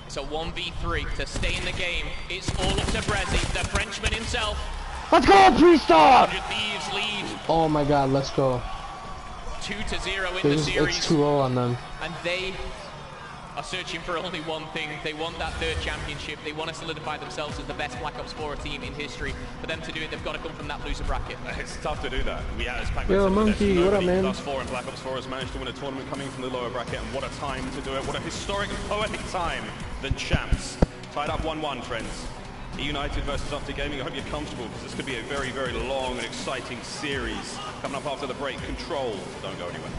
it's a 1v3 to stay in the game. It's all up to Brezzy, the Frenchman himself. Let's go, Priesta! 100 Thieves lead. Oh my god, let's go. 2-0 in the series. It's 2-0 on them. And they are searching for only one thing. They want that 3rd championship. They want to solidify themselves as the best Black Ops 4 team in history. For them to do it, they've got to come from that loser bracket. It's tough to do that. We had as Yo, Monkey, what up, man? Thus far in Black Ops 4 has managed to win a tournament coming from the lower bracket, and what a time to do it. What a historic, poetic time than champs. Tied up 1-1, friends. Eunited versus OpTic Gaming. I hope you're comfortable because this could be a very, very long and exciting series. Coming up after the break, Control. Don't go anywhere.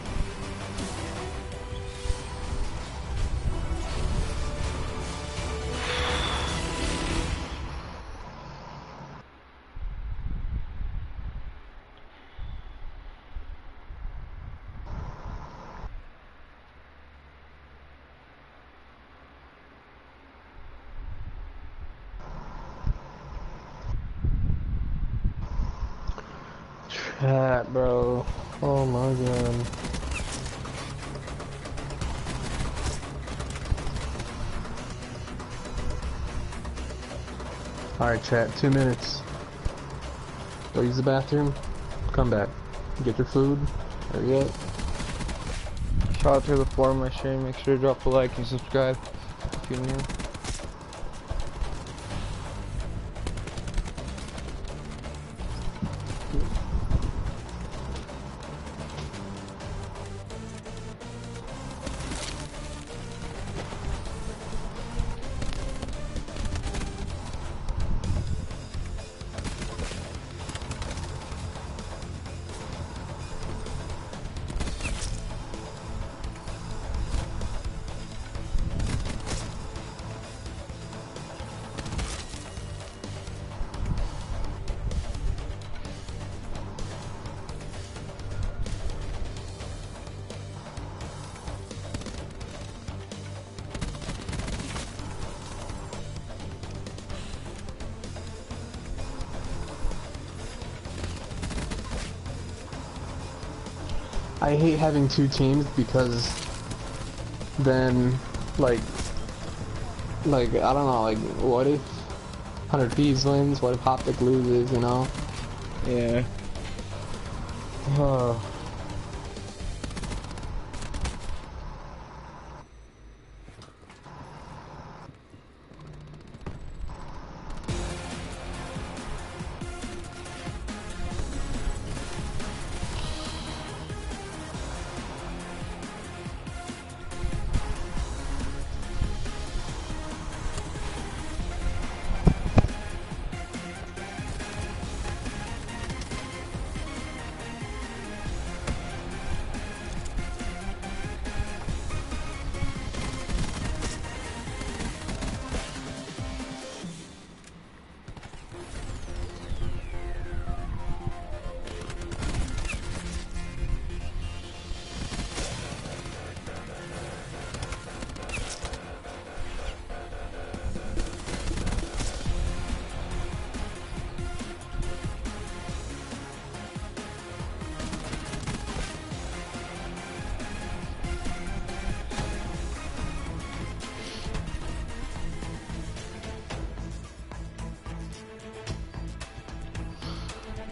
Chat, bro. Oh my god. Alright, chat. 2 minutes. Go use the bathroom. Come back. Get your food. Hurry up. Shout out to the floor of my stream. Make sure to drop a like and subscribe if you're new. I hate having 2 teams because then, like, I don't know, like, what if 100 Thieves wins? What if OpTic loses, you know? Yeah. Oh.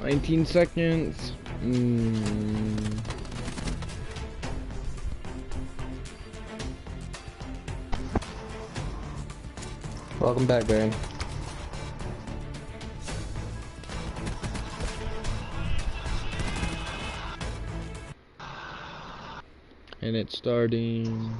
$19 seconds. Welcome back, Baron. And it's starting.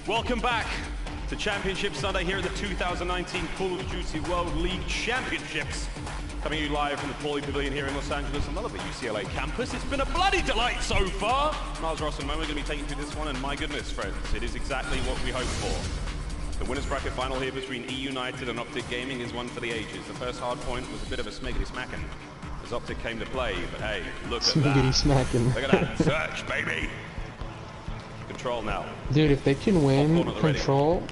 Welcome back to Championship Sunday here at the 2019 Call of Duty World League Championships. Coming to you live from the Pauly Pavilion here in Los Angeles, another the UCLA campus. It's been a bloody delight so far. Miles Ross and Mo are going to be taking you through this one, and my goodness, friends, it is exactly what we hoped for. The winners bracket final here between Eunited and OpTic Gaming is one for the ages. The first hard point was a bit of a smiggity smacking as OpTic came to play, but hey, look at that. Smacking. Look at that search, baby. Control now. Dude, if they can win Control,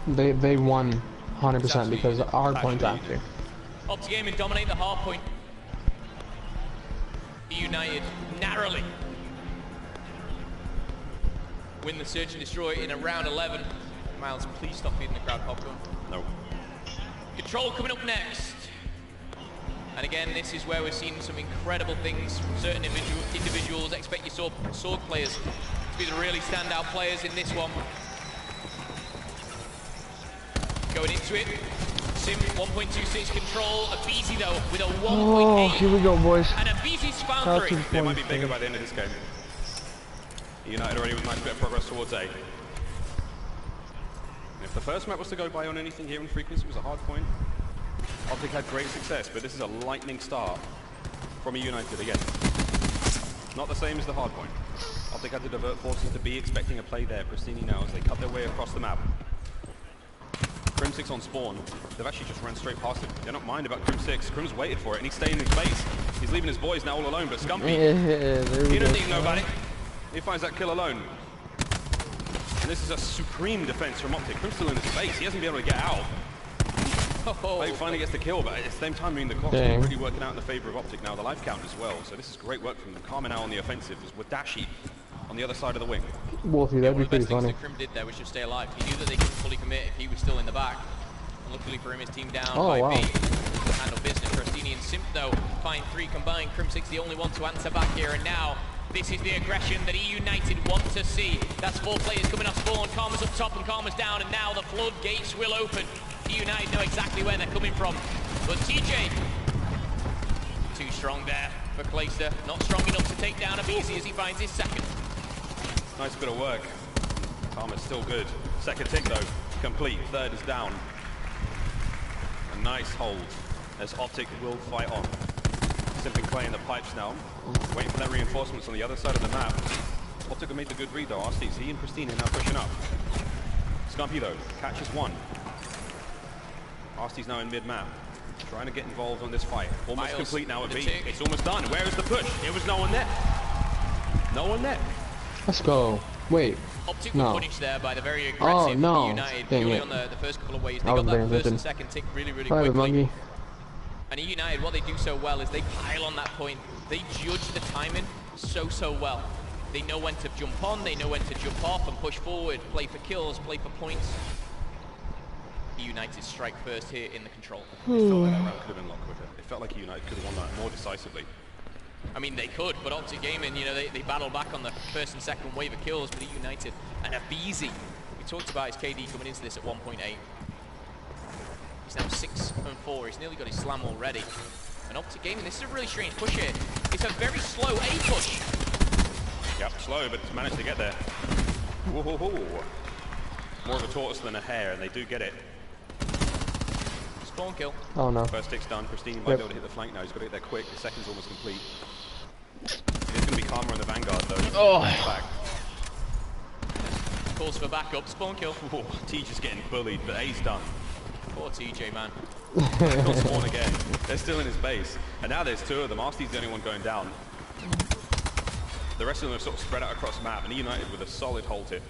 they won 100% because hard points after. OpTic Gaming dominate the hard point. Eunited narrowly. win the Search and Destroy in a round 11. Miles, please stop feeding the crowd popcorn. No. Control coming up next. And again, this is where we're seeing some incredible things from certain individuals. Expect your sword players to be the really standout players in this one. Going into it. Sim 1.26 control. Abizi though with a 1.8. Oh, here we go, boys. And Abizi's found 3. It might be bigger by the end of this game. United already with a nice bit of progress towards A. If the first map was to go by on anything here in frequency, it was a hard point. OpTic had great success, but this is a lightning start from a United again. Not the same as the hard point. OpTic had to divert forces to B, expecting a play there. Pristini now as they cut their way across the map. Crim 6 on spawn. They've actually just ran straight past it. They don't mind about Crim 6. Crim's waited for it and he's staying in his base. He's leaving his boys now all alone, but Scumpy, he doesn't even know about it. He finds that kill alone. And this is a supreme defense from OpTic. Crim's still in his base. He hasn't been able to get out. He finally gets the kill, but at the same time, I mean, the clock's really working out in the favor of OpTic now. The life count as well. So this is great work from them. Karma now on the offensive with Dashi on the other side of the wing. Wolfie, that'd be pretty funny. One of the best things that Crim did there was just stay alive. He knew that they couldn't fully commit if he was still in the back. And luckily for him, his team down by B. Handle business. Pristini and Simp, though, find 3 combined. Crim 6 the only one to answer back here. And now, this is the aggression that Eunited want to see. That's 4 players coming off spawn. Karma's up top and Karma's down. And now the floodgates will open. United know exactly where they're coming from. But TJ, too strong there for Clayster. Not strong enough to take down Abizi as he finds his second. Nice bit of work. Karma's still good. Second tick though, complete. Third is down. A nice hold as OpTic will fight on. Simping Clay in the pipes now. Waiting for that reinforcements on the other side of the map. OpTic have made the good read though. Arstees, he and Pristine now pushing up. Scumpy though, catches 1. Arstees now in mid-map. Trying to get involved on this fight. Almost complete now at B. It's almost done. Where is the push? There was no one there. No one there. Let's go. Wait. OpTic were punished there by the very aggressive United. Purely on the first couple of ways. They got that first and second tick really quickly. And United, what they do so well is they pile on that point. They judge the timing so well. They know when to jump on, they know when to jump off and push forward, play for kills, play for points. United strike first here in the control. It felt like that round could have been a lot quicker. It felt like United could have won that more decisively. I mean, they could, but OpTic Gaming, you know, they battled back on the first and second wave of kills with United. And Abizi, we talked about his KD coming into this at 1.8. He's now 6 and 4. He's nearly got his slam already. And OpTic Gaming, this is a really strange push here. It's a very slow A push. Yep, slow, but it's managed to get there. Whoa. More of a tortoise than a hare, and they do get it. Spawn kill. Oh no. First tick's done. Pristine might be able to hit the flank now. He's got to get there quick. The second's almost complete. It's going to be Karma in the Vanguard though. Back. Calls for backup. Spawn kill. Whoa, T just getting bullied, but A's done. Poor TJ, man. Not spawn again. They're still in his base. And now there's 2 of them. Arstee's the only one going down. The rest of them have sort of spread out across the map, and United with a solid hold here.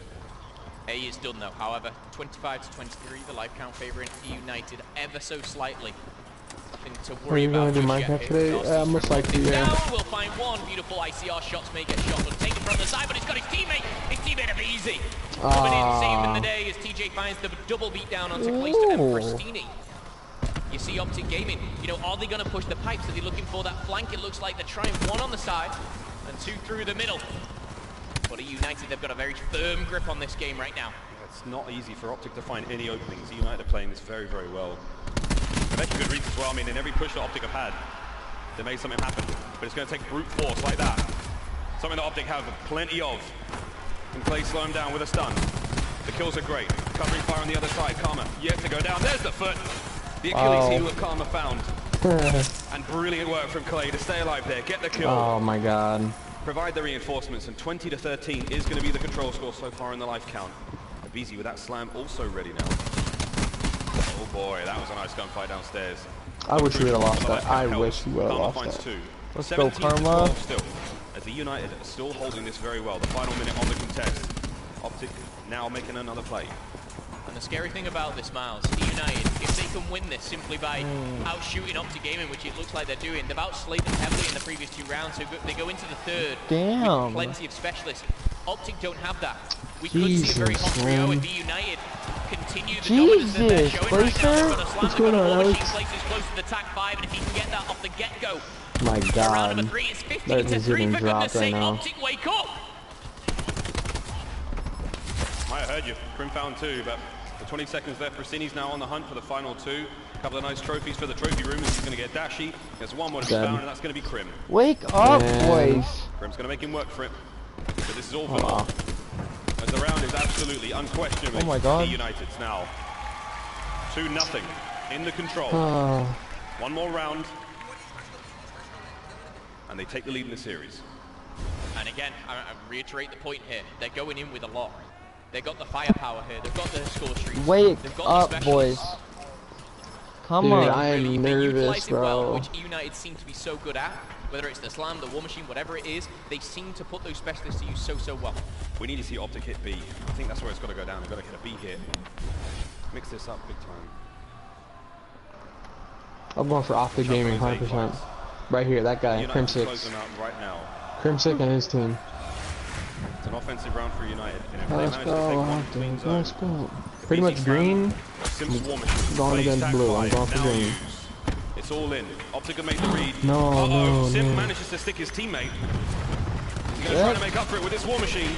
A is done though, however, 25 to 23, the life count favouring United ever so slightly. Nothing to worry about. Are you going to do Minecraft today? Most likely, yeah. Now we'll find 1 beautiful ICR shots may get shot, but taken from the side, but he's got his teammate Abizi. Coming in, saving the day as TJ finds the double beat down onto Clayster and Pristini. You see OpTic Gaming, you know, are they going to push the pipes? Are they looking for that flank? It looks like they're trying 1 on the side and 2 through the middle. But United, they've got a very firm grip on this game right now. It's not easy for OpTic to find any openings. United are playing this very well. They're making good reads as well. I mean, in every push that OpTic have had, they made something happen. But it's going to take brute force like that. Something that OpTic have plenty of. And Clay slow him down with a stun. The kills are great. Covering fire on the other side. Karma yet to go down. There's the foot. The Achilles heel of Karma found. And brilliant work from Clay to stay alive there. Get the kill. Oh my god. Provide the reinforcements, and 20 to 13 is going to be the control score so far in the life count. Abizi with that slam also ready now. Oh boy, that was a nice gunfight downstairs. I wish we would have lost that. I wish we would have lost that. 2. Let's go, Karma. Still, as the United are still holding this very well. The final minute on the contest. OpTic now making another play. And the scary thing about this, Miles, United, if they can win this simply by outshooting OpTic Gaming, which it looks like they're doing, they've outslated them heavily in the previous 2 rounds, so they go into the 3rd with plenty of specialists. OpTic don't have that. We could see a very hot trio man. if Eunited continue the dominance that they're showing right now. They've got a slam, they've got a war machine, places close to the TAC 5, and if he can get that off the get-go. My Round God. number 3, it's 50 That to is 3 getting for goodness dropped right sake. now. OpTic, wake up! I heard you. Crim found 2, but the 20 seconds left. Pristini's now on the hunt for the final 2. A couple of nice trophies for the trophy room. He's going to get Dashi. There's one more to be found, and that's going to be Crim. Wake up, boys. Crim's going to make him work for it. But this is all for naught. As the round is absolutely, unquestionably, United's now. 2-0 in the control. One more round, and they take the lead in the series. And again, I reiterate the point here. They're going in with a lot. They've got the firepower here. They've got the score streaks. Wake They've got up, the boys. Come Dude, on. I am nervous, bro. Well, which United seem to be so good at. Whether it's the slam, the war machine, whatever it is, they seem to put those specialists to use so well. We need to see OpTic hit B. I think that's where it's got to go down. We've got to get a B hit. Mix this up big time. I'm going for OpTic Gaming, 100%. Right here, that guy, Crim6. Right now. Crim6 and his team. It's an offensive round for United. And if Let's they go, manage to take one clean let's zone, go. Pretty much green. I'm going against blue. I'm going for green. It's all in. OpTic can make the read. No, Sim manages to stick his teammate. He's going to try to make up for it with this war machine.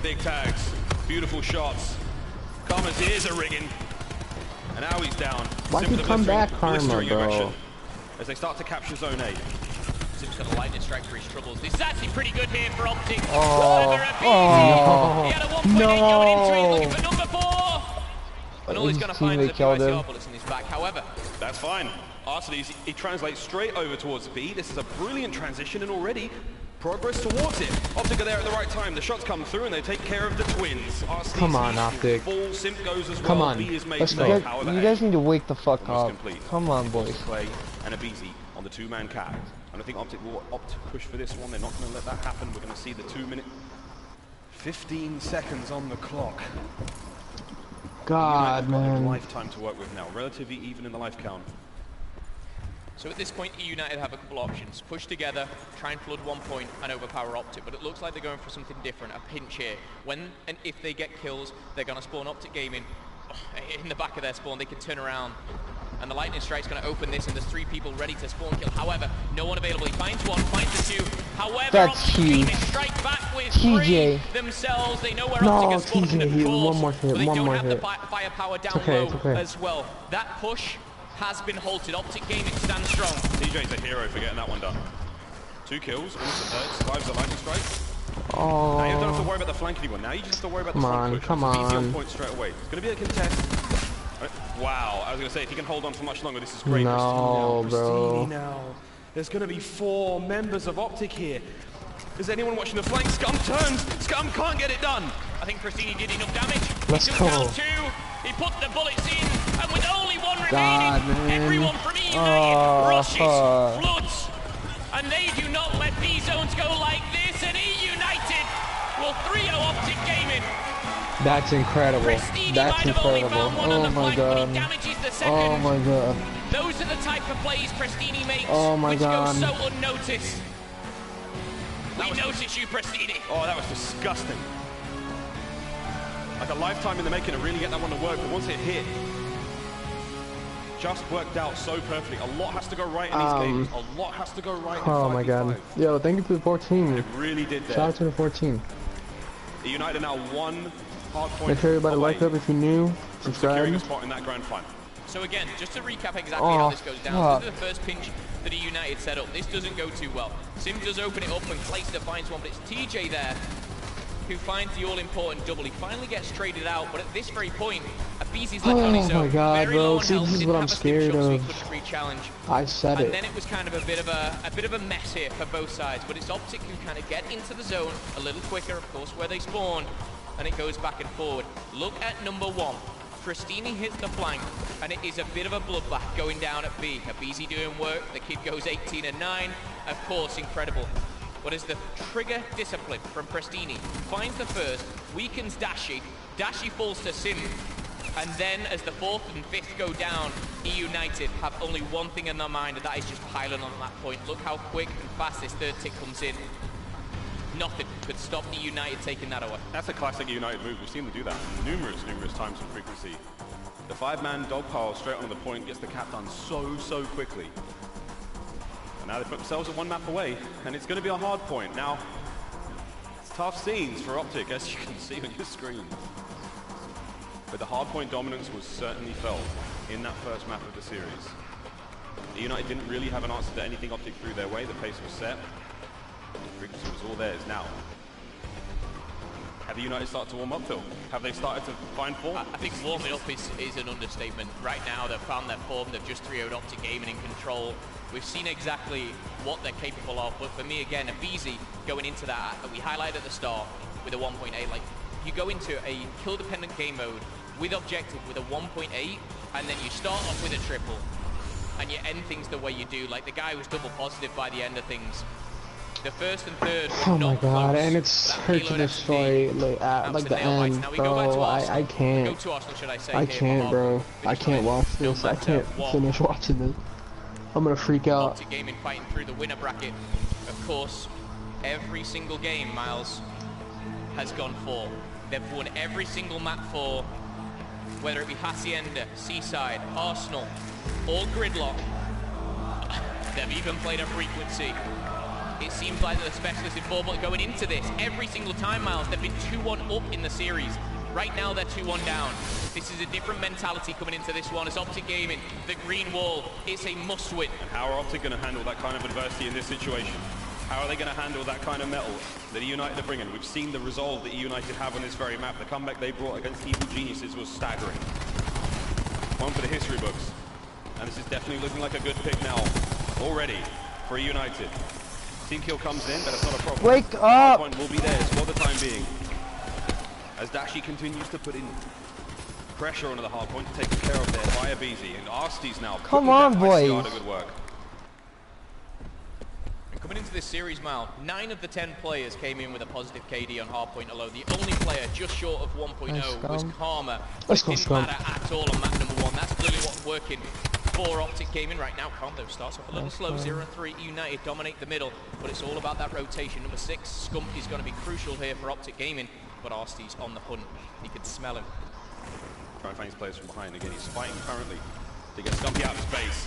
Big tags. Beautiful shots. Karma's ears are ringing. And now he's down. Why did you come back, Karma, bro? As they start to capture zone A. Sim's got a lightning strike for his troubles. This is actually pretty good here for OpTic. He had a 1.8 going into it, looking for number 4. And all he's going to find is a few ICR bullets in his back. However, that's fine. Arsenal, he translates straight over towards B. This is a brilliant transition, and already progress towards it. OpTic are there at the right time. The shots come through, and they take care of the twins. Arsenal, come on, OpTic. Full Simp goes as well. Come on. B is made Let's go. You guys need to wake the fuck up. Complete. Come on, boys. Clay and a BZ on the 2-man cat. And I think OpTic will opt to push for this one. They're not going to let that happen. We're going to see the 2-minute, 15 seconds on the clock. God, man. Lifetime to work with now. Relatively even in the life count. So at this point, United have a couple options. Push together, try and flood 1 point, and overpower OpTic. But it looks like they're going for something different, a pinch here. When and if they get kills, they're going to spawn OpTic Gaming in the back of their spawn. They can turn around. And the lightning strike's going to open this, and there's 3 people ready to spawn kill. However, no one available. He finds 1, finds the 2. However, that's huge. Strike back with TJ. 3 themselves. They know where OpTic has spawned in the controls, one more hit, but they one don't more have hit. the firepower down Okay, low as well. That push has been halted. OpTic Gaming stands strong. TJ's a hero for getting that one done. 2 kills, innocent hurt, survives the lightning strike. Oh. Now you don't have to worry about the flank anymore. Now you just have to worry about the front push. Come on. Easy on point straight away. It's going to be a contest. Wow, I was going to say, if he can hold on for much longer, this is great. No, bro. Pristini now. There's going to be 4 members of OpTic here. Is anyone watching the flank? Scum turns. Scum can't get it done. I think Pristini did enough damage. Let's he took go. down 2. He put the bullets in, and with only 1 remaining, everyone from Eunited rushes, floods, and they do not let B zones go like this. And Eunited will 3-0 OpTic Gaming. That's incredible. That's incredible. Oh my god. Oh my god. Those are the type of plays Pristini makes, which go so unnoticed. We notice you, Pristini. Oh, that was disgusting. Like a lifetime in the making to really get that one to work, but once it hit, just worked out so perfectly. A lot has to go right in these games. A lot has to go right in 5v5. Oh my god. Yo, thank you for the 14. It really did there. Shout out to the 14. United now 1 hard point. Make sure everybody like up if you're new. Subscribe. Securing a spot in that grand final. So again, just to recap exactly how this goes down, this is the first pinch that a United set up. This doesn't go too well. Sim does open it up and Clayster finds one, but it's TJ there who finds the all-important double. He finally gets traded out, but at this very point, Abizi's left on his own. Oh my god, very bro. low on See, health, this is didn't what I'm have a scared shot, so he of. couldn't re-challenge. I said And it. then it was kind of a bit of a mess here for both sides, but it's OpTic who kind of get into the zone a little quicker, of course, where they spawn, and it goes back and forward. Look at number 1. Pristini hits the flank, and it is a bit of a bloodbath going down at B. Abizi doing work, the kid goes 18-9, of course, incredible. But as the trigger discipline from Pristini finds the first, weakens Dashi, Dashi falls to Sim, and then as the 4th and 5th go down, Eunited have only one thing in their mind, and that is just piling on that point. Look how quick and fast this 3rd tick comes in. Nothing could stop the United taking that away. That's a classic United move. We've seen them do that numerous times in frequency. The 5-man dog pile straight onto the point gets the cap done so quickly. And now they put themselves at 1 map away, and it's going to be a hard point. Now, it's tough scenes for OpTic, as you can see on your screen. But the hard point dominance was certainly felt in that first map of the series. The United didn't really have an answer to anything OpTic threw their way. The pace was set. The frequency was all theirs. Now, have the United started to warm up, Phil? Have they started to find form? I think warming up is an understatement. Right now, they've found their form. They've just 3-0'd OpTic Gaming in control. We've seen exactly what they're capable of. But for me, again, Abizi going into that we highlighted at the start with a 1.8. Like, you go into a kill-dependent game mode with objective with a 1.8, and then you start off with a triple, and you end things the way you do. Like, the guy was double positive by the end of things. The first and third were Oh my not god, close. and it's That hard to Halo destroy like, at like the end, Now we go back to bro. Arsenal. I can't. Go to Arsenal, should I say, I here, can't, bro. Finish I can't watch this. I can't finish watching this. I'm gonna freak out. OpTic Gaming fighting through the winner bracket. Of course, every single game, Miles, has gone 4. They've won every single map 4, whether it be Hacienda, Seaside, Arsenal, or Gridlock. They've even played a frequency. It seems like they're the specialists in 4, but going into this, every single time, Miles, they've been 2-1 up in the series. Right now, they're 2-1 down. This is a different mentality coming into this one. As OpTic Gaming, the green wall, it's a must-win. How are OpTic going to handle that kind of adversity in this situation? How are they going to handle that kind of metal that Eunited are bringing? We've seen the resolve that Eunited have on this very map. The comeback they brought against Evil Geniuses was staggering. One for the history books. And this is definitely looking like a good pick now, already, for Eunited. Team kill comes in, but it's not a problem. Wake up! Point will be theirs for the time being. As Dashi continues to put in pressure onto the hard point to take care of there by Abizi. And Arsty's now. Come on, boys. Good work. And coming into this series, Mal, 9 of the 10 players came in with a positive KD on hardpoint alone. The only player just short of 1.0 was Karma. Let's go, It didn't matter at all on map number 1. That's clearly what's working for OpTic Gaming right now. Karma starts off a little slow, 0-3. United dominate the middle, but it's all about that rotation. Number 6, Scump is going to be crucial here for OpTic Gaming, but Arsty's on the hunt. He can smell him. Trying to find his players from behind. Again, he's fighting currently to get Stumpy out of space.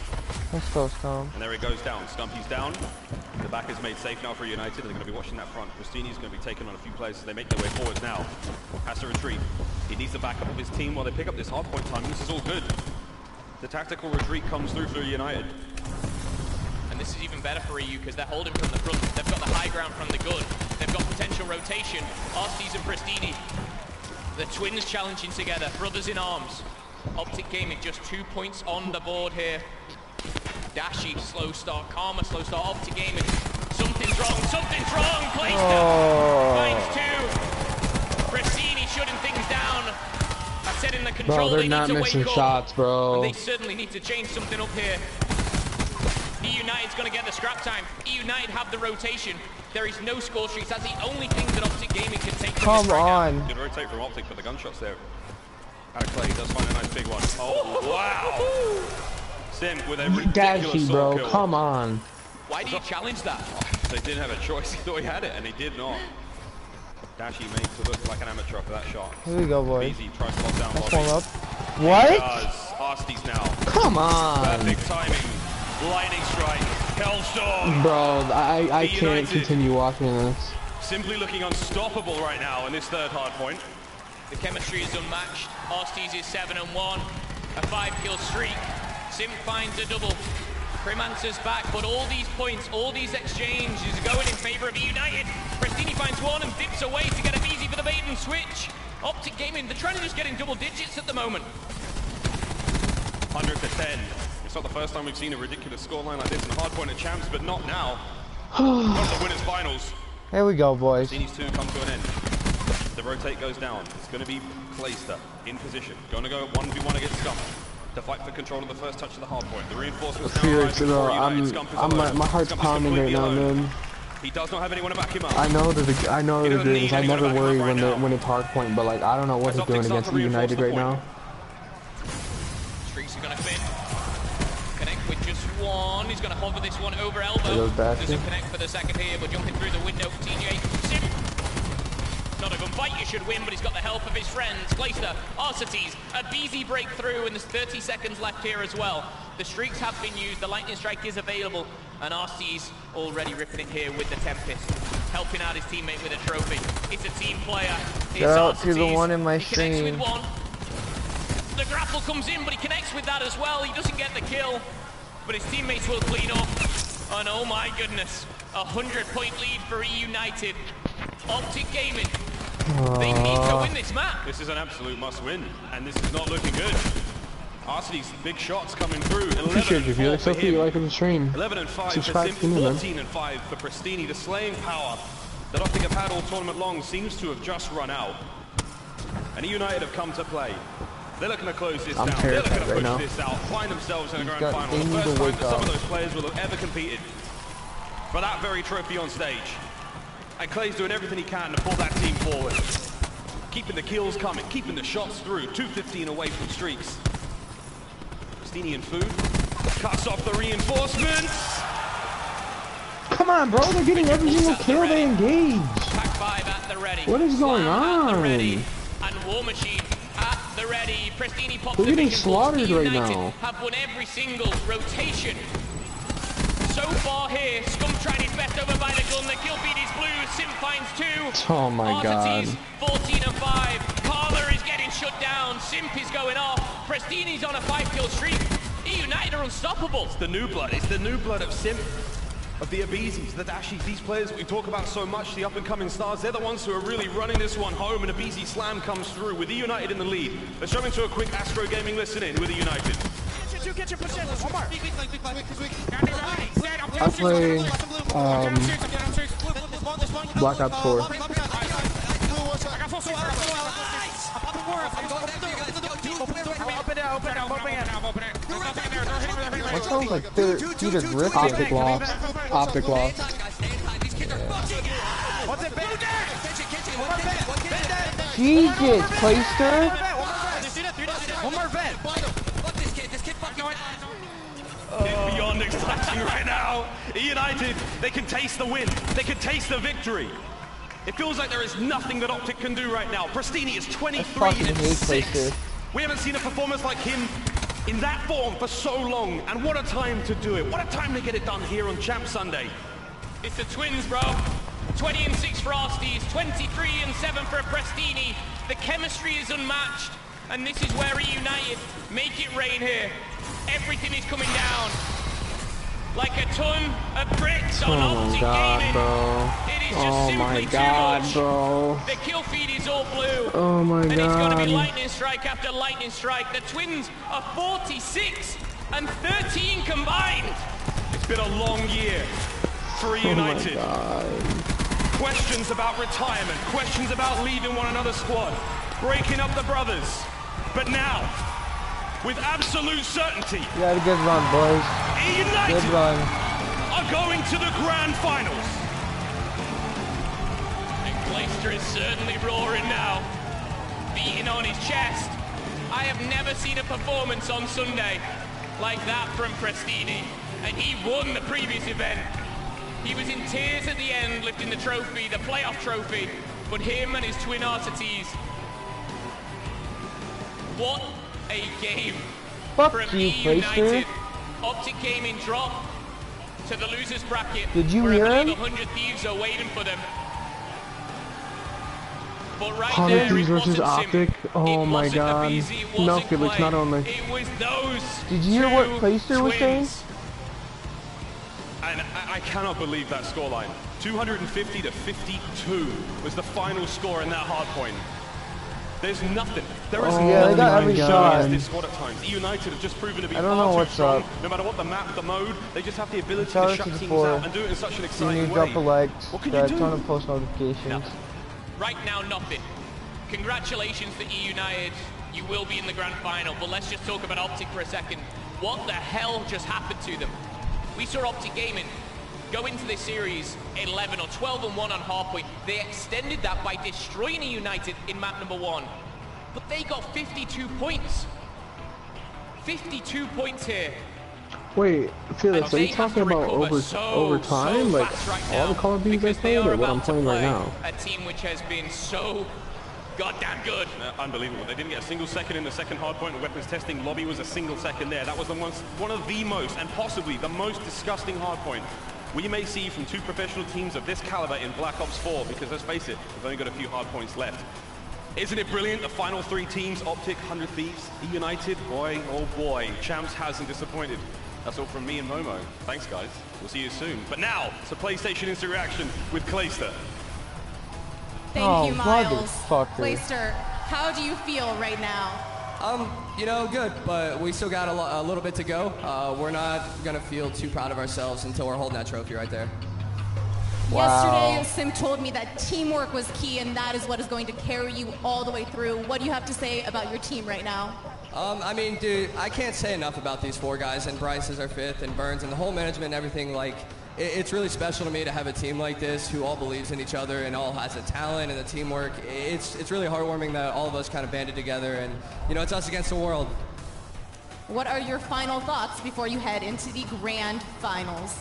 Let's go, Scum. And there he goes down. Stumpy's down. The back is made safe now for United. They're going to be watching that front. Rustini's going to be taking on a few players as they make their way forwards now. Has to retreat. He needs the backup of his team while they pick up this hard point time. This is all good. The tactical retreat comes through for United. And this is even better for EU because they're holding from the front. They've got the high ground from the gun. They've got potential rotation. Arsty's and Pristini. The twins challenging together. Brothers in arms. OpTic Gaming just 2 points on the board here. Dashi, slow start. Karma, slow start. OpTic Gaming. Something's wrong. Something's wrong. Placed finds 2. Pristini shutting things down. I said in the control, Bro, they're they not need to missing wake shots, up. bro. And they certainly need to change something up here. United's going to get the scrap time. United have the rotation. There is no score streaks. That's the only thing that OpTic Gaming can take from this right now. Good rotate from OpTic, but the gunshots there. Out of Clay does find a nice big one. Oh, wow! Sim with a ridiculous Dashi, sword bro, kill. come on. Why do you challenge that? They didn't have a choice. He thought he had it, and he did not. Dashi made to look like an amateur for that shot. Here we go, boys. Easy tries to lock down Let's Bobby. warm up. What? He does. Arsty's now. Come on. Perfect timing. Lightning strike. Hellstorm. Bro, I can't United. continue watching this. Simply looking unstoppable right now in this third hard point. The chemistry is unmatched. Arsty's is 7-1. A 5-kill streak. Sim finds a double. Crim answers back, but all these points, all these exchanges are going in favor of United. Prestini finds one and dips away to get a easy for the bait and switch. OpTic Gaming, they're trying to just get in double digits at the moment. 100 to 10. It's not the first time we've seen a ridiculous scoreline like this in a hard point at champs, but not now. Not the winners finals. Here we go, boys. Prestini's 2 come to an end. The rotate goes down. It's going to be Clayster in position. Going to go 1v1 against Scump to fight for control of the first touch of the hard point. The reinforcements now Seriously, arriving bro, before United. my heart's pounding right now, man. He does not have anyone to back him up. I know that they're doing this. I never worry when it's hard point, but like I don't know what they're doing against United right now. Streaks are going to fit. Connect with just one. He's going to hover this one over elbow. Doesn't connect for the second here, but jumping through the window for TJ. Sim. Not a gunfight, you should win, but he's got the help of his friends. Clayster, Arcetes, a BZ breakthrough, and there's 30 seconds left here as well. The streaks have been used, the lightning strike is available, and Arcetes already ripping it here with the Tempest, helping out his teammate with a trophy. It's a team player. Shout out to the one in my He connects with stream. one. The grapple comes in, but he connects with that as well. He doesn't get the kill, but his teammates will clean up. And oh my goodness, a 100-point lead for Eunited. OpTic Gaming. They need to win this map. This is an absolute must-win, and this is not looking good. Arcetes, big shots coming through. Appreciate you. If you like something, you like the stream. 11 and 5 Subscribe for to Sim, me, man. 14 and 5 for Pristini. The slaying power that OpTic have had all tournament long seems to have just run out. And United have come to play. They're looking to close this down. They're looking to push this out, find themselves in a grand final. The first time that some of those players will have ever competed for that very trophy on stage. And Clay's doing everything he can to pull that team forward. Keeping the kills coming, keeping the shots through. 2:15 away from streaks. Pristini and Food cuts off the reinforcements. Come on, bro. They're getting every single kill they engage. Pack 5 at the ready. What is going on? At the ready. And War Machine at the ready. Pristini pops They're the getting vision. slaughtered right United now. have won every single rotation. So far here, Scum trying his best over by the gun. The kill feed is blue. Sim finds 2. Oh my god. 14 and 5. Carla is getting shut down. Simp is going off. Pristini's on a 5-kill streak. United are unstoppable. It's the new blood. It's the new blood of Sim, of the Abizis, the Dashis, these players we talk about so much, the up-and-coming stars. They're the ones who are really running this one home, and a BZ slam comes through with the United in the lead. Let's jump into a quick Astro Gaming listen-in with the United. I play Black Ops 4. What sounds like Peter Griffin? OpTic lost. OpTic lost. Jesus, Clayster! One more vet. It's beyond exciting right now. United, they can taste the win. They can taste the victory. It feels like there is nothing that OpTic can do right now. Pristini is 23 and 6. We haven't seen a performance like him in that form for so long. And what a time to do it. What a time to get it done here on Champ Sunday. It's the twins, bro. 20 and 6 for Arcetes, 23 and 7 for Pristini. The chemistry is unmatched. And this is where Eunited make it rain here. Everything is coming down like a ton of bricks on OpTic Gaming. Bro. It is just simply too much. Bro. The kill feed is all blue. Oh my god. And it's going to be lightning strike after lightning strike. The twins are 46 and 13 combined. It's been a long year for United. Questions about retirement, questions about leaving one another's squad, breaking up the brothers. But now, with absolute certainty, You had a good run, boys. Eunited Good run. are going to the grand finals. And Clayster is certainly roaring now, beating on his chest. I have never seen a performance on Sunday like that from Pristini, and he won the previous event. He was in tears at the end, lifting the trophy, the playoff trophy, but him and his twin Arcetes. What a game Fuck from you, Eunited. Clayster. OpTic Gaming drop to the losers bracket. Did you where hear I him? believe 100 Thieves are waiting for them. But right 100 there, Thieves it versus wasn't Sim. OpTic. Oh It my wasn't god. Abizi, it No, wasn't Felix, Clay. not only. It was those Did you hear what two Clayster was saying? twins. And I cannot believe that scoreline. 250 to 52 was the final score in that hard point. There's nothing. There is yeah, they got every shot. This squad at times. United have just proven to be I don't know far too what's strong. up. No matter what the map, the mode, they just have the ability Shout to out shut to the teams four. out and do it in such an You exciting need to way. drop a like, What can got you a do? ton of post notifications. Right now, nothing. Congratulations to Eunited. You will be in the grand final, but let's just talk about OpTic for a second. What the hell just happened to them? We saw OpTic Gaming go into this series 11 or 12 and 1 on hardpoint. They extended that by destroying United in map number 1. But they got 52 points. 52 points here. Wait, Felix, are They you have talking to about recover overtime? Like fast right all now, the Call of Duties I because they played, are or what I'm about to playing right play now? a team which has been so goddamn good. Unbelievable. They didn't get a single second in the second hardpoint and weapons testing. Lobby was a single second there. That was one of the most, and possibly the most disgusting hardpoint we may see from two professional teams of this caliber in Black Ops 4, because let's face it, we've only got a few hardpoints left. Isn't it brilliant? The final three teams, OpTic, 100 Thieves, Eunited, boy, oh boy, Champs hasn't disappointed. That's all from me and Momo. Thanks, guys. We'll see you soon. But now, it's a PlayStation Instant Reaction with Clayster. Thank you, Miles. motherfucker. Clayster, how do you feel right now? You know, good, but we still got a little bit to go. We're not gonna feel too proud of ourselves until we're holding that trophy right there. Yesterday, Sim told me that teamwork was key, and that is what is going to carry you all the way through. What do you have to say about your team right now? I mean, dude, I can't say enough about these four guys, and Bryce is our fifth, and Burns, and the whole management and everything. Like, it's really special to me to have a team like this who all believes in each other and all has the talent and the teamwork. It's really heartwarming that all of us kind of banded together, and, you know, it's us against the world. What are your final thoughts before you head into the grand finals?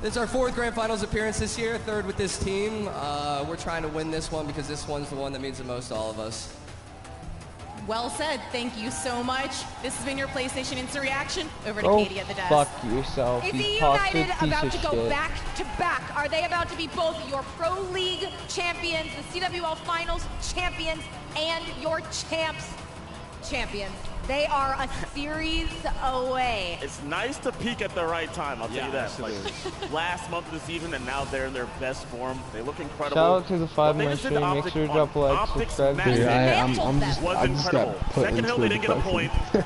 This is our fourth grand finals appearance this year, third with this team. We're trying to win this one because this one's the one that means the most to all of us. Well said. Thank you so much. This has been your PlayStation Instant Reaction. Over to Go Katie at the desk. fuck yourself, Is you the toxic United piece about of to go shit. back to back? Are they about to be both your Pro League champions, the CWL Finals champions, and your champs champions? They are a series away. It's nice to peak at the right time, I'll tell you that. Yes, Like, last month of the season, and now they're in their best form. They look incredible. Shout out to the 5 What they man just did to stream. Make OpTic sure to on drop a like, OpTic's subscribe. match Dude, was I just got incredible. put Second into hill, they didn't get a depression. point.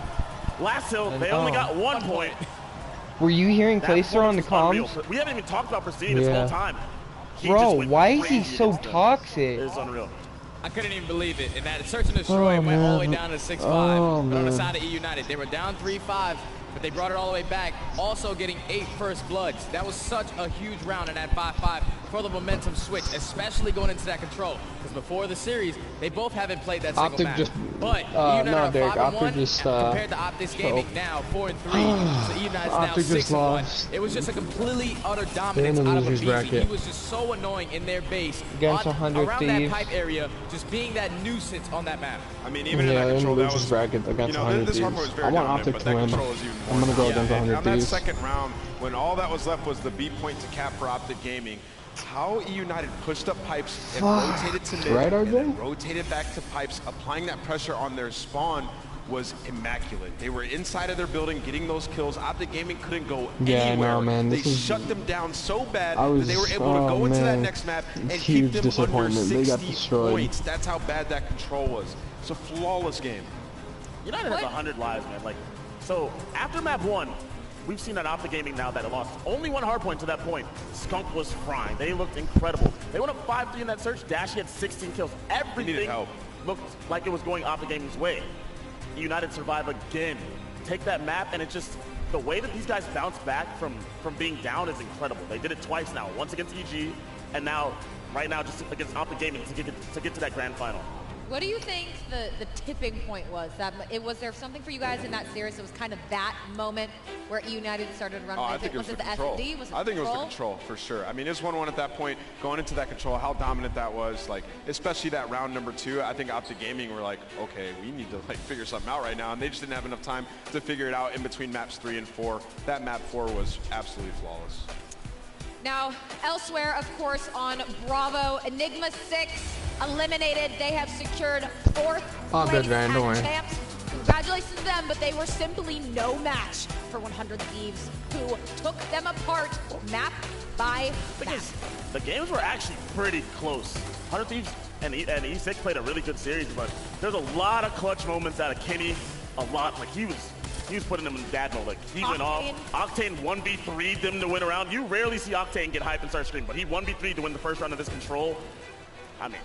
Last hill, they only got 1 point. Were you hearing That Clayster on the performance is comms? unreal. We haven't even talked about Pristine this whole time. He just Bro, went why is he crazy so against them. toxic? It's unreal. I couldn't even believe it. And that search and destroy went all the way down to 6-5. But on the side of Eunited, they were down 3-5, but they brought it all the way back. Also getting 8 first bloods. That was such a huge round in that 5-5 for the momentum switch, especially going into that control. Because before the series, they both haven't played that single OpTic match. just, But Eunited no, are Derek, 5-1 OpTic just, compared to OpTic's gaming now 4-3. So Eunited's now OpTic just 6-1. lost. It was just a completely utter They're dominance in the out of a losers BZ. bracket. He was just so annoying in their base Against 100 around Thieves. that pipe area, just being that nuisance on that map. I mean, even in Yeah, that in the control, that losers was, bracket against you know, 100 this hardpoint Thieves. was very I want dominant, OpTic but to that win. control is even more I'm gonna go against dominant. 100 On that Thieves. second round, when all that was left was the B point to cap for OpTic Gaming, how Eunited pushed up pipes and rotated to mid, Right, and RJ? then rotated back to pipes, applying that pressure on their spawn was immaculate. They were inside of their building getting those kills. OpTic Gaming couldn't go Yeah, anywhere. no, man, They this is- shut them down so bad I was- that they were able to go oh, into that man. next map and Huge keep them under disappointment. They got 60 destroyed. points. That's how bad that control was. It's a flawless game. United has 100 lives, man. Like, so after map 1, we've seen that OpTic Gaming now that it lost only 1 hard point to that point. Skunk was frying. They looked incredible. They went up 5-3 in that search. Dashy had 16 kills. Everything looked like it was going OpTic Gaming's way. United survive again. Take that map, and it just, the way that these guys bounce back from being down is incredible. They did it twice now. Once against EG, and now, right now, just against OpTic Gaming to get to that grand final. What do you think the tipping point was? Was there something for you guys in that series that was kind of that moment where United started running? I think it was the control. SD? Was it I think it was the control? control for sure. I mean, it's 1-1 at that point. Going into that control, how dominant that was. Like, especially that round number 2. I think OpTic Gaming were like, okay, we need to like figure something out right now, and they just didn't have enough time to figure it out in between maps 3 and 4. That map 4 was absolutely flawless. Now, elsewhere, of course, on Bravo, Enigma 6 eliminated. They have secured 4th place Van, don't worry. as champs. Congratulations to them, but they were simply no match for 100 Thieves, who took them apart map by map. The games were actually pretty close. 100 Thieves and E6 played a really good series, but there's a lot of clutch moments out of Kenny. A lot. Like, he was putting them in dad mode. Like, he went off. Octane 1v3'd them to win a round. You rarely see Octane get hype and start screaming, but he 1v3'd to win the first round of this control. I mean,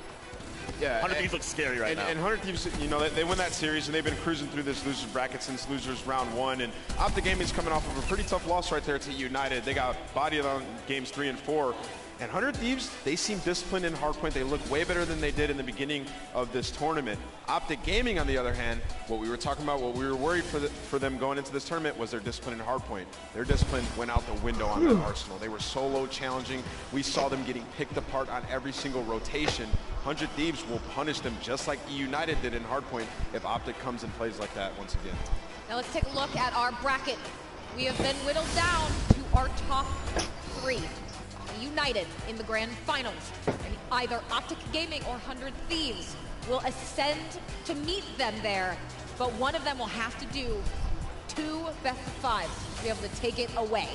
Yeah, 100 Thieves looks scary right now. And 100 Thieves, you know, they win that series, and they've been cruising through this losers bracket since losers round 1. And OpTic Gaming's coming off of a pretty tough loss right there to United. They got bodied on games 3 and 4. And 100 Thieves, they seem disciplined in hardpoint. They look way better than they did in the beginning of this tournament. OpTic Gaming, on the other hand, what we were talking about, what we were worried for them going into this tournament was their discipline in hardpoint. Their discipline went out the window on that Arsenal. They were solo challenging. We saw them getting picked apart on every single rotation. 100 Thieves will punish them just like Eunited did in hardpoint if OpTic comes and plays like that once again. Now let's take a look at our bracket. We have been whittled down to our top 3. United in the grand finals. And either OpTic Gaming or 100 Thieves will ascend to meet them there, but one of them will have to do 2 best of 5 to be able to take it away.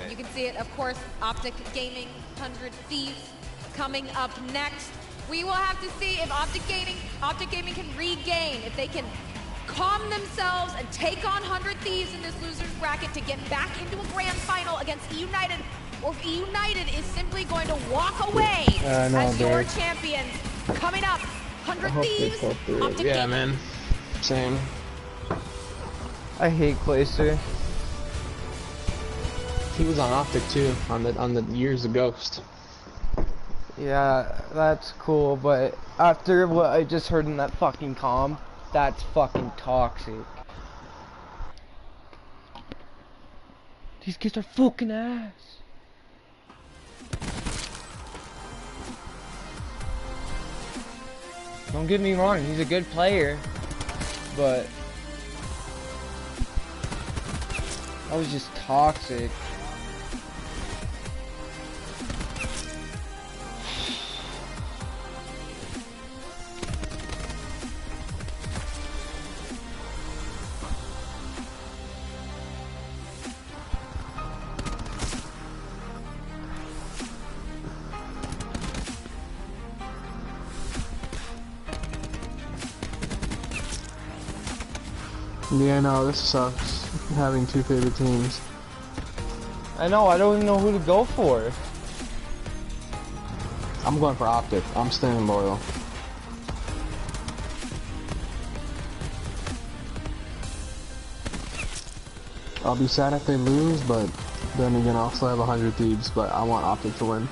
You can see it, of course, OpTic Gaming, 100 Thieves coming up next. We will have to see if OpTic Gaming can regain, if they can calm themselves and take on 100 Thieves in this loser's bracket to get back into a grand final against Eunited, or if Eunited is simply going to walk away as your champions. Coming up, 100 Thieves, OpTic Yeah, Gaming. man. Same. I hate Clayster. He was on OpTic too, on the Years of Ghost. Yeah, that's cool, but after what I just heard in that fucking comm, that's fucking toxic. These kids are fucking ass. Don't get me wrong, he's a good player, but that was just toxic. Yeah, no, this sucks. Having 2 favorite teams. I know, I don't even know who to go for. I'm going for OpTic. I'm staying loyal. I'll be sad if they lose, but then again, I'll still have 100 Thieves, but I want OpTic to win.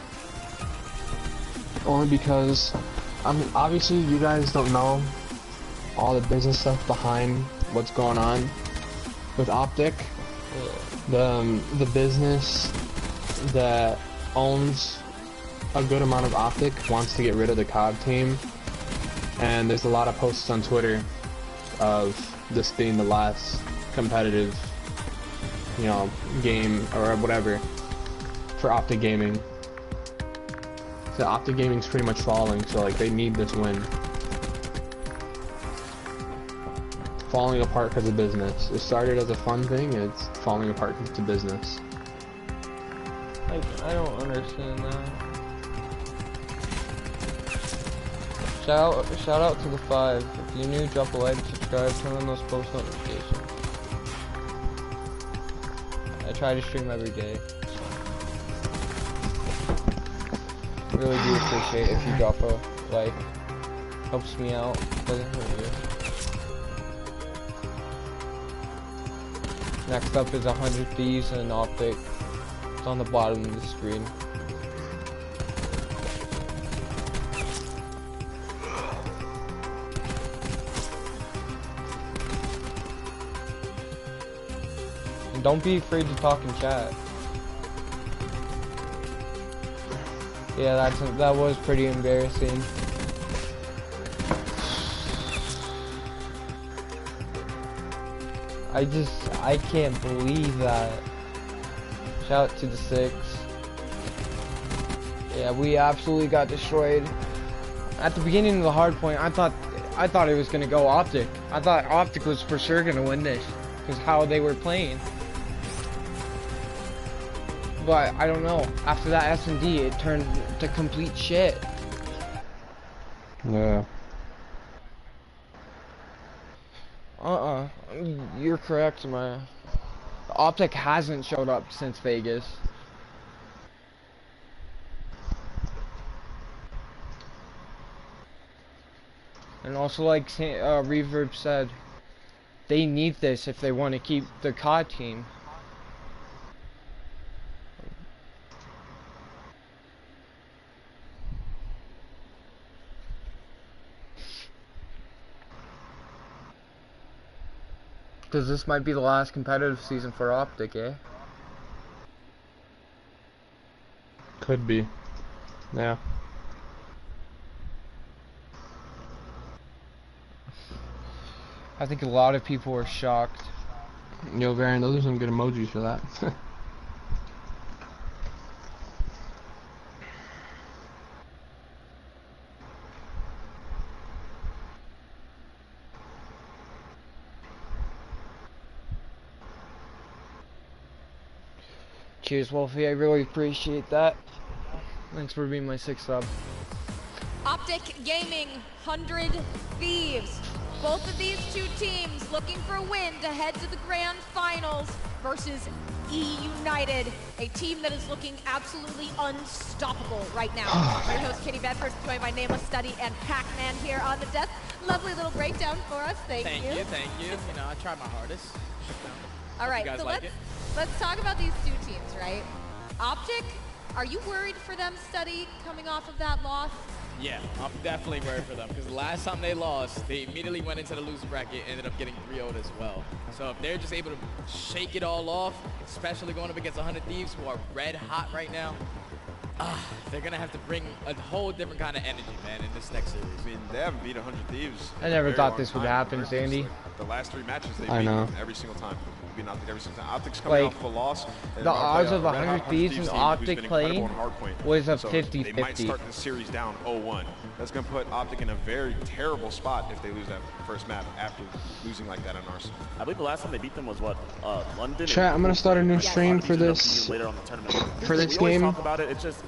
Only because, obviously you guys don't know all the business stuff behind what's going on with OpTic. The business that owns a good amount of OpTic wants to get rid of the COG team, and there's a lot of posts on Twitter of this being the last competitive, you know, game or whatever for OpTic Gaming. So OpTic Gaming's pretty much falling, so like they need this win. Falling apart because of business. It started as a fun thing, and it's falling apart to business. I don't understand that. Shout out to the 5. If you're new, drop a like, subscribe, turn on those post notifications. I try to stream every day. So. Really do appreciate if you drop a like. Helps me out. Doesn't hurt you. Next up is 100 Thieves and OpTic. It's on the bottom of the screen. And don't be afraid to talk in chat. Yeah, that was pretty embarrassing. I can't believe that. Shout out to the 6. Yeah, we absolutely got destroyed. At the beginning of the hard point, I thought it was gonna go OpTic. I thought OpTic was for sure gonna win this, because how they were playing. But I don't know. After that S&D, it turned to complete shit. Yeah. You're correct, Maya. OpTic hasn't showed up since Vegas. And also, like Reverb said, they need this if they want to keep the COD team. Because this might be the last competitive season for OpTic, eh? Could be. Yeah. I think a lot of people were shocked. Yo, Varian, those are some good emojis for that. Cheers, Wolfie. I really appreciate that. Thanks for being my 6th sub. OpTic Gaming, 100 Thieves. Both of these two teams looking for a win to head to the grand finals versus Eunited, a team that is looking absolutely unstoppable right now. I'm your host, Kitty Bedford, joined by Nameless Study and Pac-Man here on the desk. Lovely little breakdown for us. Thank you. Thank you. You know, I tried my hardest. All right, so let's talk about these two teams, right? OpTic, are you worried for them, Study, coming off of that loss? Yeah, I'm definitely worried for them because the last time they lost, they immediately went into the loser bracket and ended up getting 3-0'd as well. So if they're just able to shake it all off, especially going up against 100 Thieves who are red hot right now, they're going to have to bring a whole different kind of energy, man, in this next series. I mean, they haven't beat 100 Thieves. I never thought this would happen, Sandy. Like the last 3 matches, they've I know. beaten every single time. Beat OpTic every single time. OpTic's coming off of a loss. The odds of 100 Thieves and OpTic playing was a 50-50. They might start the series down 0-1. That's going to put OpTic in a very terrible spot if they lose that first map after losing like that on Arsenal. I believe the last time they beat them was what, London? Chat, I'm gonna start a new stream for this. Later on the tournament. For this we always game. talk about it. It's just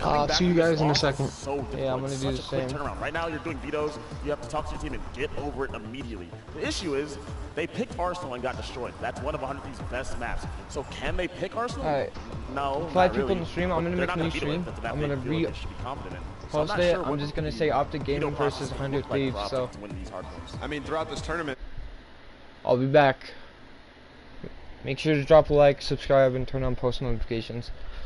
I'll see you guys in a second. Yeah, I'm gonna do the same. Turnaround. Right now, you're doing vetoes. You have to talk to your team and get over it immediately. The issue is they picked Arsenal and got destroyed. That's one of 100 Thieves' best maps. So can they pick Arsenal? Alright. No. 5 people in the stream. I'm gonna make a new stream. I'm gonna post it. I'm just gonna say OpTic Gaming versus 100 Thieves. So I mean, throughout this tournament, I'll be back. Make sure to drop a like, subscribe, and turn on post notifications.